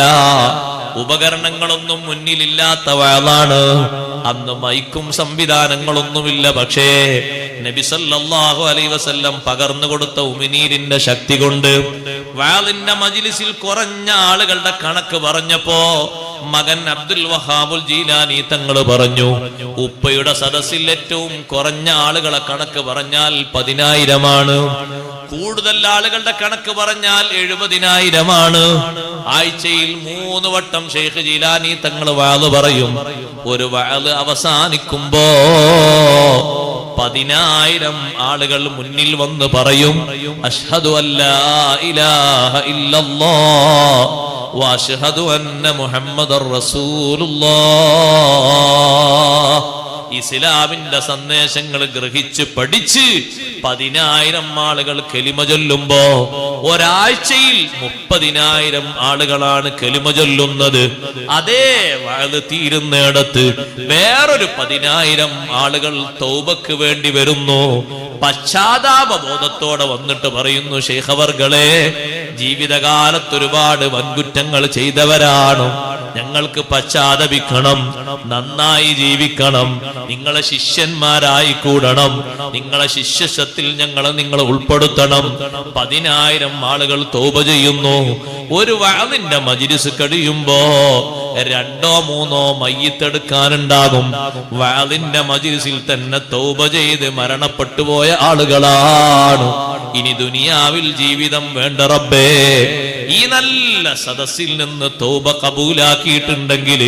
ഉപകരണങ്ങളൊന്നും മുന്നിലില്ലാത്ത വഅദാണ്. അന്ന് മൈക്കും സംവിധാനങ്ങളൊന്നുമില്ല. പക്ഷേ നബി സല്ലല്ലാഹു അലൈഹി വസല്ലം പകർന്നു കൊടുത്ത ഉമിനീരിന്റെ ശക്തി കൊണ്ട് വഅദിന്റെ മജ്ലിസിൽ കുറഞ്ഞ ആളുകളുടെ കണക്ക് പറഞ്ഞപ്പോ മകൻ അബ്ദുൽ വഹാബുൽ ജീലാനി തങ്ങൾ പറഞ്ഞു, ഉപ്പയുടെ സദസ്സിൽ ഏറ്റവും കുറഞ്ഞ ആളുകളെ കണക്ക് പറഞ്ഞാൽ 10,000 കൂടുതൽ ആളുകളുടെ കണക്ക് പറഞ്ഞാൽ 70,000. ആഴ്ചയിൽ 3 വട്ടം ശൈഖ് ജീലാനി തങ്ങൾ വഅദ് പറയും. ഒരു വഅദ് അവസാനിക്കുമ്പോ 10,000 ആളുകൾ മുന്നിൽ വന്ന് പറയും, അഷ്ഹദു അല്ലാ ഇലാഹ ഇല്ലല്ലാഹ് വ അഷ്ഹദു അന്ന മുഹമ്മദർ റസൂലുള്ളാഹ്. ഇസ്ലാമിന്റെ സന്ദേശങ്ങൾ ഗ്രഹിച്ച് പഠിച്ച് 10,000 ആളുകൾ കലിമ ചൊല്ലുമ്പോ ഒരാഴ്ചയിൽ 30,000 ആളുകളാണ് കലിമ ചൊല്ലുന്നത്. അതേ വഅദ് തീരുന്നിടത്ത് വേറൊരു 10,000 ആളുകൾ തൗബക്ക് വേണ്ടി വരുന്നു. പശ്ചാത്താപ ബോധത്തോടെ വന്നിട്ട് പറയുന്നു, ശൈഖ് അവർകളെ, ജീവിതകാലത്ത് ഒരുപാട് വൻകുറ്റങ്ങൾ ചെയ്തവരാണ്, ഞങ്ങൾക്ക് പശ്ചാത്തപിക്കണം, നന്നായി ജീവിക്കണം, നിങ്ങളെ ശിഷ്യന്മാരായി കൂടണം, നിങ്ങളെ ശിഷ്യത്വത്തിൽ നിങ്ങൾ ഉൾപ്പെടുത്തണം. 10,000 ആളുകൾ തൗബ ചെയ്യുന്നു. ഒരു വഅദിന്റെ മജ്ലിസ് കഴിയുമ്പോ 2 or 3 മയ്യിത്തെടുക്കാനുണ്ടാകും. വഅദിന്റെ മജ്ലിസിൽ തന്നെ തൗബ ചെയ്ത് മരണപ്പെട്ടു പോയ ആളുകളാണ്. ഇനി ദുനിയാവിൽ ജീവിതം വേണ്ട റബ്ബേ, ഈ നല്ല സദസ്സിൽ നിന്ന് തൗബ കബൂലാക്കിയിട്ടുണ്ടെങ്കിൽ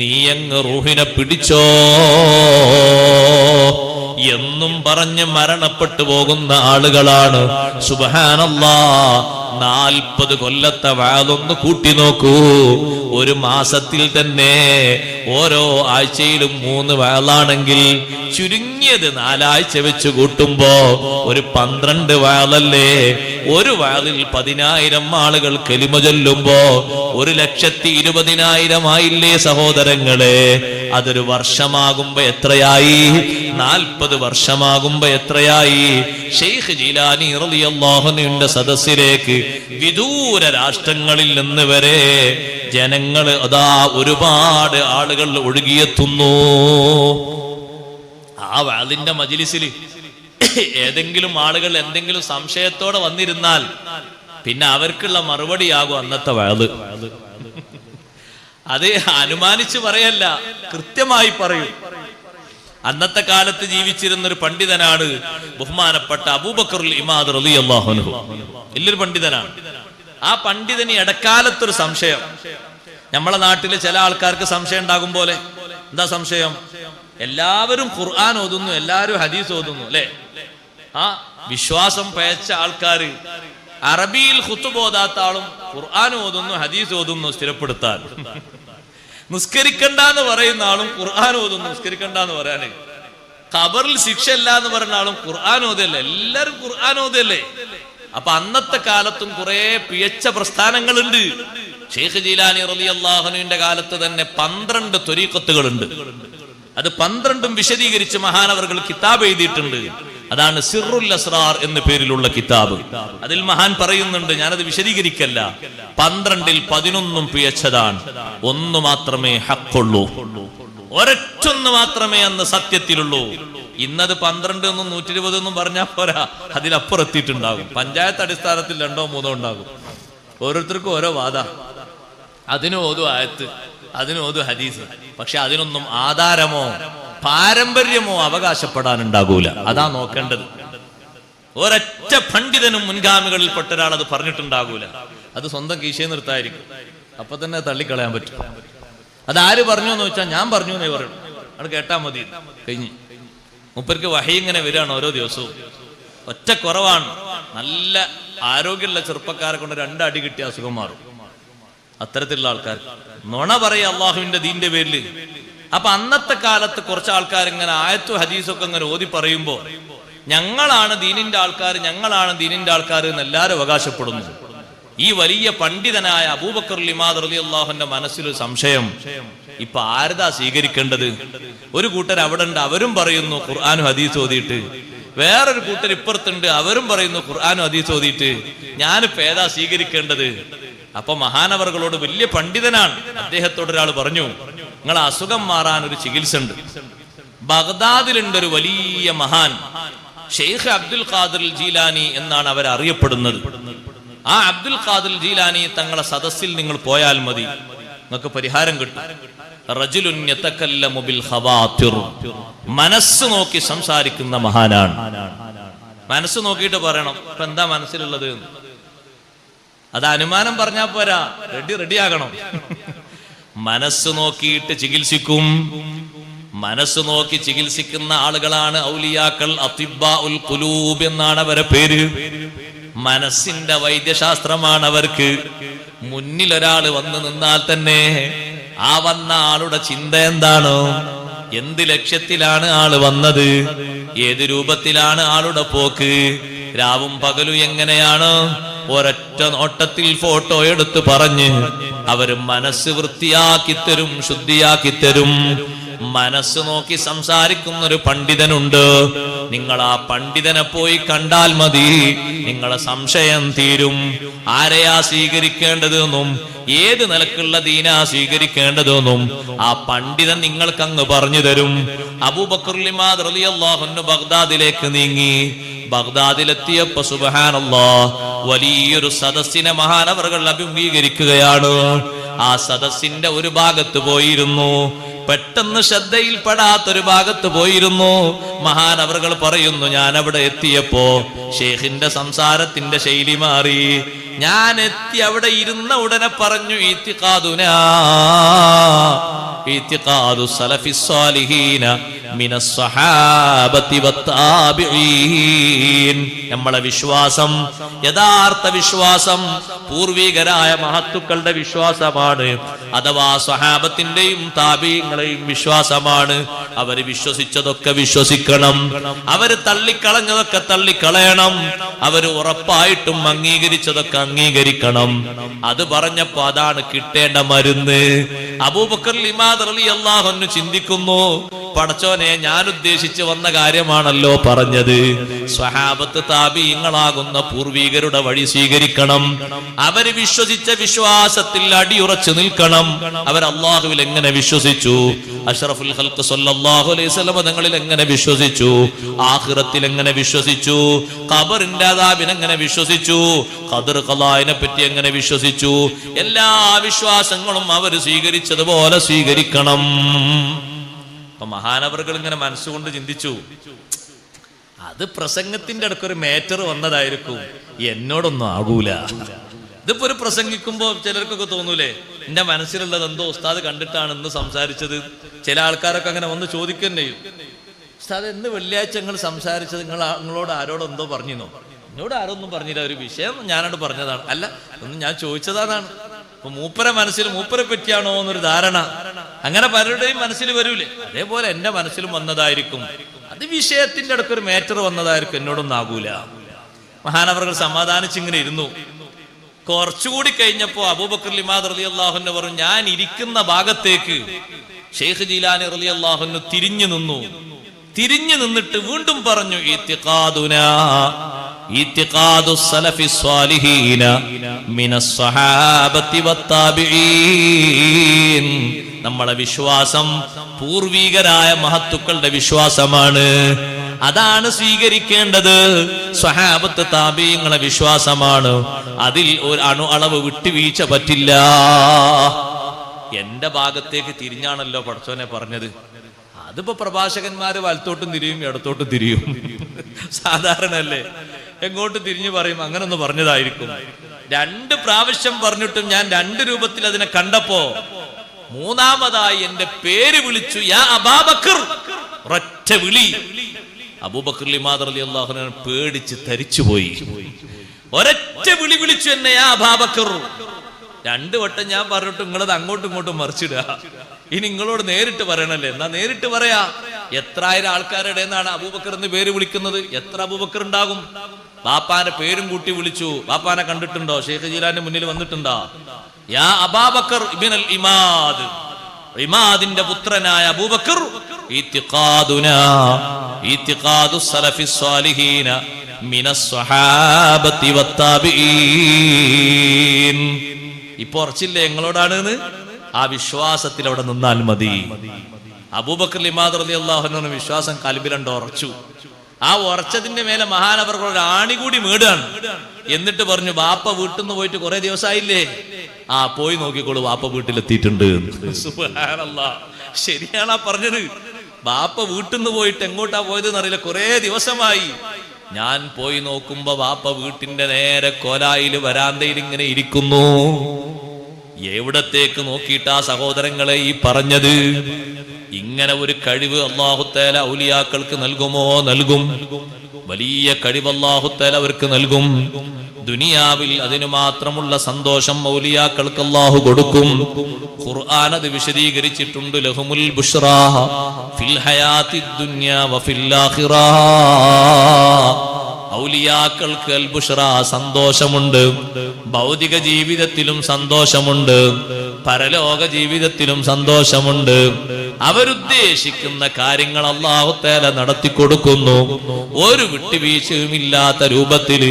നീ അങ്ങ് റൂഹിനെ പിടിച്ചോ എന്നും പറഞ്ഞ് മരണപ്പെട്ടു പോകുന്ന ആളുകളാണ്. സുബ്ഹാനല്ലാഹ്, 40 കൊല്ലത്തെ വഅദൊന്ന് കൂട്ടി നോക്കൂ. ഒരു മാസത്തിൽ തന്നെ ഓരോ ആഴ്ചയിലും 3 വഅദാണെങ്കിൽ ചുരുങ്ങിയത് 4 ആഴ്ച വെച്ച് കൂട്ടുമ്പോ ഒരു 12 വഅദല്ലേ? ഒരു വഅദിൽ 10,000 ആളുകൾ കലിമ ചൊല്ലുമ്പോ 1,20,000 ആയില്ലേ സഹോദരങ്ങളെ? അതൊരു വർഷമാകുമ്പോ എത്രയായി? 40 വർഷമാകുമ്പോ എത്രയായി? ശൈഖ് ജീലാനി റളിയല്ലാഹു അൻഹുവിന്റെ സദസ്സിലേക്ക് വിദൂര രാഷ്ട്രങ്ങളിൽ നിന്ന് വരെ ജനങ്ങൾ അതാ ഒരുപാട് ആളുകൾ ഒഴുകിയെത്തുന്നു. ആ വഅദിന്റെ മജ്‌ലിസിൽ ഏതെങ്കിലും ആളുകൾ എന്തെങ്കിലും സംശയത്തോടെ വന്നിരുന്നാൽ പിന്നെ അവർക്കുള്ള മറുപടിയാകും അന്നത്തെ വഅദ്. അത് അനുമാനിച്ച് പറയല്ല, കൃത്യമായി പറയും. അന്നത്തെ കാലത്ത് ജീവിച്ചിരുന്ന ഒരു പണ്ഡിതനാണ് ബഹുമാനപ്പെട്ട അബൂബക്കറുൽ ഇമാദ് റളിയല്ലാഹു അൻഹു. വലിയൊരു പണ്ഡിതനാണ്. ആ പണ്ഡിതന് ഇടക്കാലത്തൊരു സംശയം. നമ്മളെ നാട്ടില് ചില ആൾക്കാർക്ക് സംശയം ഉണ്ടാകും പോലെ. എന്താ സംശയം? എല്ലാവരും ഖുർആൻ ഓതുന്നു, എല്ലാവരും ഹദീസ് ഓതുന്നു, അല്ലെ? ആ വിശ്വാസം പയച്ച ആൾക്കാര് അറബിയിൽ ഖുത്ബ ഓതാത്ത ആളും ഖുർആൻ ഓതുന്നു, ഹദീസ് ഓതുന്നു സ്ഥിരപ്പെടുത്താൻ. നിസ്കരിക്കണ്ടെന്ന് പറയുന്ന ആളും ഖുർആൻ ഓതുന്നു, നിസ്കരിക്കണ്ടെന്ന് പറയാന്. ഖബറിൽ ശിക്ഷ ഇല്ല എന്ന് പറയുന്ന ആളും ഖുർആൻ ഓതല്ലേ? എല്ലാരും ഖുർആൻ ഓതല്ലേ? അപ്പൊ അന്നത്തെ കാലത്തും കുറെ പിഴച്ച പ്രസ്ഥാനങ്ങളുണ്ട്. ശൈഖ് ജീലാനി റളിയല്ലാഹു അൻഹുവിന്റെ കാലത്ത് തന്നെ 12 ത്വരീഖത്തുകളുണ്ട്. അത് 12ഉം വിശദീകരിച്ച് മഹാനവറുകൾ കിതാബ് എഴുതിയിട്ടുണ്ട്. അതാണ് സിറുൽ അസ്റാർ എന്ന പേരിലുള്ള കിതാബ്. അതിൽ മഹാൻ പറയുന്നുണ്ട്, ഞാനത് വിശദീകരിക്കല്ല, 12ൽ 11ഉം പിഴച്ചതാണ്. ഒന്ന് മാത്രമേ ഹഖുള്ളൂ, ഒരൊറ്റൊന്ന് മാത്രമേ അന്ന് സത്യത്തിലുള്ളൂ. ഇന്നത് 12 എന്നും 120 എന്നും പറഞ്ഞാൽ പോരാ, അതിലപ്പുറത്തിയിട്ടുണ്ടാകും. പഞ്ചായത്ത് അടിസ്ഥാനത്തിൽ 2ഓ 3ഓ ഉണ്ടാകും. ഓരോരുത്തർക്കും ഓരോ വാദ. അതിന് ഓതു ആയത്ത്, അതിന് ഓതു ഹദീസ്. പക്ഷെ അതിനൊന്നും ആധാരമോ പാരമ്പര്യമോ അവകാശപ്പെടാനുണ്ടാകൂല. അതാ നോക്കേണ്ടത്. ഒരൊറ്റ പണ്ഡിതനും മുൻഗാമികളിൽപ്പെട്ട ഒരാൾ അത് പറഞ്ഞിട്ടുണ്ടാകൂല. അത് സ്വന്തം കീശയെ നിർത്തായിരിക്കും. അപ്പൊ തന്നെ തള്ളിക്കളയാൻ പറ്റും. അതാര് പറഞ്ഞു എന്ന് വെച്ചാൽ ഞാൻ പറഞ്ഞു എന്നേ പറയൂ. അത് കേട്ടാ മതി, കഴിഞ്ഞ്. മൂപ്പർക്ക് വഹി ഇങ്ങനെ വരികയാണ് ഓരോ ദിവസവും. ഒറ്റ കുറവാണ്, നല്ല ആരോഗ്യമുള്ള ചെറുപ്പക്കാരെ കൊണ്ട് 2 അടി കിട്ടിയ അസുഖം മാറും. അത്തരത്തിലുള്ള ആൾക്കാർ നുണ പറയ അള്ളാഹുവിന്റെ ദീന്റെ പേരില്. അപ്പൊ അന്നത്തെ കാലത്ത് കുറച്ച് ആൾക്കാർ ഇങ്ങനെ ആയത്തും ഹദീസൊക്കെ ഇങ്ങനെ ഓതി പറയുമ്പോ ഞങ്ങളാണ് ദീനിന്റെ ആൾക്കാർ, ഞങ്ങളാണ് ദീനിന്റെ ആൾക്കാർ എന്ന് എല്ലാവരും അവകാശപ്പെടുന്നു. ഈ വലിയ പണ്ഡിതനായ അബൂബക്കറുൽ ഇമാദ് റളിയല്ലാഹു അൻഹുവിന്റെ മനസ്സിലൊരു സംശയം, ഇപ്പൊ ആരതാ സ്വീകരിക്കേണ്ടത്? ഒരു കൂട്ടർ അവിടെ ഉണ്ട്, അവരും പറയുന്നു ഖുർആനും ഹദീസ് ഓതിയിട്ട്. വേറൊരു കൂട്ടർ ഇപ്പുറത്തുണ്ട്, അവരും പറയുന്നു ഖുർആനും ഹദീസ് ഓതിയിട്ട്. ഞാനിപ്പോ ഏതാ സ്വീകരിക്കേണ്ടത്? അപ്പൊ മഹാനവറുകളോട്, വലിയ പണ്ഡിതനാണ്, അദ്ദേഹത്തോട് ഒരാൾ പറഞ്ഞു, നിങ്ങൾ അസുഖം മാറാൻ ഒരു ചികിത്സ ഉണ്ട്. ബഗ്ദാദിലുണ്ട് ഒരു വലിയ മഹാൻ, ഷെയ്ഖ് അബ്ദുൽ ഖാദിർ ജീലാനി എന്നാണ് അവർ അറിയപ്പെടുന്നത്. ആ അബ്ദുൽ ഖാദിർ ജീലാനി തങ്ങളെ സദസ്സിൽ നിങ്ങൾ പോയാൽ മതി, നിങ്ങൾക്ക് പരിഹാരം കിട്ടും. റജുലുൻ യതകല്ലമു ബിൽ ഖവാതിർ, മനസ്സ് നോക്കി സംസാരിക്കുന്ന മഹാനാണ്. മനസ്സ് നോക്കിയിട്ട് പറയണം ഇപ്പൊ എന്താ മനസ്സിലുള്ളത്. അത് അനുമാനം പറഞ്ഞാ പോരാ, റെഡിയാകണം. മനസ്സ് നോക്കിയിട്ട് ചികിത്സിക്കും. മനസ്സ് നോക്കി ചികിത്സിക്കുന്ന ആളുകളാണ് ഔലിയാക്കൾ. അതിബ്ബാഉൽ ഖുലൂബ് എന്നാണ് അവരെ പേര്. മനസ്സിന്റെ വൈദ്യശാസ്ത്രമാണ് അവർക്ക്. മുന്നിൽ ഒരാൾ വന്നു നിന്നാൽ തന്നെ ആ വന്ന ആളുടെ ചിന്ത എന്താണ്, എന്ത് ലക്ഷ്യത്തിലാണ് ആള് വന്നത്, ഏത് രൂപത്തിലാണ് ആളുടെ പോക്ക്, രാവും പകലും എങ്ങനെയാണ്, ഒരൊറ്റ നോട്ടത്തിൽ ഫോട്ടോ എടുത്ത് പറഞ്ഞ് അവര് മനസ്സ് വൃത്തിയാക്കി തരും, ശുദ്ധിയാക്കി തരും. മനസ്സ് നോക്കി സംസാരിക്കുന്ന ഒരു പണ്ഡിതനുണ്ട്. നിങ്ങൾ ആ പണ്ഡിതനെ പോയി കണ്ടാൽ മതി, നിങ്ങളെ സംശയം തീരും. ആരെയാ സ്വീകരിക്കേണ്ടതെന്നും ഏത് നിലക്കുള്ള ദീനാ സ്വീകരിക്കേണ്ടതെന്നും ആ പണ്ഡിതൻ നിങ്ങൾക്ക് അങ്ങ് പറഞ്ഞു തരും. അബൂബക്കറുൽ ഇമാദ് റളിയല്ലാഹു അൻഹു ബഗ്ദാദിലേക്ക് നീങ്ങി. ബഗ്ദാദിലെത്തിയപ്പോ സുബ്ഹാനല്ലാഹ്, വലിയൊരു സദസ്സിനെ മഹാനവറുകൾ അഭിമുഖീകരിക്കുകയാണ്. ആ സദസ്സിന്റെ ഒരു ഭാഗത്ത് പോയിരുന്നു, പെട്ടെന്ന് ശ്രദ്ധയിൽപ്പെടാത്തൊരു ഭാഗത്ത് പോയിരുന്നു. മഹാനവറുകൾ പറയുന്നു, ഞാൻ അവിടെ എത്തിയപ്പോ ഷെയ്ഖിന്റെ സംസാരത്തിന്റെ ശൈലി മാറി. ഞാൻ എത്തി അവിടെ ഇരുന്ന ഉടനെ പറഞ്ഞു, ഇത്തിഖാദുനാ ഇത്തിഖാദു സലഫിസ് സ്വാലിഹീന മിനസ് സ്വഹാബത്തി വത്താബിഈൻ. നമ്മളെ വിശ്വാസം, യഥാർത്ഥ വിശ്വാസം പൂർവികരായ മഹത്തുക്കളുടെ വിശ്വാസമാണ്. അഥവാ സ്വഹാബത്തിന്റെയും താബീങ്ങളെയും വിശ്വാസമാണ്. അവര് വിശ്വസിച്ചതൊക്കെ വിശ്വസിക്കണം, അവര് തള്ളിക്കളഞ്ഞതൊക്കെ തള്ളിക്കളയണം, അവര് ഉറപ്പായിട്ടും അംഗീകരിച്ചതൊക്കെ അംഗീകരിക്കണം. അത് പറഞ്ഞപ്പോ അതാണ് കിട്ടേണ്ട മരുന്ന്. അബൂബക്കർ ലിമാദ് റളിയല്ലാഹു അൻഹു ചിന്തിക്കുന്നു, പടച്ചോനെ, ഞാൻ ഉദ്ദേശിച്ചു വന്ന കാര്യമാണല്ലോ പറഞ്ഞത്. സ്വഹാബത്ത് താബീങ്ങളാകുന്ന പൂർവികരുടെ വഴി സ്വീകരിക്കണം, അവര് വിശ്വസിച്ച വിശ്വാസത്തിൽ അടിയുറച്ചു നിൽക്കണം. അവർ അള്ളാഹുവിൽ എങ്ങനെ വിശ്വസിച്ചു, അഷ്റഫുൽ ഖൽഖ് സ്വല്ലല്ലാഹു അലൈഹി വസല്ലം തങ്ങളിൽ എങ്ങനെ വിശ്വസിച്ചു, ആഖിറത്തിൽ എങ്ങനെ വിശ്വസിച്ചു, ഖബറിന്റെ അദാബിനെ എങ്ങനെ വിശ്വസിച്ചു, ഖദർ ഖളായിനെ പറ്റി എങ്ങനെ വിശ്വസിച്ചു, എല്ലാ വിശ്വാസങ്ങളും അവർ സ്വീകരിച്ചതുപോലെ സ്വീകരിക്കണം. അപ്പൊ മഹാനവറുകൾ ഇങ്ങനെ മനസ്സുകൊണ്ട് ചിന്തിച്ചു, അത് പ്രസംഗത്തിന്റെ അടുക്കൊരു മേറ്റർ വന്നതായിരിക്കും, എന്നോടൊന്നും ആകൂല. ഇതിപ്പോ ഒരു പ്രസംഗിക്കുമ്പോ ചിലർക്കൊക്കെ തോന്നൂലേ, എന്റെ മനസ്സിലുള്ളത് എന്തോ ഉസ്താദ് കണ്ടിട്ടാണ് ഇന്ന് സംസാരിച്ചത്. ചില ആൾക്കാരൊക്കെ അങ്ങനെ വന്ന് ചോദിക്കുന്നേ, ഉസ്താദ് എന്ന് വെള്ളിയാഴ്ച നിങ്ങൾ സംസാരിച്ചത് നിങ്ങളോട് ആരോടെന്തോ പറഞ്ഞിരുന്നോ? എന്നോട് ആരൊന്നും പറഞ്ഞില്ല, ഒരു വിഷയം ഞാനോട് പറഞ്ഞതാണ്. അല്ല, ഒന്നും ഞാൻ ചോദിച്ചതാണ്. അപ്പൊ മൂപ്പരെ മനസ്സിൽ മൂപ്പരെ പറ്റിയാണോ എന്നൊരു ധാരണ അങ്ങനെ പലരുടെയും മനസ്സിൽ വരൂലേ, അതേപോലെ എന്റെ മനസ്സിലും വന്നതായിരിക്കും. അത് വിഷയത്തിന്റെ അടുക്കൊരു മേറ്റർ വന്നതായിരിക്കും, എന്നോടൊന്നും ആകൂല. മഹാനവറുകൾ സമാധാനിച്ചിങ്ങനെ ഇരുന്നു. കുറച്ചുകൂടി കഴിഞ്ഞപ്പോ അബൂബക്കർ ലിമാദ് റളിയല്ലാഹു അൻഹു പറഞ്ഞു, ഞാൻ ഇരിക്കുന്ന ഭാഗത്തേക്ക് ഷെയ്ഖ് ജീലാനി റളിയല്ലാഹു അൻഹു തിരിഞ്ഞു നിന്നു. തിരിഞ്ഞു നിന്നിട്ട് വീണ്ടും പറഞ്ഞു, ഇത്തിഖാദു സലഫിസ് സ്വാലിഹീന മിനസ് സ്വഹാബത്തി വത്താബിഈൻ. നമ്മളെ വിശ്വാസം പൂർവികരായ മഹത്തുക്കളുടെ വിശ്വാസമാണ്, അതാണ് സ്വീകരിക്കേണ്ടത്. സ്വഹാബത്ത് താബീങ്ങളെ വിശ്വാസമാണ്, അതിൽ ഒരു അണു അളവ് വിട്ടുവീഴ്ച പറ്റില്ല. എന്റെ ഭാഗത്തേക്ക് തിരിഞ്ഞാണല്ലോ പടച്ചോനെ പറഞ്ഞത്. അതിപ്പോ പ്രഭാഷകന്മാര് വലത്തോട്ടും തിരിയും ഇടത്തോട്ടും തിരിയും, സാധാരണ അല്ലേ, എങ്ങോട്ട് തിരിഞ്ഞു പറയും, അങ്ങനെ ഒന്ന് പറഞ്ഞതായിരിക്കും. 2 പ്രാവശ്യം പറഞ്ഞിട്ടും ഞാൻ 2 രൂപത്തിൽ അതിനെ കണ്ടപ്പോ മൂന്നാമതായി എന്റെ പേര് വിളിച്ചു, യാ അബൂബക്കർ. ഒരൊറ്റ വിളി. അബൂബക്കർ ലിമാദ് റളിയല്ലാഹു അൻഹു പേടിച്ച് തരിച്ചുപോയി. ഒരൊറ്റ വിളി വിളിച്ചു എന്നെ, യാ അബൂബക്കർ. 2 വട്ടം ഞാൻ പറഞ്ഞിട്ട് നിങ്ങളത് അങ്ങോട്ടും ഇങ്ങോട്ടും മറിച്ചിടുക. ഇനി നിങ്ങളോട് നേരിട്ട് പറയണല്ലേ, എന്നാ നേരിട്ട് പറയാ. എത്ര ആയിരം ആൾക്കാരുടെ എന്നാണ് അബൂബക്കർ എന്ന് പേര് വിളിക്കുന്നത്? എത്ര അബൂബക്കർ ഉണ്ടാകും? ബാപ്പാന്റെ പേരും കൂട്ടി വിളിച്ചു. ബാപ്പാനെ കണ്ടിട്ടുണ്ടോ? ഷെയ്ഖ് ജീലാന്റെ മുന്നിൽ വന്നിട്ടുണ്ടോ? യാ അബൂബക്കർ ഇബ്നുൽ ഇമാദ്, ഇമാദിന്റെ പുത്രനായ അബൂബക്കർ. ഇത്തിഖാദു സലഫിസ് സ്വാലിഹീന മിനസ് സ്വഹാബത്തി വത്താബിഈൻ. ഇപ്പൊ ഉറച്ചില്ലേ എങ്ങളോടാണ്? ആ വിശ്വാസത്തിൽ അവിടെ നിന്നാൽ മതി. അബൂബക്കർ ലിമാദ് റളിയല്ലാഹു അൻഹു വിശ്വാസം കൽബിലുണ്ട്, ഉറച്ചു. ആ ഉറച്ചതിന്റെ മേലെ മഹാനവറുകൾ ഒരു ആണി കൂടി മേടാണ്. എന്നിട്ട് പറഞ്ഞു, ബാപ്പ വീട്ടിൽ നിന്ന് പോയിട്ട് കുറെ ദിവസമായില്ലേ? ആ, പോയി നോക്കിക്കോളൂ, ബാപ്പ വീട്ടിലെത്തിയിട്ടുണ്ട്. സുബ്ഹാനല്ലാഹ്, ശരിയാണാ പറഞ്ഞത്. ബാപ്പ വീട്ടിൽ നിന്ന് പോയിട്ട് എങ്ങോട്ടാ പോയതെന്ന് അറിയില്ല, കുറെ ദിവസമായി. ഞാൻ പോയി നോക്കുമ്പോ ബാപ്പ വീട്ടിന്റെ നേരെ കോലായില് വരാന്തയിൽ ഇങ്ങനെ ഇരിക്കുന്നു. എവിടത്തേക്ക് നോക്കിയിട്ടാ സഹോദരങ്ങളെ ഈ പറഞ്ഞത്? ഇങ്ങനെ ഒരു കഴിവ് അല്ലാഹു തആല ഔലിയാക്കൾക്ക് നൽകുമോ? നൽകും. വലിയ കഴിവ് അല്ലാഹു തആല അവർക്ക് നൽകും. ദുനിയാവിൽ അതിനു മാത്രമുള്ള സന്തോഷം ഔലിയാക്കൾക്ക് അല്ലാഹു കൊടുക്കും. ഖുർആൻ അത് വിശദീകരിച്ചിട്ടുണ്ട്. ലഹുമുൽ ബുശ്റാ ഫിൽ ഹയാത്തിദ് ദുനിയാ വഫിൽ ആഖിറ. ഔലിയാക്കൾക്ക് അൽ ബുശ്റ, സന്തോഷമുണ്ട്. ഭൗതിക ജീവിതത്തിലും സന്തോഷമുണ്ട്, പരലോക ജീവിതത്തിലും സന്തോഷമുണ്ട്. അവരുദ്ദേശിക്കുന്ന കാര്യങ്ങൾ അല്ലാഹു തആല നടത്തി കൊടുക്കുന്നു. ഒരു വിട്ടുവീഴ്ചയുമില്ലാത്ത രൂപത്തിൽ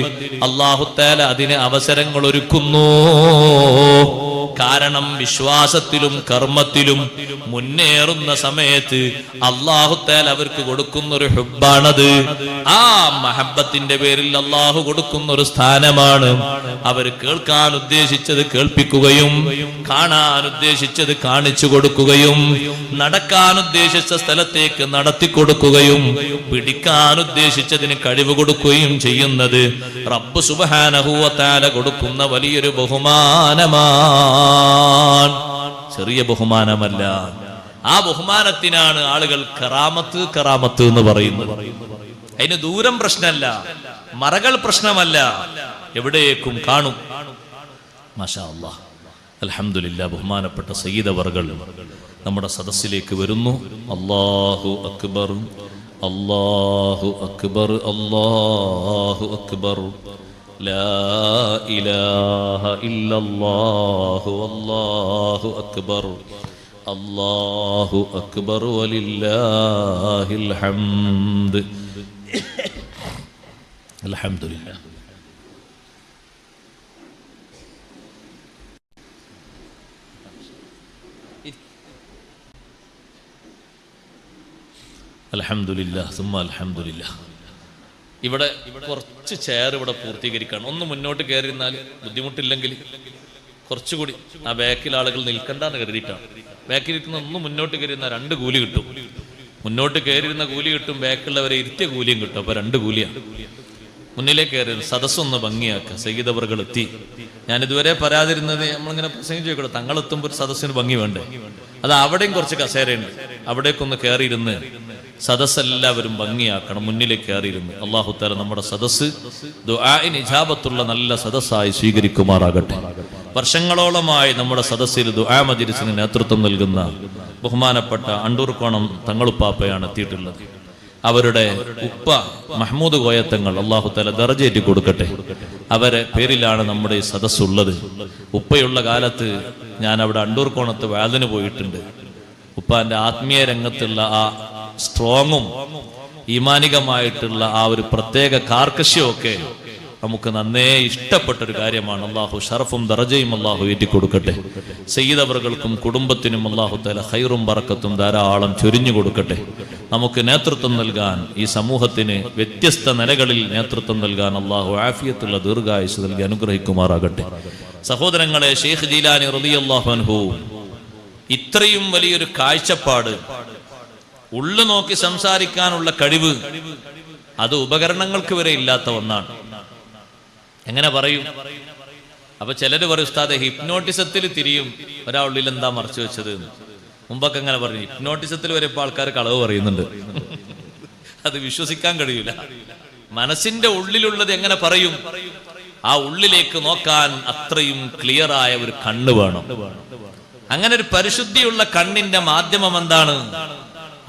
അല്ലാഹു തആല അതിന് അവസരങ്ങൾ ഒരുക്കുന്നു. കാരണം വിശ്വാസത്തിലും കർമ്മത്തിലും മുന്നേറുന്ന സമയത്ത് അല്ലാഹു തആല അവർക്ക് കൊടുക്കുന്ന ഒരു ഹുബ്ബാണത്. ആ മഹബ്ബത്തിന്റെ പേരിൽ അല്ലാഹു കൊടുക്കുന്ന ഒരു സ്ഥാനമാണ്. അവർ കേൾക്കാൻ ഉദ്ദേശിച്ചത് കേൾപ്പിക്കുകയും കാണാൻ ഉദ്ദേശിച്ചത് കാണിച്ചു കൊടുക്കുകയും നടക്കാൻ ഉദ്ദേശിച്ച സ്ഥലത്തേക്ക് നടത്തി കൊടുക്കുകയും പിടിക്കാൻ ഉദ്ദേശിച്ചതിന് കഴിവ് കൊടുക്കുകയും ചെയ്യുന്നത് റബ്ബ് സുബ്ഹാനഹു വ തആല കൊടുക്കുന്ന വലിയൊരു ബഹുമാനമാണ്. ചെറിയ ബഹുമാനമല്ല. ആ ബഹുമാനത്തിനാണ് ആളുകൾ കറാമത്ത് കറാമത്ത് എന്ന് പറയുന്നത്. അതിന് ദൂരം പ്രശ്നമല്ല, മറകൾ പ്രശ്നമല്ല, എവിടേക്കും കാണും. മാഷാ അല്ലാഹ്, അൽഹംദുലില്ലാഹ്. ബഹുമാനപ്പെട്ട സയ്യിദ് അവർകൾ നമ്മുടെ സദസ്സിലേക്ക് വരുന്നു. അല്ലാഹു അക്ബർ, അല്ലാഹു അക്ബർ, അല്ലാഹു അക്ബർ, ലാ ഇലാഹ ഇല്ലല്ലാഹു അല്ലാഹു അക്ബർ, അല്ലാഹു അക്ബർ വലില്ലാഹിൽ ഹംദ്. അൽഹംദുലില്ലാഹ്. അൽഹംദുലില്ലാഹ് സുമ്മ അൽഹംദുലില്ലാഹ്. ഇവിടെ കുറച്ച് ചെയർ ഇവിടെ പൂർത്തീകരിക്കണം. ഒന്ന് മുന്നോട്ട് കയറിയിരുന്നാൽ ബുദ്ധിമുട്ടില്ലെങ്കിൽ കുറച്ചുകൂടി ആ ബാക്കിൽ ആളുകൾ നിൽക്കണ്ടെന്ന് കരുതിയിട്ടാണ്. ബാക്കിലിരിക്കുന്ന ഒന്ന് മുന്നോട്ട് കയറിയിരുന്ന 2 കൂലി കിട്ടും. മുന്നോട്ട് കയറിയിരുന്ന കൂലി കിട്ടും, ബാക്കിലുള്ളവരെ ഇരുത്തിയ കൂലിയും കിട്ടും. അപ്പൊ 2 കൂലിയാണ്. മുന്നിലേക്ക് കയറി സദസ്സൊന്ന് ഭംഗിയാക്കുക. സയ്യിദ് അവർകൾ എത്തി. ഞാൻ ഇതുവരെ പറയാതിരുന്നത്, നമ്മളിങ്ങനെ പ്രസംഗിച്ചു ചോദിക്കട്ടെ, തങ്ങളെത്തുമ്പോൾ ഒരു സദസ്സിന് ഭംഗി വേണ്ടേ? അത് അവിടെയും കുറച്ച് കസേരയുണ്ട്, അവിടേക്കൊന്ന് കയറിയിരുന്ന് സദസ്സ് എല്ലാവരും ഭംഗിയാക്കണം. മുന്നിലേക്ക് കയറിയിരുന്നു. അല്ലാഹു തആല നമ്മുടെ സദസ്സ് ദുആഇന് ഇജാബത്തുള്ള നല്ല സദസ്സായി സ്വീകരിക്കുമാറാകട്ടെ. വർഷങ്ങളോളമായി നമ്മുടെ സദസ്സിൽ ദുആ മജ്‌ലിസിന് നേതൃത്വം നൽകുന്ന ബഹുമാനപ്പെട്ട അണ്ടൂർക്കോണം തങ്ങളുപ്പാപ്പയാണ് എത്തിയിട്ടുള്ളത്. അവരുടെ ഉപ്പ മഹ്മൂദ് കോയത്തങ്ങൾ അല്ലാഹു തആല ദർജയേറ്റി കൊടുക്കട്ടെ. അവരെ പേരിലാണ് നമ്മുടെ ഈ സദസ്സുള്ളത്. ഉപ്പയുള്ള കാലത്ത് ഞാൻ അവിടെ അണ്ടൂർക്കോണത്ത് വാലിന് പോയിട്ടുണ്ട്. ഉപ്പാന്റെ ആത്മീയ രംഗത്തുള്ള ആ സ്ട്രോങ്ങും ഈമാനികമായിട്ടുള്ള ആ ഒരു പ്രത്യേക കാർക്കശ്യമൊക്കെ നമുക്ക് നന്നേ ഇഷ്ടപ്പെട്ടൊരു കാര്യമാണ്. അള്ളാഹു ഷറഫും ദറജയും അള്ളാഹു ഏറ്റിക്കൊടുക്കട്ടെ. സയ്യിദ് അവർകൾക്കും കുടുംബത്തിനും അള്ളാഹു തആല ഖൈറും ബറക്കത്തും ധാരാളം ചൊരിഞ്ഞു കൊടുക്കട്ടെ. നമുക്ക് നേതൃത്വം നൽകാൻ, ഈ സമൂഹത്തിന് വ്യത്യസ്ത നിലകളിൽ നേതൃത്വം നൽകാൻ അള്ളാഹു ആഫിയത്തുള്ള ദീർഘായുസ്സ് നൽകി അനുഗ്രഹിക്കുമാറാകട്ടെ. സഹോദരങ്ങളെ, ഷെയ്ഖ് ജീലാനി റളിയല്ലാഹു അൻഹു ഇത്രയും വലിയൊരു കാഴ്ചപ്പാട്, ഉള്ളു നോക്കി സംസാരിക്കാനുള്ള കഴിവ്, അത് ഉപകരണങ്ങൾക്ക് വരെ ഇല്ലാത്ത ഒന്നാണ്. എങ്ങനെ പറയും? അപ്പൊ ചിലര് പറയും, ഉസ്താദെ ഹിപ്നോട്ടിസത്തിൽ തിരിയും ഒരാളുള്ളിൽ എന്താ മറച്ചു വെച്ചത്. മുമ്പൊക്കെ അങ്ങനെ പറഞ്ഞു. ഹിപ്നോട്ടിസത്തിൽ വരെ ഇപ്പൊ ആൾക്കാർ കളവ് പറയുന്നുണ്ട്. അത് വിശ്വസിക്കാൻ കഴിയൂല. മനസ്സിന്റെ ഉള്ളിലുള്ളത് എങ്ങനെ പറയും? ആ ഉള്ളിലേക്ക് നോക്കാൻ അത്രയും ക്ലിയർ ആയ ഒരു കണ്ണ് വേണം. അങ്ങനെ ഒരു പരിശുദ്ധിയുള്ള കണ്ണിന്റെ മാധ്യമം എന്താണ്?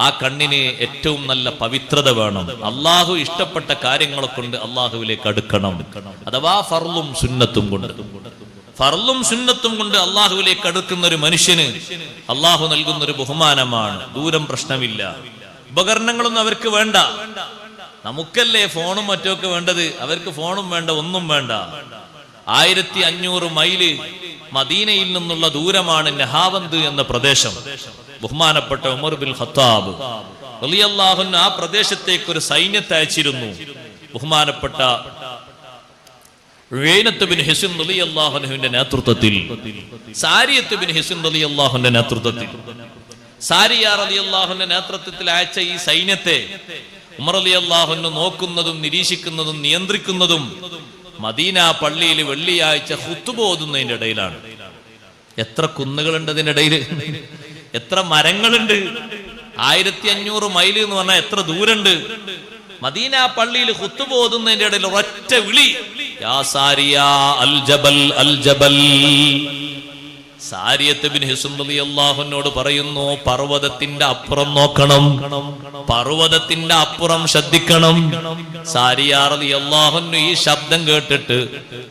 ആ കണ്ണിന് ഏറ്റവും നല്ല പവിത്രത വേണം. അള്ളാഹു ഇഷ്ടപ്പെട്ട കാര്യങ്ങളെ കൊണ്ട് അള്ളാഹുവിലേക്ക് അടുക്കണം. അഥവാ ഫർളും സുന്നത്തും കൊണ്ട്, ഫർളും സുന്നത്തും കൊണ്ട് അള്ളാഹുവിലേക്ക് അടുക്കുന്ന ഒരു മനുഷ്യന് അള്ളാഹു നൽകുന്ന ഒരു ബഹുമാനമാണ്. ദൂരം പ്രശ്നമില്ല, ഉപകരണങ്ങളൊന്നും അവർക്ക് വേണ്ട. നമുക്കല്ലേ ഫോണും മറ്റൊക്കെ വേണ്ടത്. അവർക്ക് ഫോണും വേണ്ട, ഒന്നും വേണ്ട. 1500 മൈല് മദീനയിൽ നിന്നുള്ള ദൂരമാണ് നഹാവന്ത് എന്ന പ്രദേശം. ബഹുമാനപ്പെട്ട ഉമർ ബിൻ ഖത്താബ് റളിയല്ലാഹു അൻഹു ആ പ്രദേശത്തേക്ക് ഒരു സൈന്യത്തെ അയച്ചിരുന്നു. ബഹുമാനപ്പെട്ട ഉയൈനത്ത് ബിൻ ഹിസ്ൻ റളിയല്ലാഹു അൻഹുവിന്റെ നേതൃത്വത്തിൽ, സാരിയത്ത് ബിൻ ഹിസ്ൻ റളിയല്ലാഹു അൻഹുവിന്റെ നേതൃത്വത്തിൽ, സാരിയ റളിയല്ലാഹു അൻഹുവിന്റെ നേതൃത്വത്തിൽ അയച്ച ഈ സൈന്യത്തെ ഉമർ റളിയല്ലാഹു അൻഹു നോക്കുന്നതും നിരീക്ഷിക്കുന്നതും നിയന്ത്രിക്കുന്നതും മദീന പള്ളിയിൽ വെള്ളിയാഴ്ച ഖുത്ബ ഓതുന്നതിന്റെ ഇടയിലാണ്. എത്ര കുന്നുകളുണ്ട് അതിനിടയിൽ, എത്ര മരങ്ങളുണ്ട്. 1500 മൈല് എന്ന് പറഞ്ഞാൽ എത്ര ദൂരണ്ട്. മദീന പള്ളിയിൽ ഖുത്ബ ഓതുന്നതിന്റെ ഇടയിൽ ഒരൊറ്റ വിളി, യാ സാരിയ അൽ ജബൽ അൽ ജബൽ. സാരിയത്ത് ബിൻ ഹിസ്ൻ റളിയല്ലാഹു അൻഹുവോട് പറയുന്നു, പർവ്വതത്തിന്റെ അപ്പുറം നോക്കണം, പർവ്വതത്തിന്റെ അപ്പുറം ശ്രദ്ധിക്കണം. സാരിയ റളിയല്ലാഹു അൻഹു ഈ ശബ്ദം കേട്ടിട്ട്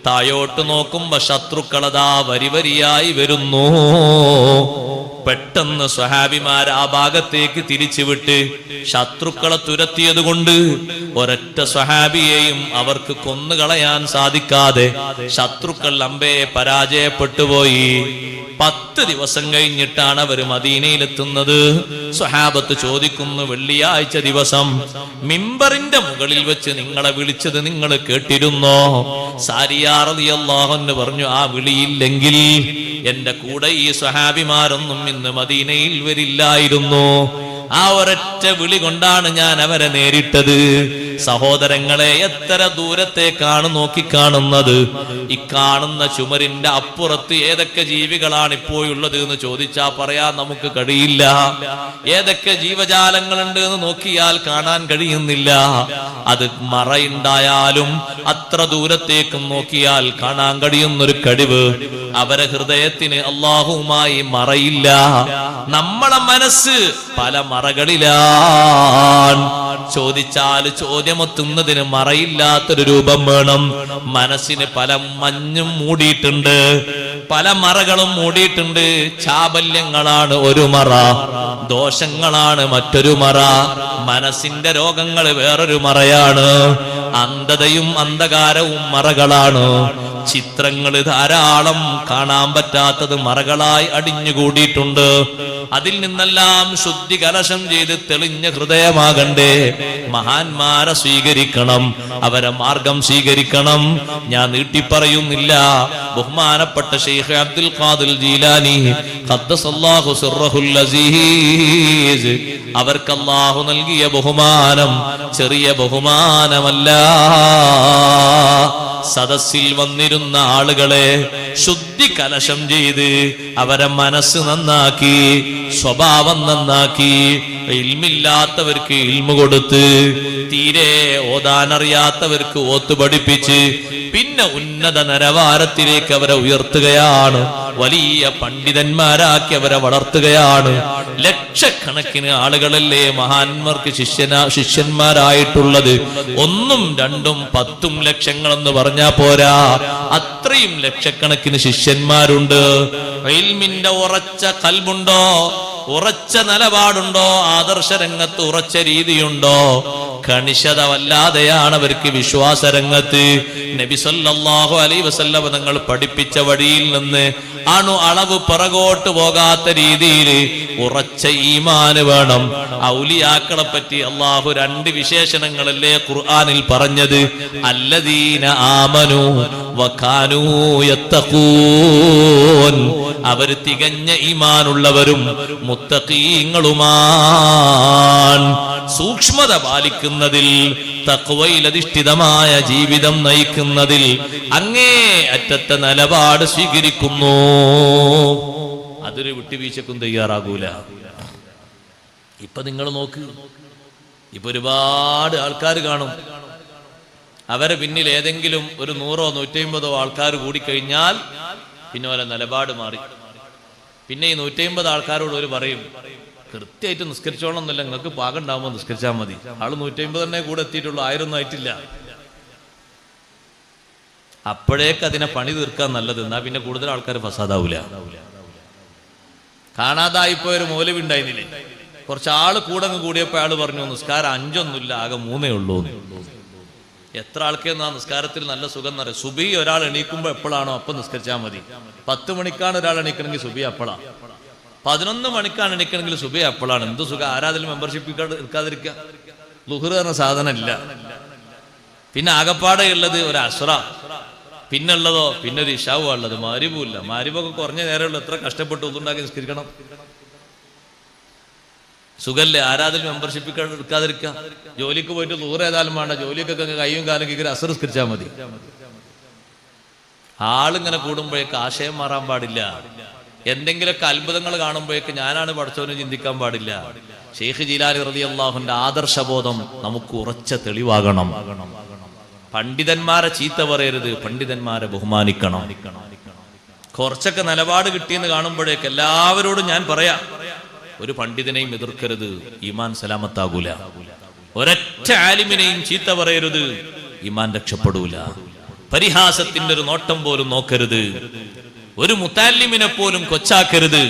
താഴോട്ട് നോക്കുമ്പോ ശത്രുക്കളതാ വരി വരിയായി വരുന്നു. പെട്ടെന്ന് സ്വഹാബിമാർ ആ ഭാഗത്തേക്ക് തിരിച്ചുവിട്ട് ശത്രുക്കളെ തുരത്തിയത് കൊണ്ട് ഒരൊറ്റ സ്വഹാബിയെയും അവർക്ക് കൊന്നുകളയാൻ സാധിക്കാതെ ശത്രുക്കൾ അമ്പയെ പരാജയപ്പെട്ടുപോയി. 10 ദിവസം കഴിഞ്ഞിട്ടാണ് അവർ മദീനയിലെത്തുന്നത്. സ്വഹാബത്ത് ചോദിക്കുന്നു, വെള്ളിയാഴ്ച ദിവസം മിമ്പറിന്റെ മുകളിൽ വെച്ച് നിങ്ങളെ വിളിച്ചത് നിങ്ങൾ കേട്ടിരുന്നോ? സാരിയ റളിയല്ലാഹു അൻഹു പറഞ്ഞു, ആ വിളിയില്ലെങ്കിൽ എന്റെ കൂടെ ഈ സ്വഹാബിമാരൊന്നും ഇന്ന് മദീനയിൽ വരില്ലായിരുന്നു. ആ ഒരൊറ്റ വിളി കൊണ്ടാണ് ഞാൻ അവരെ നേരിട്ടത്. സഹോദരങ്ങളെ, എത്ര ദൂരത്തേക്കാണ് നോക്കിക്കാണുന്നത്? ഈ കാണുന്ന ചുമരിന്റെ അപ്പുറത്ത് ഏതൊക്കെ ജീവികളാണ് ഇപ്പോഴുള്ളത് എന്ന് ചോദിച്ചാൽ പറയാൻ നമുക്ക് കഴിയില്ല. ഏതൊക്കെ ജീവജാലങ്ങളുണ്ട് എന്ന് നോക്കിയാൽ കാണാൻ കഴിയുന്നില്ല. അത് മറയുണ്ടായാലും അത്ര ദൂരത്തേക്കും നോക്കിയാൽ കാണാൻ കഴിയുന്നൊരു കഴിവ് അവരെ ഹൃദയത്തിന് അല്ലാഹുവുമായി മറയില്ല. നമ്മളെ മനസ്സ് പല മറകളിലാണ്. ചോദിച്ചാൽ ചോദ്യമെത്തുന്നതിന് മറയില്ലാത്തൊരു രൂപം വേണം. മനസ്സിന് പല മഞ്ഞും മൂടിയിട്ടുണ്ട്, പല മറകളും മൂടിയിട്ടുണ്ട്. ചാബല്യങ്ങളാണ് ഒരു മറ, ദോഷങ്ങളാണ് മറ്റൊരു മറ, മനസ്സിന്റെ രോഗങ്ങൾ വേറൊരു മറയാണ്, അന്ധതയും അന്ധകാരവും മറകളാണ്. ചിത്രങ്ങൾ ധാരാളം കാണാൻ പറ്റാത്തത് മറകളായി അടിഞ്ഞുകൂടിയിട്ടുണ്ട്. അതിൽ നിന്നെല്ലാം ശുദ്ധി കലശം ചെയ്ത് തെളിഞ്ഞ ഹൃദയമാകണ്ടേ? മഹാന്മാരെ സ്വീകരിക്കണം, അവരെ മാർഗം സ്വീകരിക്കണം. ഞാൻ നീട്ടിപ്പറയുന്നില്ല. ബഹുമാനപ്പെട്ട ശൈഖ് അബ്ദുൽ ഖാദിർ ജീലാനി ഖദ്ദസല്ലാഹു സിർറഹുൽ അസീസ്, അവർക്ക് അല്ലാഹു നൽകിയ ബഹുമാനം ചെറിയ ബഹുമാനമല്ല. സദസ്സിൽ വന്നിരുന്ന ആളുകളെ ശുദ്ധി കലശം ചെയ്ത് അവരെ മനസ്സ് നന്നാക്കി, സ്വഭാവം നന്നാക്കി, ഇൽമില്ലാത്തവർക്ക് ഇൽമു കൊടുത്ത്, തീരെ ഓതാനറിയാത്തവർക്ക് ഓത്തു പഠിപ്പിച്ച്, പിന്നെ ഉന്നത നിലവാരത്തിലേക്ക് അവരെ ഉയർത്തുകയാണ്. വലിയ പണ്ഡിതന്മാരാക്കി അവരെ വളർത്തുകയാണ്. ലക്ഷക്കണക്കിന് ആളുകളല്ലേ മഹാന്മാർക്ക് ശിഷ്യന്മാരായിട്ടുള്ളത്. 1ഉം 2ഉം 10ഉം ലക്ഷങ്ങളെന്ന് പറഞ്ഞാ പോരാ, അത്രയും ലക്ഷക്കണക്കിന് ശിഷ്യന്മാരുണ്ട്. ഇൽമിന്റെ ഉറച്ച കൽബുണ്ടോ, ഉറച്ച നിലപാടുണ്ടോ, ആദർശ രംഗത്ത് ഉറച്ച രീതിയുണ്ടോ? കണിശത വല്ലാതെയാണ് അവർക്ക് വിശ്വാസ രംഗത്ത്. നബി സല്ലല്ലാഹു അലൈഹി വസല്ലം തങ്ങൾ പഠിപ്പിച്ച വഴിയിൽ നിന്ന് അണു അളവ് പിറകോട്ട് പോകാത്ത രീതിയിൽ ഉറച്ച ഈമാന് വേണം. ഔലിയാക്കളെ പറ്റി അല്ലാഹു 2 വിശേഷണങ്ങളല്ലേ ഖുർആനിൽ പറഞ്ഞത്? അല്ലദീന ആമനു വകാനൂ യത്തഖൂൻ, അവർ തികഞ്ഞ ഈമാനുള്ളവരും മുത്തഖീങ്ങളുമാണ്. സൂക്ഷ്മത പാലിക്കുന്നതിൽ, തഖ്വയിൽ അധിഷ്ഠിതമായ ജീവിതം നയിക്കുന്നതിൽ അങ്ങേ അറ്റത്തെ നിലപാട് സ്വീകരിക്കുന്നു. അതൊരു വിട്ടുവീഴ്ചക്കും തയ്യാറാകൂല. ഇപ്പൊ നിങ്ങൾ നോക്ക്, ഇപ്പൊ ഒരുപാട് ആൾക്കാർ കാണും. അവരെ പിന്നിൽ ഏതെങ്കിലും ഒരു 100ഓ 150ഓ ആൾക്കാർ കൂടിക്കഴിഞ്ഞാൽ പിന്നെ ഓരോ നിലപാട് മാറി. പിന്നെ ഈ 150 ആൾക്കാരോട് ഒരു പറയും, കൃത്യമായിട്ട് നിസ്കരിച്ചോളം എന്നല്ല, നിങ്ങൾക്ക് പാകം ഉണ്ടാകുമ്പോൾ നിസ്കരിച്ചാൽ മതി. ആള് 150 തന്നെ കൂടെ എത്തിയിട്ടുള്ളൂ, 1000 ഒന്നും ആയിട്ടില്ല. അപ്പോഴേക്ക് അതിനെ പണി തീർക്കാൻ നല്ലത്. എന്നാ പിന്നെ കൂടുതൽ ആൾക്കാർ ഫസാദാവൂല. കാണാതായിപ്പോയൊരു മൗലവി ഉണ്ടായിരുന്നില്ലേ, കുറച്ചാള് കൂടങ്ങ് കൂടിയപ്പോ അയാൾ പറഞ്ഞു, നിസ്കാരം 5 ഒന്നുമില്ല, ആകെ 3 ഉള്ളൂ. എത്ര ആൾക്കെന്നാ നിസ്കാരത്തിൽ നല്ല സുഖം എന്ന് പറയാം. സുബി ഒരാൾ എണീക്കുമ്പോ എപ്പോഴാണോ അപ്പൊ നിസ്കരിച്ചാൽ മതി. 10 മണിക്കാണ് ഒരാൾ എണീക്കണമെങ്കിൽ സുബി അപ്പോഴാണ്. 11 മണിക്കാണ് എണീക്കണമെങ്കിൽ സുബി അപ്പോഴാണ്. എന്ത് സുഖം! ആരാതിൽ മെമ്പർഷിപ്പ് എടുക്കാതിരിക്കുക? ളുഹ്ർ എന്ന സാധനം ഇല്ല. പിന്നെ ആകപ്പാടെ ഉള്ളത് ഒരു അസ്ര, പിന്നുള്ളതോ പിന്നെ ഒരു ഇശാവുക ഉള്ളത്. മാരിബും ഇല്ല. മാരിബൊക്കെ കുറഞ്ഞ നേരമുള്ളൂ. എത്ര കഷ്ടപ്പെട്ട് ഒന്നുണ്ടാക്കി നിസ്കരിക്കണം. സുഖല്ലേ? ആരാതിൽ മെമ്പർഷിപ്പ് എടുക്കാതിരിക്കുക? ജോലിക്ക് പോയിട്ട് ളുഹ്ർ ഏതായാലും വേണ്ട, ജോലിക്കൊക്കെ കയ്യും കാലം കീറി അസ്ർ നിസ്കരിച്ചാൽ മതി. ആളിങ്ങനെ കൂടുമ്പോഴേക്ക് ആശയം മാറാൻ പാടില്ല. എന്തെങ്കിലുമൊക്കെ അത്ഭുതങ്ങൾ കാണുമ്പോഴേക്ക് ഞാനാണ് പഠിച്ചവന് ചിന്തിക്കാൻ പാടില്ല. ശൈഖ് ജീലാനി റളിയല്ലാഹുവിന്റെ ആദർശബോധം നമുക്ക് ഉറച്ച തെളിവാകണം. പണ്ഡിതന്മാരെ ചീത്ത പറയരുത്, പണ്ഡിതന്മാരെ ബഹുമാനിക്കണം. കുറച്ചൊക്കെ നിലപാട് കിട്ടിയെന്ന് കാണുമ്പോഴേക്ക് എല്ലാവരോടും ഞാൻ പറയാം, ഒരു പണ്ഡിതനെയും എതിർക്കരുത്, ഈമാൻ സലാമത്താകൂല. ഒരൊറ്റ ആലിമിനെയും ചീത്ത പറയരുത്, ഈമാൻ രക്ഷപ്പെടൂല. പരിഹാസത്തിന്റെ ഒരു നോട്ടം പോലും നോക്കരുത്. ഒരു മുത്താലിമിനെ പോലും കൊച്ചാക്കരുത്.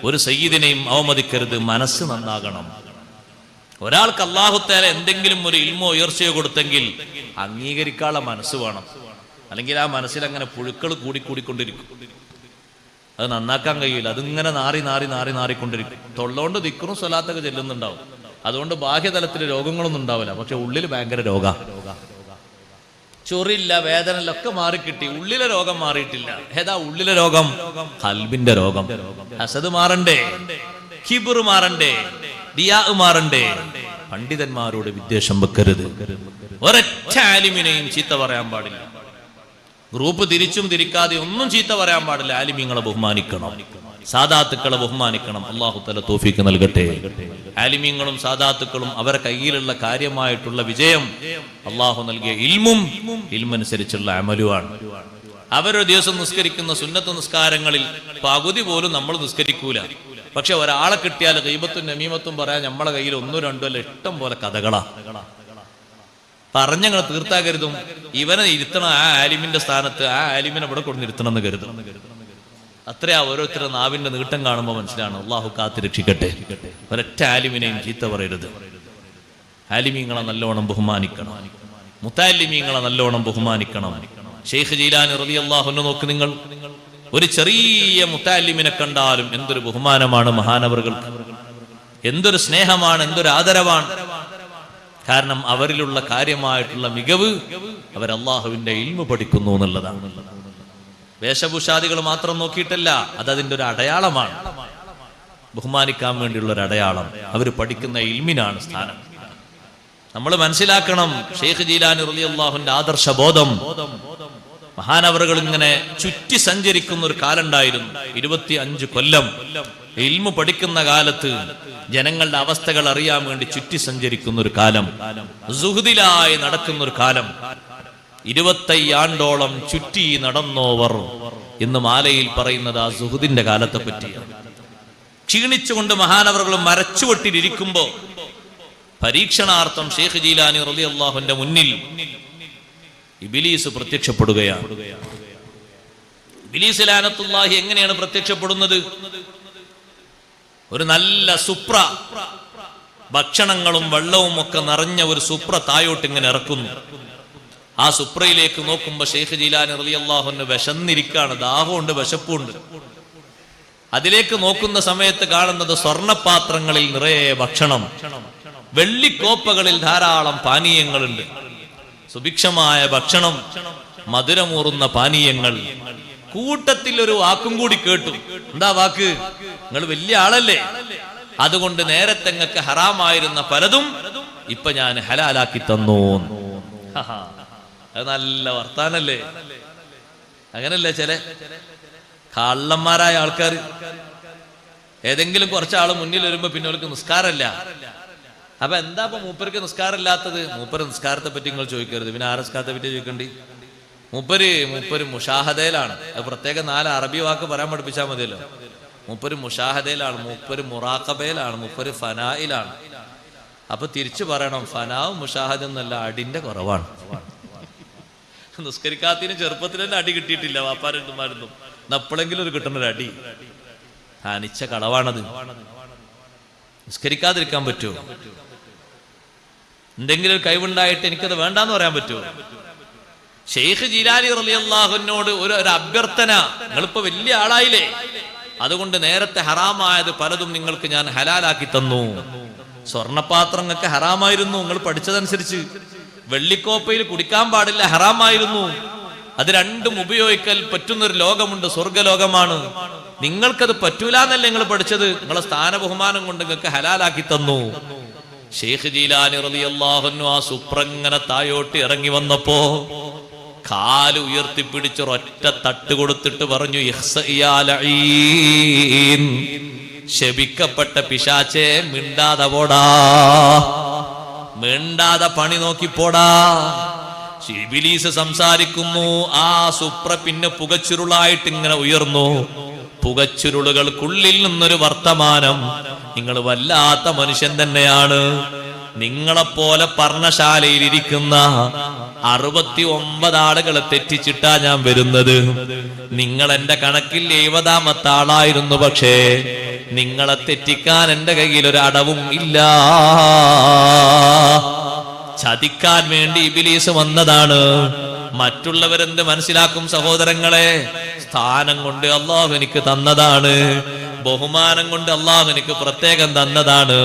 ഒരു സയ്യിദിനെയും അവമതിക്കരുത്. മനസ്സ് നന്നാകണം. ഒരാൾക്ക് അല്ലാഹു തആല എന്തെങ്കിലും ഒരു ഇൽമോ ഉയർച്ചയോ കൊടുത്തെങ്കിൽ അംഗീകരിക്കാനുള്ള മനസ്സ് വേണം. അല്ലെങ്കിൽ ആ മനസ്സിൽ അങ്ങനെ പുഴുക്കൾ കൂടിക്കൊണ്ടിരിക്കും. അത് നന്നാക്കാൻ കഴിയില്ല. അതിങ്ങനെ നാറിക്കൊണ്ടിരിക്കും. തൊള്ളോണ്ട് ദിക്റും സ്വലാത്തൊക്കെ ചെല്ലുന്നുണ്ടാവും. അതുകൊണ്ട് ബാഹ്യതലത്തിൽ രോഗങ്ങളൊന്നും ഉണ്ടാവില്ല. പക്ഷെ ഉള്ളിൽ ഭയങ്കര ചൊറില്ല, വേദനല്ല, ഒക്കെ മാറിക്കിട്ടി. ഉള്ളിലെ രോഗം മാറിയിട്ടില്ല. ഏതാ ഉള്ളിലെ രോഗം? ഖൽബിന്റെ രോഗം. ഹസദ് മാറണ്ടേ, കിബ്ർ മാറണ്ടേ, റിയാ മാറണ്ടേ, പണ്ഡിതന്മാരോട് വിദ്വേഷം വെക്കരുത്. ഒരൊറ്റ ആലിമിനെയും ചീത്ത പറയാൻ പാടില്ല. ഗ്രൂപ്പ് തിരിച്ചും തിരിക്കാതെ ഒന്നും ചീത്ത പറയാൻ പാടില്ല. ആലിമീങ്ങളെ ബഹുമാനിക്കണം, സാദാത്തുക്കളെ ബഹുമാനിക്കണം. അല്ലാഹു തആല തൗഫീഖ് നൽകട്ടെ. ആലിമീങ്ങളും സാദാത്തുക്കളും അവരെ കയ്യിലുള്ള കാര്യമായിട്ടുള്ള വിജയം അല്ലാഹു നൽകിയ ഇൽമനുസരിച്ചുള്ള അമലുമാണ്. അവരൊരു ദിവസം നിസ്കരിക്കുന്ന സുന്നത്ത് നിസ്കാരങ്ങളിൽ പകുതി പോലും നമ്മൾ നിസ്കരിക്കൂല. പക്ഷെ ഒരാളെ കിട്ടിയാൽ ഗീബത്തും നമീമത്തും പറയാൻ നമ്മളെ കയ്യിൽ ഒന്നോ രണ്ടോ അല്ല ഇഷ്ടം പോലെ കഥകളാ. പറഞ്ഞങ്ങൾ തീർത്താ കരുതും ഇവനെ ഇരുത്തണം ആ ആലിമിന്റെ സ്ഥാനത്ത്, ആ ആലിമിനെ ഇവിടെ കൊണ്ട് ഇരുത്തണം എന്ന് കരുതും. അത്രയാ ഓരോരുത്തരുടെ നാവിന്റെ നീട്ടം കാണുമ്പോൾ മനസ്സിലാണ്. അള്ളാഹു കാത്ത് രക്ഷിക്കട്ടെ. ഒരൊറ്റ ആലിമിനെയും ചീത്ത പറയരുത്. ആലിമീങ്ങളെ നല്ലോണം ബഹുമാനിക്കണം, മുത്തഅല്ലിമീങ്ങളെ നല്ലോണം ബഹുമാനിക്കണം. ഷെയ്ഖ് ജീലാനി റളിയല്ലാഹു അൻഹു നോക്ക് നിങ്ങൾ, ഒരു ചെറിയ മുത്തഅല്ലിമിനെ കണ്ടാലും എന്തൊരു ബഹുമാനമാണ് മഹാനവറുകൾക്ക്, എന്തൊരു സ്നേഹമാണ്, എന്തൊരു ആദരവാണ്. കാരണം അവരിലുള്ള കാര്യമായിട്ടുള്ള മികവ് അവർ അള്ളാഹുവിന്റെ ഇൽമു പഠിക്കുന്നു എന്നുള്ളതാണ്. വേഷഭൂഷാദികൾ മാത്രം നോക്കിയിട്ടല്ല, അതതിന്റെ ഒരു അടയാളമാണ്. ബഹുമാനിക്കാൻ വേണ്ടിയുള്ള ഒരു അടയാളം. അവർ പഠിക്കുന്ന ഇൽമിനാണ് സ്ഥാനം. നമ്മൾ മനസ്സിലാക്കണം. ഷെയ്ഖ് ജീലാനി റളിയല്ലാഹുവിന്റെ ആദർശബോധം. മഹാനവറുകൾ ഇങ്ങനെ ചുറ്റി സഞ്ചരിക്കുന്ന ഒരു കാലുണ്ടായിരുന്നു. 25 കൊല്ലം ഇൽമു പഠിക്കുന്ന കാലത്ത് ജനങ്ങളുടെ അവസ്ഥകൾ അറിയാൻ വേണ്ടി ചുറ്റി സഞ്ചരിക്കുന്ന ഒരു കാലം, സുഹൃദിലായി നടക്കുന്ന ഒരു കാലം. 25 ആണ്ടോളം ചുറ്റി നടന്നോവർ എന്ന് മാലയിൽ പറയുന്നത് ആ സുഹൃദിന്റെ കാലത്തെ പറ്റിയാണ്. ക്ഷീണിച്ചുകൊണ്ട് മഹാനവറുകൾ മരച്ചുവട്ടിലിരിക്കുമ്പോ പരീക്ഷണാർത്ഥം ഷെയ്ഖ് ജീലാനി റളിയല്ലാഹുവിന്റെ മുന്നിൽ ഇബ്ലീസ് പ്രത്യക്ഷപ്പെടുകയാണ്. ഇബ്ലീസ് ലഅനത്തുല്ലാഹി എങ്ങനെയാണ് പ്രത്യക്ഷപ്പെടുന്നത്? ഒരു നല്ല സുപ്ര, ഭക്ഷണങ്ങളും വെള്ളവും ഒക്കെ നിറഞ്ഞ ഒരു സുപ്ര തായോട്ട് ഇങ്ങനെ ഇറക്കുന്നു. ആ സുപ്രയിലേക്ക് നോക്കുമ്പോ ഷെയ്ഖ് ജീലാനി റളിയല്ലാഹു അൻഹു വിശന്നിരിക്കാണ്, ദാഹമുണ്ട്, വിശപ്പുണ്ട്. അതിലേക്ക് നോക്കുന്ന സമയത്ത് കാണുന്നത് സ്വർണപാത്രങ്ങളിൽ നിറയെ ഭക്ഷണം, വെള്ളിക്കോപ്പകളിൽ ധാരാളം പാനീയങ്ങളുണ്ട്. സുഭിക്ഷമായ ഭക്ഷണം, മധുരമൂറുന്ന പാനീയങ്ങൾ. കൂട്ടത്തിൽ ഒരു വാക്കും കൂടി കേട്ടു. എന്താ വാക്ക്? നിങ്ങൾ വലിയ ആളല്ലേ, അതുകൊണ്ട് നേരത്തെ നിങ്ങൾക്ക് ഹറാമായിരുന്ന പലതും ഇപ്പൊ ഞാൻ ഹലാലാക്കി തന്നു. അത് നല്ല വർത്താനല്ലേ? അങ്ങനല്ലേ ചില കള്ളന്മാരായ ആൾക്കാർ? ഏതെങ്കിലും കുറച്ചാള് മുന്നിൽ വരുമ്പോ പിന്നെ അവർക്ക് നിസ്കാരമല്ല. അപ്പൊ എന്താ ഇപ്പൊ മൂപ്പർക്ക് നിസ്കാരമില്ലാത്തത്? മൂപ്പര് നിസ്കാരത്തെ പറ്റി നിങ്ങൾ ചോദിക്കരുത്, പിന്നെ ആ നിസ്കാരത്തെ പറ്റി ചോദിക്കണ്ടി. മൂപ്പര് മുഷാഹദയിലാണ്. അത് പ്രത്യേകം 4 അറബി വാക്ക് പറയാൻ പഠിപ്പിച്ചാൽ മതിയല്ലോ. മൂപ്പര് മുഷാഹദയിലാണ്, മൂപ്പര് മുറാഖബയിലാണ്, മൂപ്പര് ഫനായിലാണ്. അപ്പൊ തിരിച്ചു പറയണം, ഫനാവും മുഷാഹദ എന്നല്ല, അടിന്റെ കുറവാണ്. നിസ്കരിക്കാത്തിന് ചെറുപ്പത്തിൽ തന്നെ അടി കിട്ടിയിട്ടില്ല വാപ്പാരന്മാരൊന്നും. എപ്പോഴെങ്കിലും ഒരു കിട്ടുന്ന ഒരു അടി ഹാനിച്ച കളവാണത്. നിസ്കരിക്കാതിരിക്കാൻ പറ്റുമോ? എന്തെങ്കിലും ഒരു കഴിവുണ്ടായിട്ട് എനിക്കത് വേണ്ടാന്ന് പറയാൻ പറ്റുമോ? ഷെയ്ഖ് ജീലാനി റളിയല്ലാഹു അൻഹുവിനോട് ഒരു അഭ്യർത്ഥന, നിങ്ങളിപ്പോ വലിയ ആളായില്ലേ, അതുകൊണ്ട് നേരത്തെ ഹറാമായത് പലതും നിങ്ങൾക്ക് ഞാൻ ഹലാലാക്കി തന്നു. സ്വർണപാത്രങ്ങൾക്ക് ഹറാമായിരുന്നു, നിങ്ങൾ പഠിച്ചതനുസരിച്ച്. വെള്ളിക്കോപ്പയിൽ കുടിക്കാൻ പാടില്ല, ഹറാമായിരുന്നു. അത് രണ്ടും ഉപയോഗിക്കൽ പറ്റുന്നൊരു ലോകമുണ്ട്, സ്വർഗലോകമാണ്. നിങ്ങൾക്കത് പറ്റൂലെന്നല്ലേ നിങ്ങൾ പഠിച്ചത്. നിങ്ങളെ സ്ഥാന ബഹുമാനം കൊണ്ട് നിങ്ങൾക്ക് ഹലാലാക്കി തന്നു. ഷെയ്ഖ് ജീലാനി റളിയല്ലാഹു അൻഹു ആ സുപ്രങ്ങനെ തായോട്ട് ഇറങ്ങി വന്നപ്പോ കാല് ഉയർത്തിപ്പിടിച്ചൊരൊറ്റ തട്ട് കൊടുത്തിട്ട് പറഞ്ഞു, ശപിക്കപ്പെട്ട പിശാചേ, മിണ്ടാതെ പോടാ, മിണ്ടാതെ പണി നോക്കിപ്പോടാ. ഇബ്ലീസ് സംസാരിക്കുന്നു. ആ സുപ്ര പിന്നെ പുകച്ചുരുളായിട്ട് ഇങ്ങനെ ഉയർന്നു. പുകച്ചുരുളുകൾക്കുള്ളിൽ നിന്നൊരു വർത്തമാനം, നിങ്ങൾ വല്ലാത്ത മനുഷ്യൻ തന്നെയാണ്. നിങ്ങളെപ്പോലെ പർണശാലയിൽ ഇരിക്കുന്ന 69 ആളുകളെ തെറ്റിച്ചിട്ടാ ഞാൻ വരുന്നത്. നിങ്ങൾ എന്റെ കണക്കിൽ 70ാമത്തെ ആളായിരുന്നു. പക്ഷേ നിങ്ങളെ തെറ്റിക്കാൻ എന്റെ കയ്യിൽ ഒരു അടവും ഇല്ല. ചതിക്കാൻ വേണ്ടി ഇബ്ലീസ് വന്നതാണ്. മറ്റുള്ളവരെന്ത് മനസ്സിലാക്കും സഹോദരങ്ങളെ? സ്ഥാനം കൊണ്ട് അള്ളാഹു എനിക്ക് തന്നതാണ്, ബഹുമാനം കൊണ്ട് അള്ളാഹു എനിക്ക് പ്രത്യേകം തന്നതാണ്.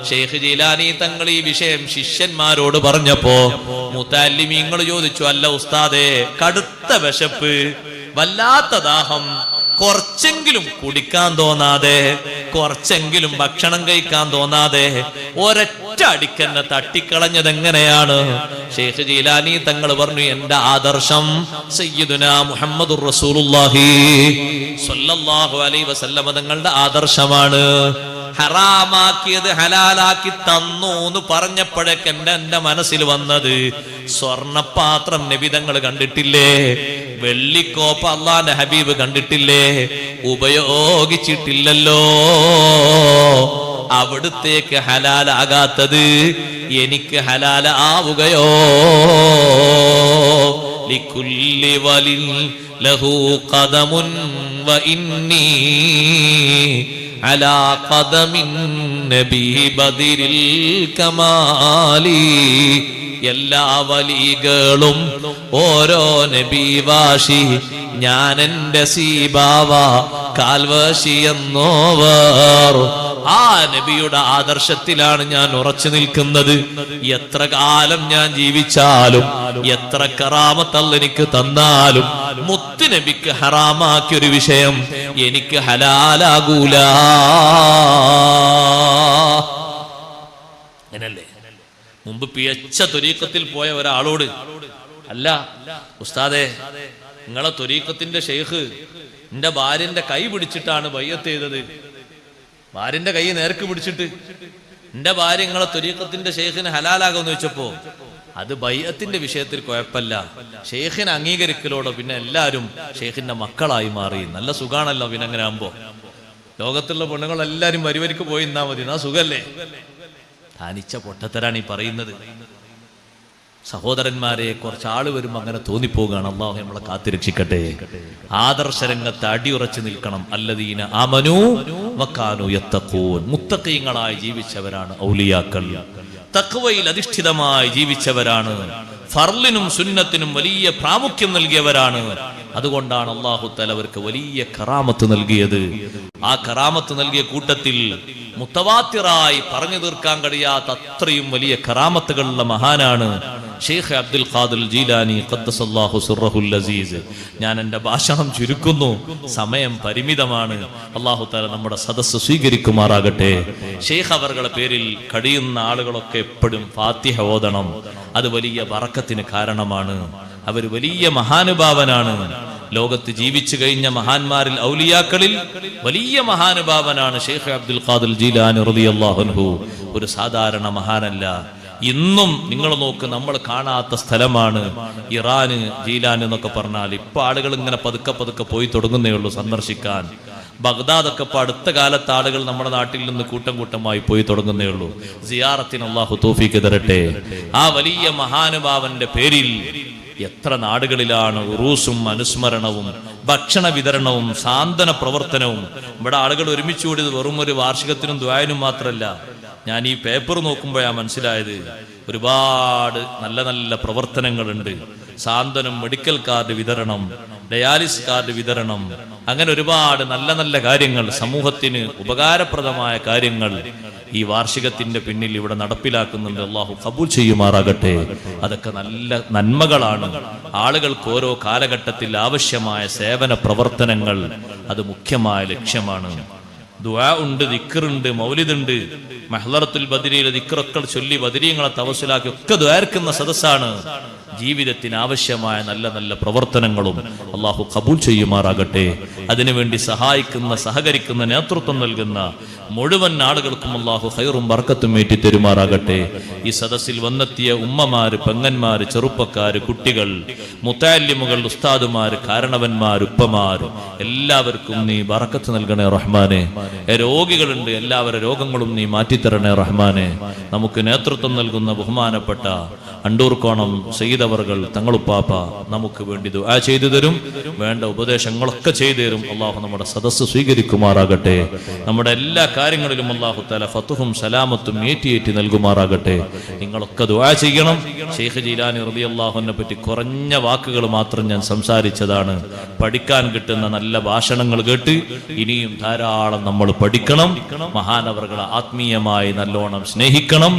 ഷെയ്ഖ് ജീലാനി തങ്ങൾ ഈ വിഷയം ശിഷ്യന്മാരോട് പറഞ്ഞപ്പോ മുതഅല്ലിമീങ്ങൾ ചോദിച്ചു, അല്ല ഉസ്താദേ, കടുത്ത വിശപ്പ്, വല്ലാത്ത ദാഹം, കുറച്ചെങ്കിലും കുടിക്കാൻ തോന്നാതെ, കുറച്ചെങ്കിലും ഭക്ഷണം കഴിക്കാൻ തോന്നാതെ ഒരൊറ്റ അടിക്കന്നെ തട്ടിക്കളഞ്ഞത് എങ്ങനെയാണ്? ശൈഖ് ജീലാനി തങ്ങൾ പറഞ്ഞു, എന്റെ ആദർശം സയ്യിദുനാ മുഹമ്മദുർ റസൂലുള്ളാഹി സ്വല്ലല്ലാഹു അലൈഹി വസല്ലം തങ്ങളുടെ ആദർശമാണ്. ഹറാമാക്കിയത് ഹലാലാക്കി തന്നു എന്ന് പറഞ്ഞപ്പോഴേക്ക് എന്റെ മനസ്സിൽ വന്നത്, സ്വർണപാത്രം നബി തങ്ങൾ കണ്ടിട്ടില്ലേ, വെള്ളിക്കോപ്പ അള്ളാന്റെ ഹബീബ് കണ്ടിട്ടില്ലേ, ഉപയോഗിച്ചിട്ടില്ലല്ലോ. അവിടുത്തേക്ക് ഹലാലാകാത്തത് എനിക്ക് ഹലാലാവുകയോ? ലികുല്ലി വലിൻ ലഹു ഖദമുൻ വ ഇന്നി അലാ ഖദമിൻ നബി ബദിരിൽ കമാലി. എല്ലാ വലികളും ഓരോ നബിവാശി, ഞാൻ എന്റെ സീബാവ കാൽവശി എന്നോവർ. ആ നബിയുടെ ആദർശത്തിലാണ് ഞാൻ ഉറച്ചു നിൽക്കുന്നത്. എത്ര കാലം ഞാൻ ജീവിച്ചാലും, എത്ര കറാമത്ത് അല്ലാഹ് എനിക്ക് തന്നാലും, മുത്ത് നബിക്ക് ഹറാമാക്കിയൊരു വിഷയം എനിക്ക് ഹലാലാകൂല. അങ്ങനല്ലേ? മുമ്പ് പിഴച്ച ത്വരീഖത്തിൽ പോയ ഒരാളോട്, അല്ല ഉസ്താദേ, നിങ്ങളെ ത്വരീഖത്തിന്റെ ഷെയ്ഖ് എന്റെ ഭാര്യന്റെ കൈ പിടിച്ചിട്ടാണ് ബയ്യത്ത് ചെയ്തത്. ഭാര്യന്റെ കൈ നേർക്ക് പിടിച്ചിട്ട് എന്റെ ഭാര്യ നിങ്ങളെ ത്വരീഖത്തിന്റെ ഷെയ്ഖിന് ഹലാലാകുമെന്ന് ചോദിച്ചപ്പോ, അത് ബയ്യത്തിന്റെ വിഷയത്തിൽ കുഴപ്പമില്ല, ഷെയ്ഖിനെ അംഗീകരിക്കലോടോ പിന്നെ എല്ലാവരും ഷെയ്ഖിന്റെ മക്കളായി മാറി. നല്ല സുഖാണല്ലോ പിന്നെ അങ്ങനെ ആകുമ്പോ. ലോകത്തുള്ള പെണ്ണുങ്ങളെല്ലാരും വരിവരിക്ക് പോയി നിന്നാ മതി, എന്നാ സുഖല്ലേ? ധാനിച്ച പൊട്ടത്തരാണ് ഈ പറയുന്നത്. സഹോദരന്മാരെ, കുറച്ചാള് വരുമ്പോ അങ്ങനെ തോന്നിപ്പോവുകയാണ്. അല്ലാഹു നമ്മളെ കാത്തിരക്ഷിക്കട്ടെ. ആദർശരംഗത്ത് അടിയുറച്ചു നിൽക്കണം. അല്ലദീന ആമനൂ വകാനൂ യത്തഖൂൻ. മുത്തഖീങ്ങളായി ജീവിച്ചവരാണ് ഔലിയാക്കൾ. തഖ്വയിൽ അധിഷ്ഠിതമായി ജീവിച്ചവരാണ്. ഫർളിനും സുന്നത്തിനും വലിയ പ്രാമുഖ്യം നൽകിയവരാണ്. അതുകൊണ്ടാണ് അല്ലാഹു തആല അവർക്ക് വലിയ കറാമത്ത് നൽകിയത്. ആ കറാമത്ത് നൽകിയ കൂട്ടത്തിൽ മുത്തവാത്തിറായി പറഞ്ഞു തീർക്കാൻ കഴിയാത്ത അത്രയും വലിയ കറാമത്തുകളുള്ള മഹാനാണ് ഷെയ്ഖ് അബ്ദുൽ ഖാദിർ ജീലാനി ഖദ്ദസല്ലാഹു സിർറഹുൽ അസീസ്. ഞാൻ എൻ്റെ ഭാഷണം ചുരുക്കുന്നു, സമയം പരിമിതമാണ്. അല്ലാഹു തആല നമ്മുടെ സദസ്സ് സ്വീകരിക്കുമാറാകട്ടെ. ഷെയ്ഖ് അവരുടെ പേരിൽ കഴിയുന്ന ആളുകളൊക്കെ എപ്പോഴും ഫാത്തിഹ ഓതണം. അത് വലിയ ബറക്കത്തിന് കാരണമാണ്. അവർ വലിയ മഹാനുഭാവനാണ്. ലോകത്ത് ജീവിച്ചു കഴിഞ്ഞ മഹാന്മാരിൽ ഔലിയാക്കളിൽ വലിയ മഹാനുഭാവനാണ് ഷെയ്ഖ് അബ്ദുൽ ഖാദിർ ജീലാനി റളിയല്ലാഹു അൻഹു. ഒരു സാധാരണ മഹാനല്ല. ഇന്നും നിങ്ങൾ നോക്ക്, നമ്മൾ കാണാത്ത സ്ഥലമാണ് ഇറാന്. ജീലാൻ എന്നൊക്കെ പറഞ്ഞാൽ ഇപ്പൊ ആളുകൾ ഇങ്ങനെ പതുക്കെ പതുക്കെ പോയി തുടങ്ങുന്നേ ഉള്ളൂ സന്ദർശിക്കാൻ. ബഗ്ദാദൊക്കെ ഇപ്പൊ അടുത്ത കാലത്ത് ആളുകൾ നമ്മുടെ നാട്ടിൽ നിന്ന് കൂട്ടം കൂട്ടമായി പോയി തുടങ്ങുന്നേ ഉള്ളൂ. സിയാറത്തിന് അല്ലാഹു തൗഫീഖ് തരട്ടെ. ആ വലിയ മഹാനുഭാവന്റെ പേരിൽ എത്ര നാടുകളിലാണ് ഉറൂസും അനുസ്മരണവും ഭക്ഷണ വിതരണവും സാന്ത്വന പ്രവർത്തനവും. ഇവിടെ ആളുകൾ ഒരുമിച്ച് കൂടിയത് വെറും ഒരു വാർഷികത്തിനും ദുആനും മാത്രമല്ല. ഞാൻ ഈ പേപ്പർ നോക്കുമ്പോഴാണ് മനസ്സിലായത്, ഒരുപാട് നല്ല നല്ല പ്രവർത്തനങ്ങളുണ്ട്. സാന്ത്വനം, മെഡിക്കൽ കാർഡ് വിതരണം, ഡയാലിസിസ് കാർഡ് വിതരണം, അങ്ങനെ ഒരുപാട് നല്ല നല്ല കാര്യങ്ങൾ, സമൂഹത്തിന് ഉപകാരപ്രദമായ കാര്യങ്ങൾ ഈ വാർഷികത്തിന്റെ പിന്നിൽ ഇവിടെ നടപ്പിലാക്കുന്നുണ്ട്. അല്ലാഹു ഖബൂൽ ചെയ്യുമാറാകട്ടെ. അതൊക്കെ നല്ല നന്മകളാണ്. ആളുകൾക്ക് ഓരോ കാലഘട്ടത്തിൽ ആവശ്യമായ സേവന പ്രവർത്തനങ്ങൾ അത് മുഖ്യമായ ലക്ഷ്യമാണ്. ദുആ ഉണ്ട്, ദിക്റുണ്ട്, മൗലിദുണ്ട്, മഹ്ലറത്തുൽ ബദരിയിലെ ദിക്റൊക്കെ ചൊല്ലി ബദരീങ്ങളെ തവസ്സുലാക്കി ഒക്കെ ദ്വാരക്കുന്ന സദസ്സാണ്. ജീവിതത്തിന് ആവശ്യമായ നല്ല നല്ല പ്രവർത്തനങ്ങളും അല്ലാഹു ഖബൂൽ ചെയ്യുമാറാകട്ടെ. അതിനുവേണ്ടി സഹായിക്കുന്ന, സഹകരിക്കുന്ന, നേതൃത്വം നൽകുന്ന മുഴുവൻ ആളുകൾക്കും അല്ലാഹു ഖൈറും ബർക്കത്തും ഏറ്റി തരുമാറാകട്ടെ. ഈ സദസ്സിൽ വന്നെത്തിയ ഉമ്മമാര്, പെങ്ങന്മാര്, ചെറുപ്പക്കാര്, കുട്ടികൾ, മുതഅല്ലിമുകൾ, ഉസ്താദുമാര്, കാരണവന്മാർ, ഉപ്പമാര്, എല്ലാവർക്കും നീ ബർക്കത്ത് നൽകണേ റഹ്മാനെ. രോഗികളുണ്ട്, എല്ലാവരുടെ രോഗങ്ങളും നീ മാറ്റിത്തരണേ റഹ്മാനെ. നമുക്ക് നേതൃത്വം നൽകുന്ന ബഹുമാനപ്പെട്ട അണ്ടൂർക്കോണം സയ്യിദ് അവർകൾ തങ്ങളുപ്പാപ്പ നമുക്ക് വേണ്ടി ദുആ ചെയ്തു തരും. വേണ്ട ഉപദേശങ്ങളൊക്കെ ചെയ്തു തരും. അല്ലാഹു നമ്മുടെ സദസ്സ് സ്വീകരിക്കുമാറാകട്ടെ. നമ്മുടെ എല്ലാ കാര്യങ്ങളിലും അല്ലാഹു തആല ഫത്ഹും സലാമത്തും ഏറ്റി നൽകുമാറാകട്ടെ. നിങ്ങളൊക്കെ ദുആ ചെയ്യണം. ശൈഖ് ജീലാനി റളിയല്ലാഹു അൻഹുവിനെ പറ്റി കുറഞ്ഞ വാക്കുകൾ മാത്രം ഞാൻ സംസാരിച്ചതാണ്. പഠിക്കാൻ കിട്ടുന്ന നല്ല ഭാഷണങ്ങൾ കേട്ട് ഇനിയും ധാരാളം നമ്മൾ പഠിക്കണം. മഹാനവറുകളെ ആത്മീയമായി നല്ലോണം സ്നേഹിക്കണം.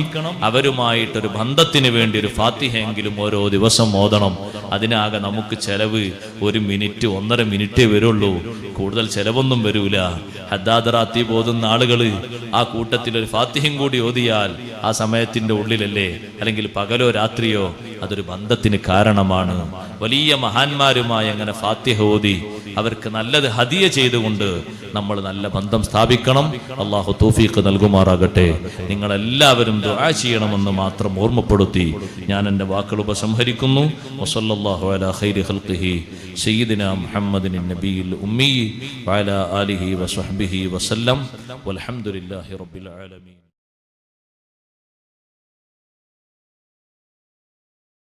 അവരുമായിട്ടൊരു ബന്ധത്തിന് വേണ്ടി ഒരു ഫാത്തിഹയെങ്കിലും ഓരോ ദിവസം ഓതണം. അതിനാകെ നമുക്ക് ചെലവ് 1 മിനിറ്റ് 1.5 മിനിറ്റേ വരുള്ളൂ. കൂടുതൽ ചെലവൊന്നും വരൂല. ഹദ്ദാദ് റാത്തീബ് ഓതുന്ന ആളുകൾ ആ കൂട്ടത്തിൽ ഒരു ഫാത്തിഹയും കൂടി ഓതിയാൽ ആ സമയത്തിന്റെ ഉള്ളിലല്ലേ, അല്ലെങ്കിൽ പകലോ രാത്രിയോ, അതൊരു ബന്ധത്തിന് കാരണമാണ്. വലിയ മഹാന്മാരുമായി അങ്ങനെ ഫാത്തിഹ ഓതി അവർക്ക് നല്ലത് ഹദിയ ചെയ്തുകൊണ്ട് നമ്മൾ നല്ല ബന്ധം സ്ഥാപിക്കണം. അല്ലാഹു തൗഫീഖ് നൽകുമാറാകട്ടെ. നിങ്ങളെല്ലാവരും ദുആ ചെയ്യണമെന്ന് മാത്രം ഓർമ്മപ്പെടുത്തി ഞാൻ എൻ്റെ വാക്കുകൾ ഉപസംഹരിക്കുന്നു. വസല്ലല്ലാഹു അലാ ഖൈരി ഖൽഖിഹി സയ്യിദിനാ മുഹമ്മദിൻ നബിയിൽ ഉമ്മി വഅലാ ആലിഹി വസഹ്ബിഹി വസല്ലം വൽഹംദുലില്ലാഹി റബ്ബിൽ ആലമീൻ.